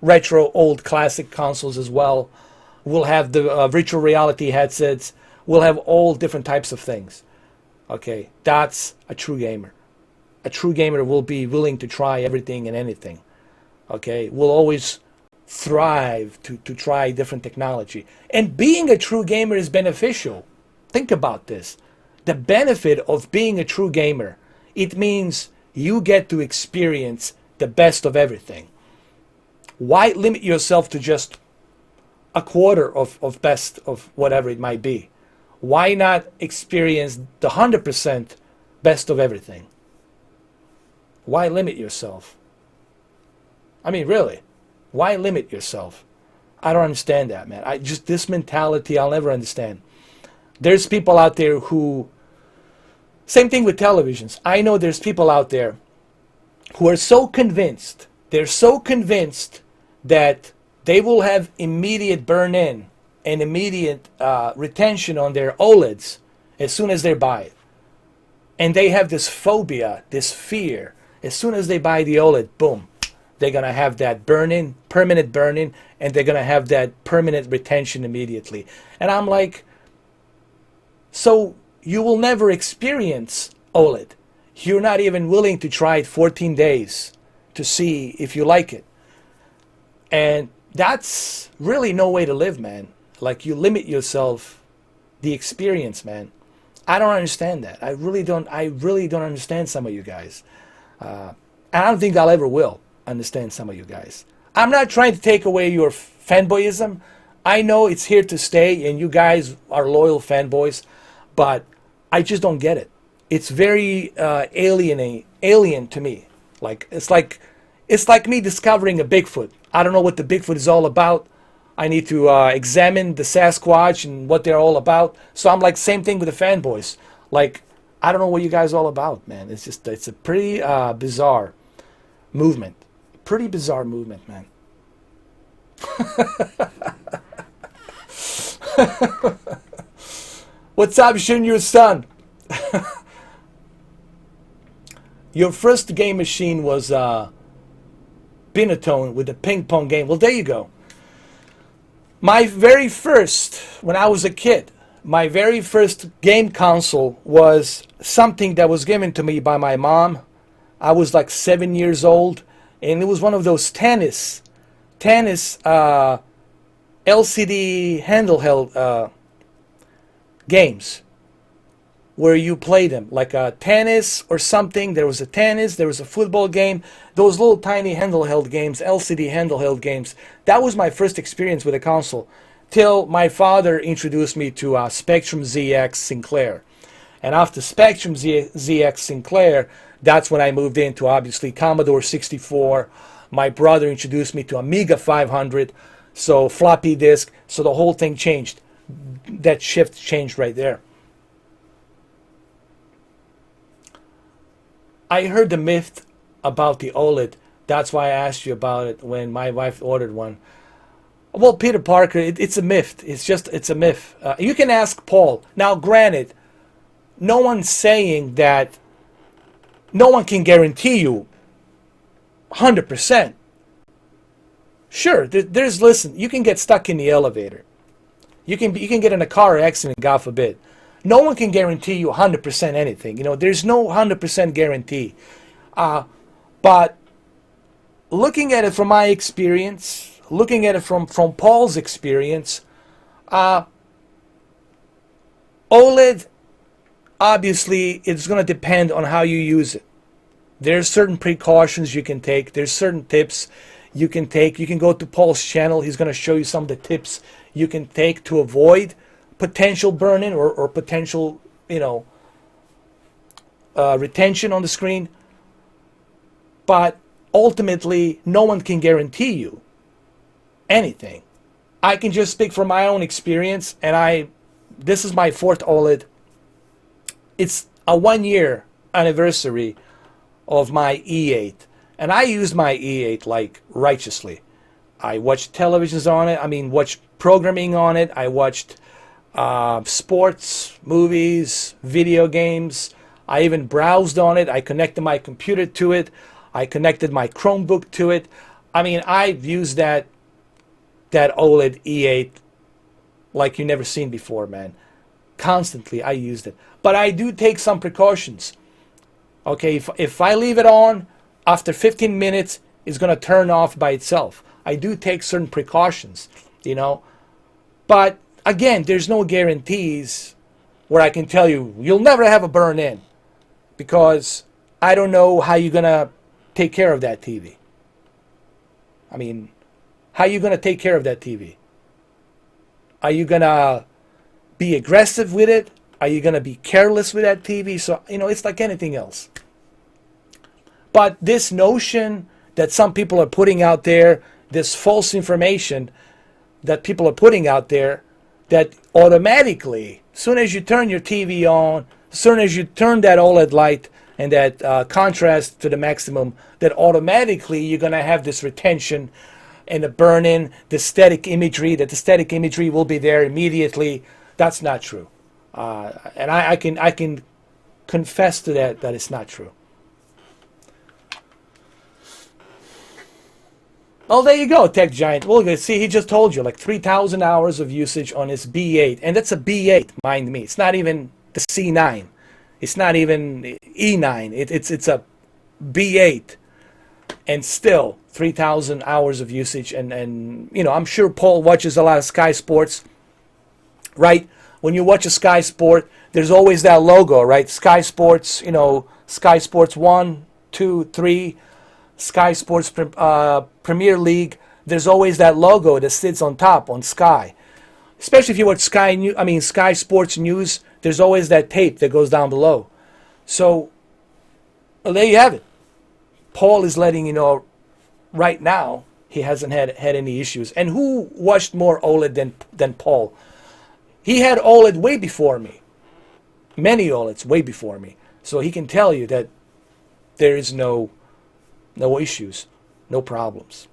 retro old classic consoles as well. We'll have the virtual reality headsets. We'll have all different types of things. Okay, that's a true gamer. A true gamer will be willing to try everything and anything. Okay, will always thrive to try different technology. And being a true gamer is beneficial. Think about this. The benefit of being a true gamer, it means you get to experience the best of everything. Why limit yourself to just a quarter of best of whatever it might be? Why not experience the 100% best of everything? Why limit yourself? I mean, really, why limit yourself? I don't understand that, man. This mentality, I'll never understand. There's people out there who, same thing with televisions. I know there's people out there who are so convinced, they're so convinced that they will have immediate burn-in and immediate retention on their OLEDs as soon as they buy it. And they have this phobia, this fear. As soon as they buy the OLED, boom, they're going to have that burn-in, permanent burn-in, and they're going to have that permanent retention immediately. And I'm like, so you will never experience OLED. You're not even willing to try it 14 days to see if you like it. And that's really no way to live, man. Like, you limit yourself, the experience, man. I don't understand that. I really don't understand some of you guys. And I don't think I'll ever will understand some of you guys. I'm not trying to take away your fanboyism. I know it's here to stay, and you guys are loyal fanboys, but I just don't get it. It's very alien to me. Like it's like me discovering a Bigfoot. I don't know what the Bigfoot is all about. I need to examine the Sasquatch and what they're all about. So I'm like, same thing with the fanboys. Like, I don't know what you guys are all about, man. It's a pretty bizarre movement. Pretty bizarre movement, man. What's up, Shinryu son? Your first game machine was Binatone with the ping pong game. Well, there you go. My very first, when I was a kid, my very first game console was something that was given to me by my mom. I was like 7 years old, and it was one of those tennis LCD handheld games where you play them, like a tennis or something. There was a tennis, there was a football game, those little tiny handheld games, LCD handheld games. That was my first experience with a console, till my father introduced me to Spectrum ZX Sinclair. And after Spectrum ZX Sinclair, that's when I moved into, obviously, Commodore 64. My brother introduced me to Amiga 500, so floppy disk, so the whole thing changed. That shift changed right there. I heard the myth about the OLED. That's why I asked you about it when my wife ordered one. Well, Peter Parker, it's a myth. It's a myth. You can ask Paul. Now, granted, no one's saying that, no one can guarantee you 100%. Sure, listen, you can get stuck in the elevator. You can get in a car accident, God forbid. No one can guarantee you 100% anything. You know, there's no 100% guarantee. But looking at it from my experience, looking at it from Paul's experience, OLED, obviously, it's going to depend on how you use it. There's certain precautions you can take. There's certain tips you can take. You can go to Paul's channel. He's going to show you some of the tips you can take to avoid potential burn-in or potential, retention on the screen. But ultimately, no one can guarantee you anything. I can just speak from my own experience, and this is my fourth OLED. It's a 1-year anniversary of my E8, and I used my E8 like righteously. I watched televisions on it. Watched programming on it. I watched sports, movies, video games. I even browsed on it. I connected my computer to it. I connected my Chromebook to it. I've used that OLED E8 like you never seen before, man. Constantly, I used it. But I do take some precautions. Okay, if I leave it on, after 15 minutes, it's going to turn off by itself. I do take certain precautions, But, again, there's no guarantees where I can tell you, you'll never have a burn-in. Because I don't know how you're going to take care of that TV. How are you going to take care of that TV? Are you going to be aggressive with it? Are you going to be careless with that TV? So, it's like anything else. But this notion that some people are putting out there, this false information, that people are putting out there that automatically, as soon as you turn your TV on, as soon as you turn that OLED light and that contrast to the maximum, that automatically you're going to have this retention and the burn-in, the static imagery, that the static imagery will be there immediately. That's not true. And I can confess to that it's not true. Oh, there you go, Tech Giant. Well, see, he just told you, like 3,000 hours of usage on his B8. And that's a B8, mind me. It's not even the C9. It's not even E9. It's a B8. And still, 3,000 hours of usage. And you know, I'm sure Paul watches a lot of Sky Sports, right? When you watch a Sky Sport, there's always that logo, right? Sky Sports, you know, Sky Sports 1, 2, 3, Sky Sports Premier League. There's always that logo that sits on top on Sky. Especially if you watch Sky Sports News, there's always that tape that goes down below. So, well, there you have it. Paul is letting you know right now he hasn't had any issues. And who watched more OLED than Paul? He had OLED way before me. Many OLEDs way before me. So he can tell you that there is no issues, no problems.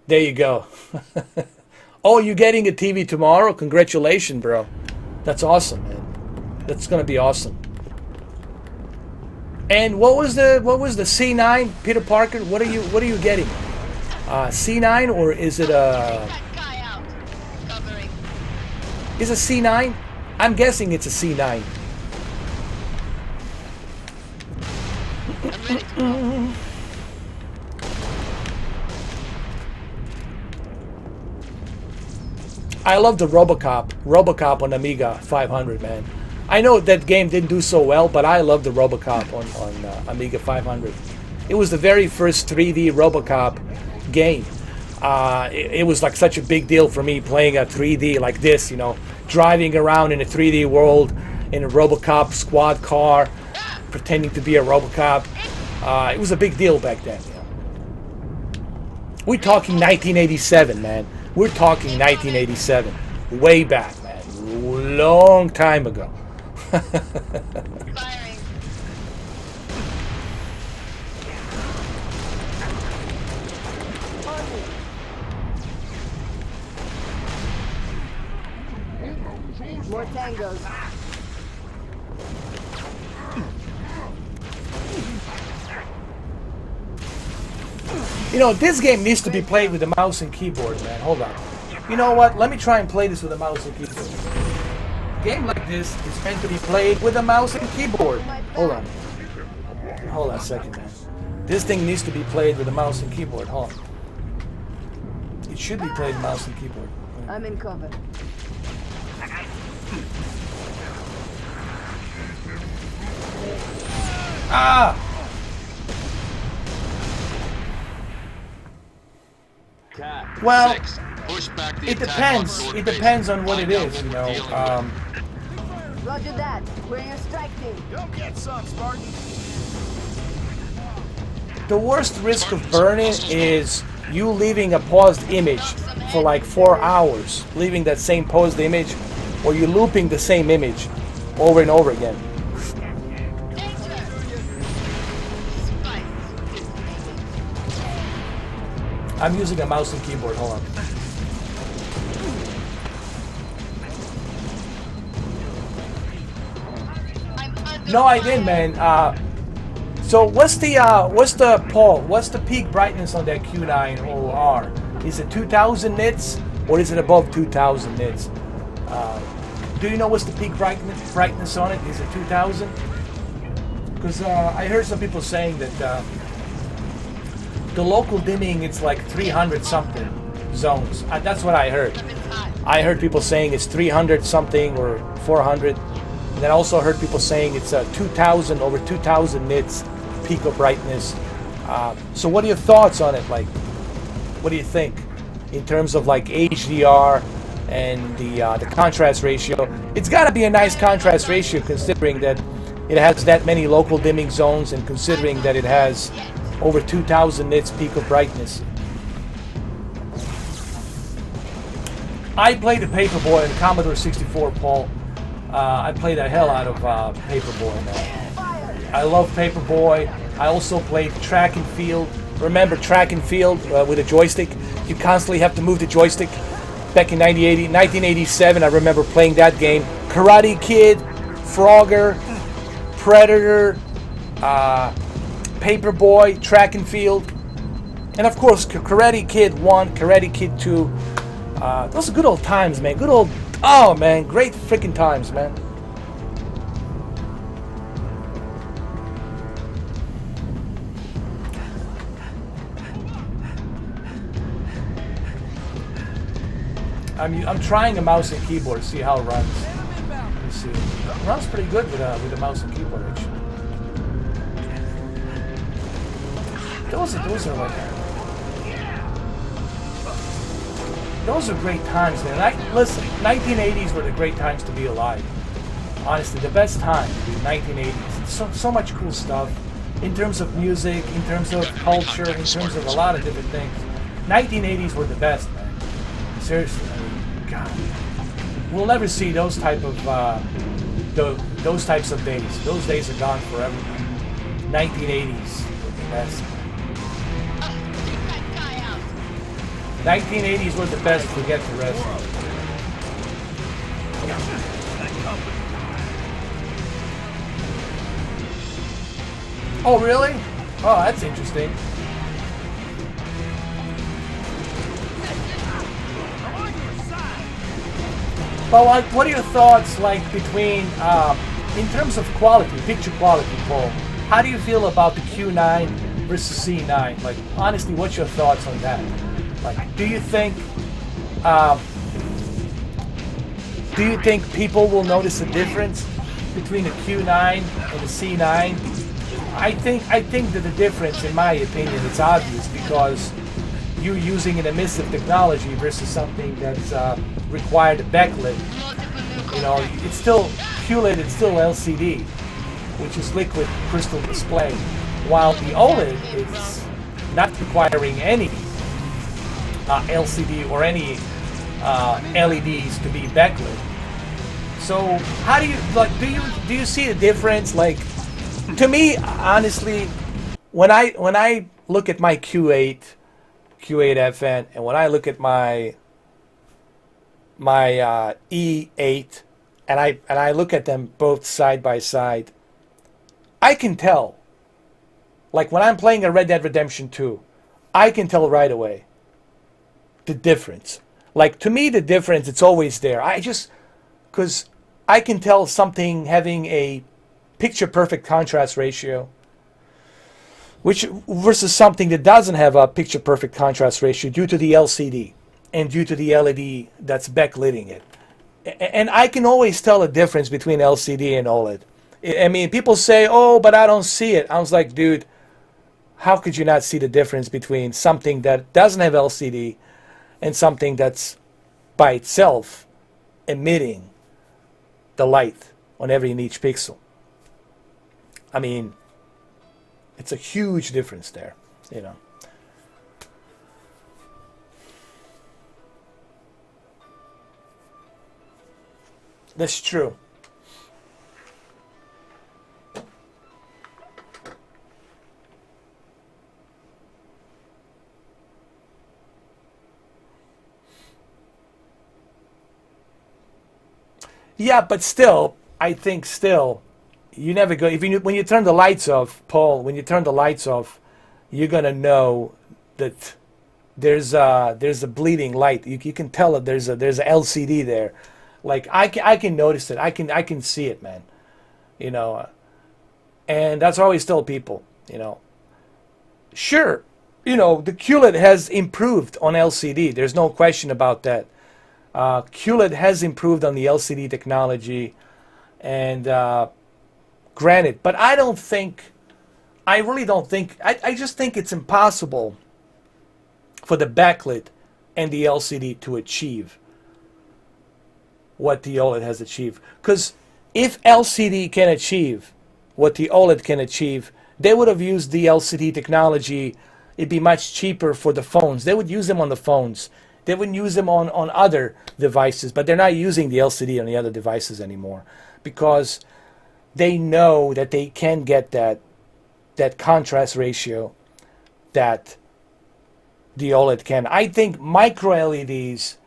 There you go. Oh, you're getting a TV tomorrow? Congratulations, bro. That's awesome, man. That's gonna be awesome. And what was the C9, Peter Parker? What are you getting? C9, or is it a? Is it C9? I'm guessing it's a C9. I love the RoboCop on Amiga 500, man. I know that game didn't do so well, but I love the RoboCop on Amiga 500. It was the very first 3D RoboCop game. It was like such a big deal for me playing a 3D like this, you know, driving around in a 3D world in a RoboCop squad car, pretending to be a RoboCop. It was a big deal back then. You know. We're talking 1987, man. We're talking 1987, way back, man, long time ago. More tangos. You know, this game needs to be played with a mouse and keyboard, man. Hold on. You know what? Let me try and play this with a mouse and keyboard. A game like this is meant to be played with a mouse and keyboard. Hold on. Hold on a second, man. This thing needs to be played with a mouse and keyboard. Hold on. It should be played with mouse and keyboard. I'm in cover. Ah! Well, it depends. It depends on what it is, you know. Roger that. We're your strike team. Go get some, Spartan. The worst risk of burning is you leaving a paused image for like 4 hours, leaving that same paused image, or you looping the same image over and over again. I'm using a mouse and keyboard. Hold on. No, I didn't, man. So what's the peak brightness on that Q9 OR? Is it 2,000 nits or is it above 2,000 nits? Do you know what's the peak brightness on it? Is it 2,000? Because I heard some people saying that the local dimming, it's like 300 something zones. That's what I heard. I heard people saying it's 300 something or 400. And then I also heard people saying it's 2,000, over 2,000 nits peak of brightness. So what are your thoughts on it? Like, what do you think in terms of like HDR and the contrast ratio? It's got to be a nice contrast ratio considering that it has that many local dimming zones, and considering that it has over 2,000 nits peak of brightness. I played the Paperboy on Commodore 64, Paul. I played the hell out of Paperboy, man. I love Paperboy. I also played Track and Field. Remember Track and Field with a joystick? You constantly have to move the joystick. Back in 1987, I remember playing that game. Karate Kid, Frogger, Predator, Paperboy, Track and Field, and of course Karate Kid 1, Karate Kid 2. Those are good old times, man. Good old, oh man, great freaking times, man. I'm trying a mouse and keyboard to see how it runs. Let me see. It runs pretty good with a mouse and keyboard, actually. Those are like, those are great times, man. Listen, 1980s were the great times to be alive. Honestly, the best time, the 1980s. So much cool stuff in terms of music, in terms of culture, in terms of a lot of different things. 1980s were the best, man. Seriously, I mean, God, we'll never see those type of those types of days. Those days are gone forever. 1980s were the best. 1980s were the best. Forget the rest. Oh, really? Oh, that's interesting. Well, like, what are your thoughts, like, between, in terms of quality, picture quality, Paul? How do you feel about the Q9 versus C9? Like, honestly, what's your thoughts on that? Like, do you think people will notice a difference between the Q9 and the C9? I think that the difference, in my opinion, is obvious because you're using an emissive technology versus something that's required a backlit. You know, it's still QLED, it's still LCD, which is liquid crystal display, while the OLED is not requiring any LCD or any LEDs to be backlit. So how do you, like, do you see the difference? Like, to me, honestly, when I look at my Q8 FN, and when I look at my E8, and I look at them both side by side, I can tell. Like, when I'm playing a Red Dead Redemption 2, I can tell right away the difference. Like, to me, the difference, it's always there. Because I can tell something having a picture perfect contrast ratio, which versus something that doesn't have a picture perfect contrast ratio due to the LCD and due to the LED that's backlighting it. And I can always tell a difference between LCD and OLED. I mean, people say, oh, but I don't see it. I was like, dude, how could you not see the difference between something that doesn't have LCD and something that's by itself emitting the light on every and each pixel? I mean, it's a huge difference there, you know. That's true. Yeah, but still, I think still, you never go, when you turn the lights off, Paul, when you turn the lights off, you're going to know that there's a bleeding light. You can tell that there's a LCD there. Like, I can notice it. I can see it, man. You know, and that's what I always tell people, you know. Sure, you know, the QLED has improved on LCD. There's no question about that. QLED has improved on the LCD technology, and granted, but I really don't think, I just think it's impossible for the backlit and the LCD to achieve what the OLED has achieved. Because if LCD can achieve what the OLED can achieve, they would have used the LCD technology. It'd be much cheaper for the phones. They would use them on the phones. They wouldn't use them on other devices, but they're not using the LCD on the other devices anymore because they know that they can get that contrast ratio that the OLED can. I think micro LEDs,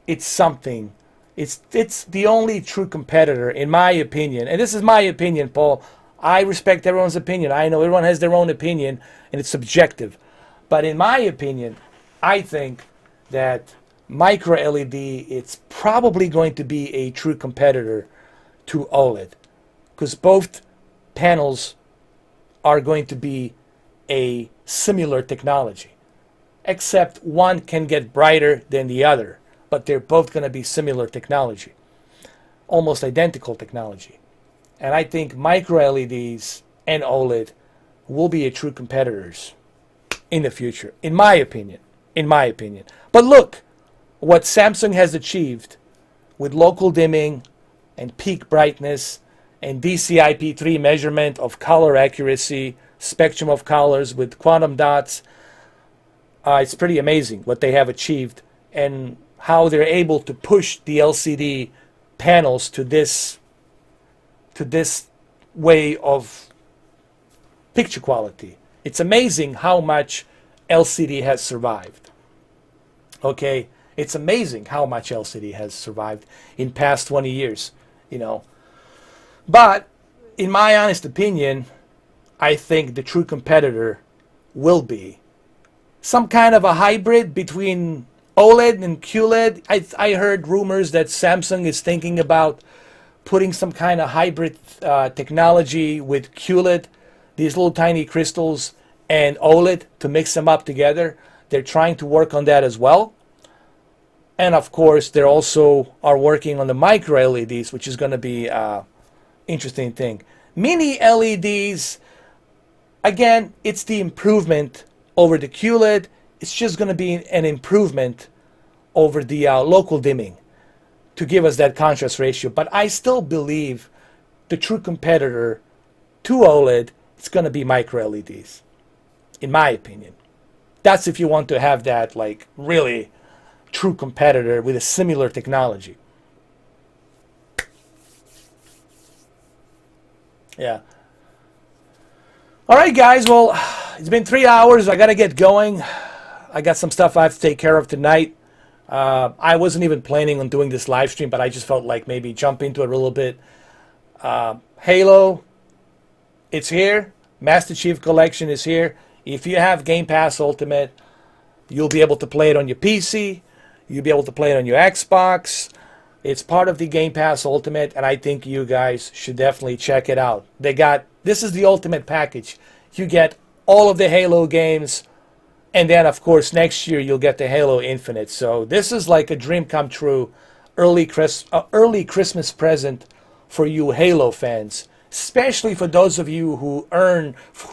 it's something. It's the only true competitor, in my opinion. And this is my opinion, Paul. I respect everyone's opinion. I know everyone has their own opinion, and it's subjective. But in my opinion, I think that micro LED, it's probably going to be a true competitor to OLED, because both panels are going to be a similar technology, except one can get brighter than the other, but they're both going to be similar technology, almost identical technology. And I think micro LEDs and OLED will be a true competitors in the future, in my opinion. But look what Samsung has achieved with local dimming and peak brightness and DCI-P3 measurement of color accuracy, spectrum of colors with quantum dots. It's pretty amazing what they have achieved and how they're able to push the LCD panels to this way of picture quality. It's amazing how much LCD has survived. Okay, it's amazing how much LCD has survived in past 20 years, you know. But in my honest opinion, I think the true competitor will be some kind of a hybrid between OLED and QLED. I heard rumors that Samsung is thinking about putting some kind of hybrid technology with QLED, these little tiny crystals, and OLED to mix them up together. They're trying to work on that as well. And of course, they also are working on the micro LEDs, which is going to be an interesting thing. Mini LEDs, again, it's the improvement over the QLED. It's just going to be an improvement over the local dimming to give us that contrast ratio. But I still believe the true competitor to OLED is going to be micro LEDs, in my opinion. That's if you want to have that, like, really true competitor with a similar technology. Yeah. All right, guys. Well, it's been 3 hours. I got to get going. I got some stuff I have to take care of tonight. I wasn't even planning on doing this live stream, but I just felt like maybe jump into it a little bit. Halo, it's here. Master Chief Collection is here. If you have Game Pass Ultimate, you'll be able to play it on your PC. You'll be able to play it on your Xbox. It's part of the Game Pass Ultimate, and I think you guys should definitely check it out. This is the Ultimate Package. You get all of the Halo games, and then, of course, next year you'll get the Halo Infinite. So this is like a dream come true, early Christmas present for you Halo fans, especially for those of you who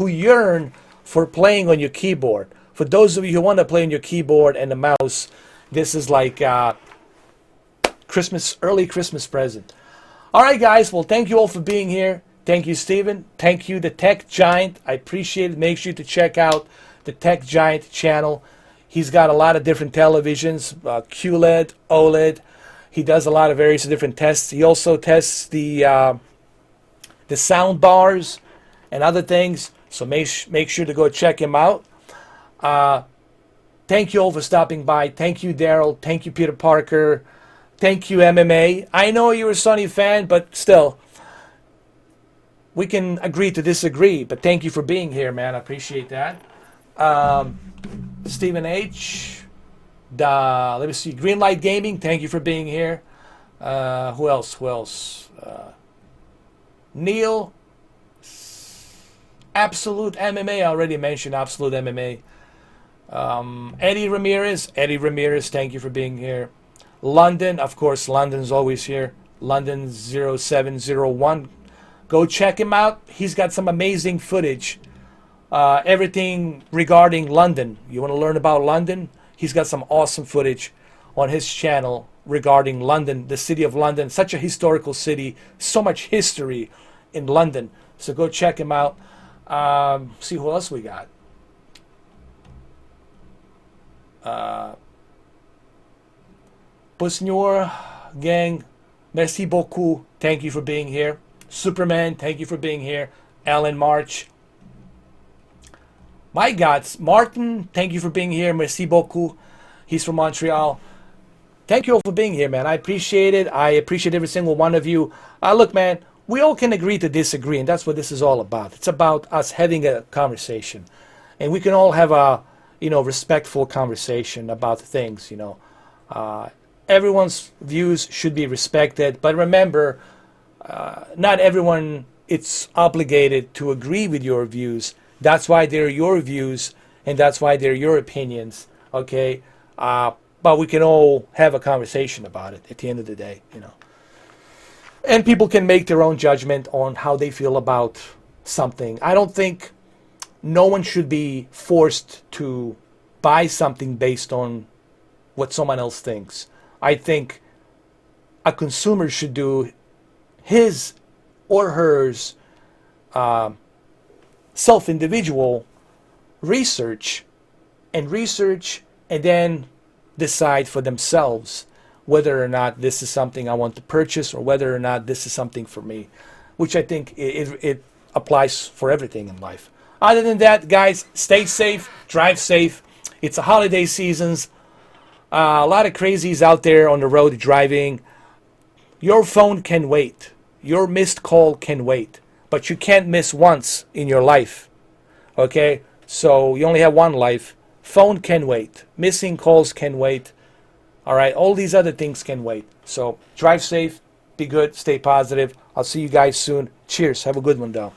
yearn for playing on your keyboard. For those of you who want to play on your keyboard and the mouse, this is like early Christmas present. All right, guys. Well, thank you all for being here. Thank you, Steven. Thank you, the Tech Giant. I appreciate it. Make sure to check out the Tech Giant channel. He's got a lot of different televisions, QLED, OLED. He does a lot of various different tests. He also tests the sound bars and other things. So make sure to go check him out. Thank you all for stopping by. Thank you, Daryl. Thank you, Peter Parker. Thank you, MMA. I know you're a Sony fan, but still, we can agree to disagree. But thank you for being here, man. I appreciate that. Stephen H. Let me see. Greenlight Gaming. Thank you for being here. Who else? Neil. Absolute MMA. I already mentioned Absolute MMA. Eddie Ramirez. Thank you for being here. London. Of course, London's always here. London 0701. Go check him out. He's got some amazing footage. Everything regarding London. You want to learn about London? He's got some awesome footage on his channel regarding London, the city of London. Such a historical city. So much history in London. So go check him out. See who else we got. Busnur gang, merci beaucoup. Thank you for being here. Superman, thank you for being here. Alan March. My God, Martin, thank you for being here. Merci beaucoup. He's from Montreal. Thank you all for being here, man. I appreciate it. I appreciate every single one of you. Look, man, we all can agree to disagree, and that's what this is all about. It's about us having a conversation. And we can all have a, respectful conversation about things, Everyone's views should be respected. But remember, not everyone is obligated to agree with your views. That's why they're your views, and that's why they're your opinions, okay? But we can all have a conversation about it at the end of the day, And people can make their own judgment on how they feel about something. I don't think no one should be forced to buy something based on what someone else thinks. I think a consumer should do his or hers self-individual research and then decide for themselves whether or not this is something I want to purchase or whether or not this is something for me, which I think it applies for everything in life. Other than that, guys, stay safe, drive safe. It's a holiday seasons. A lot of crazies out there on the road driving. Your phone can wait. Your missed call can wait. But you can't miss once in your life. Okay? So you only have one life. Phone can wait. Missing calls can wait. All right? All these other things can wait. So drive safe. Be good. Stay positive. I'll see you guys soon. Cheers. Have a good one, though.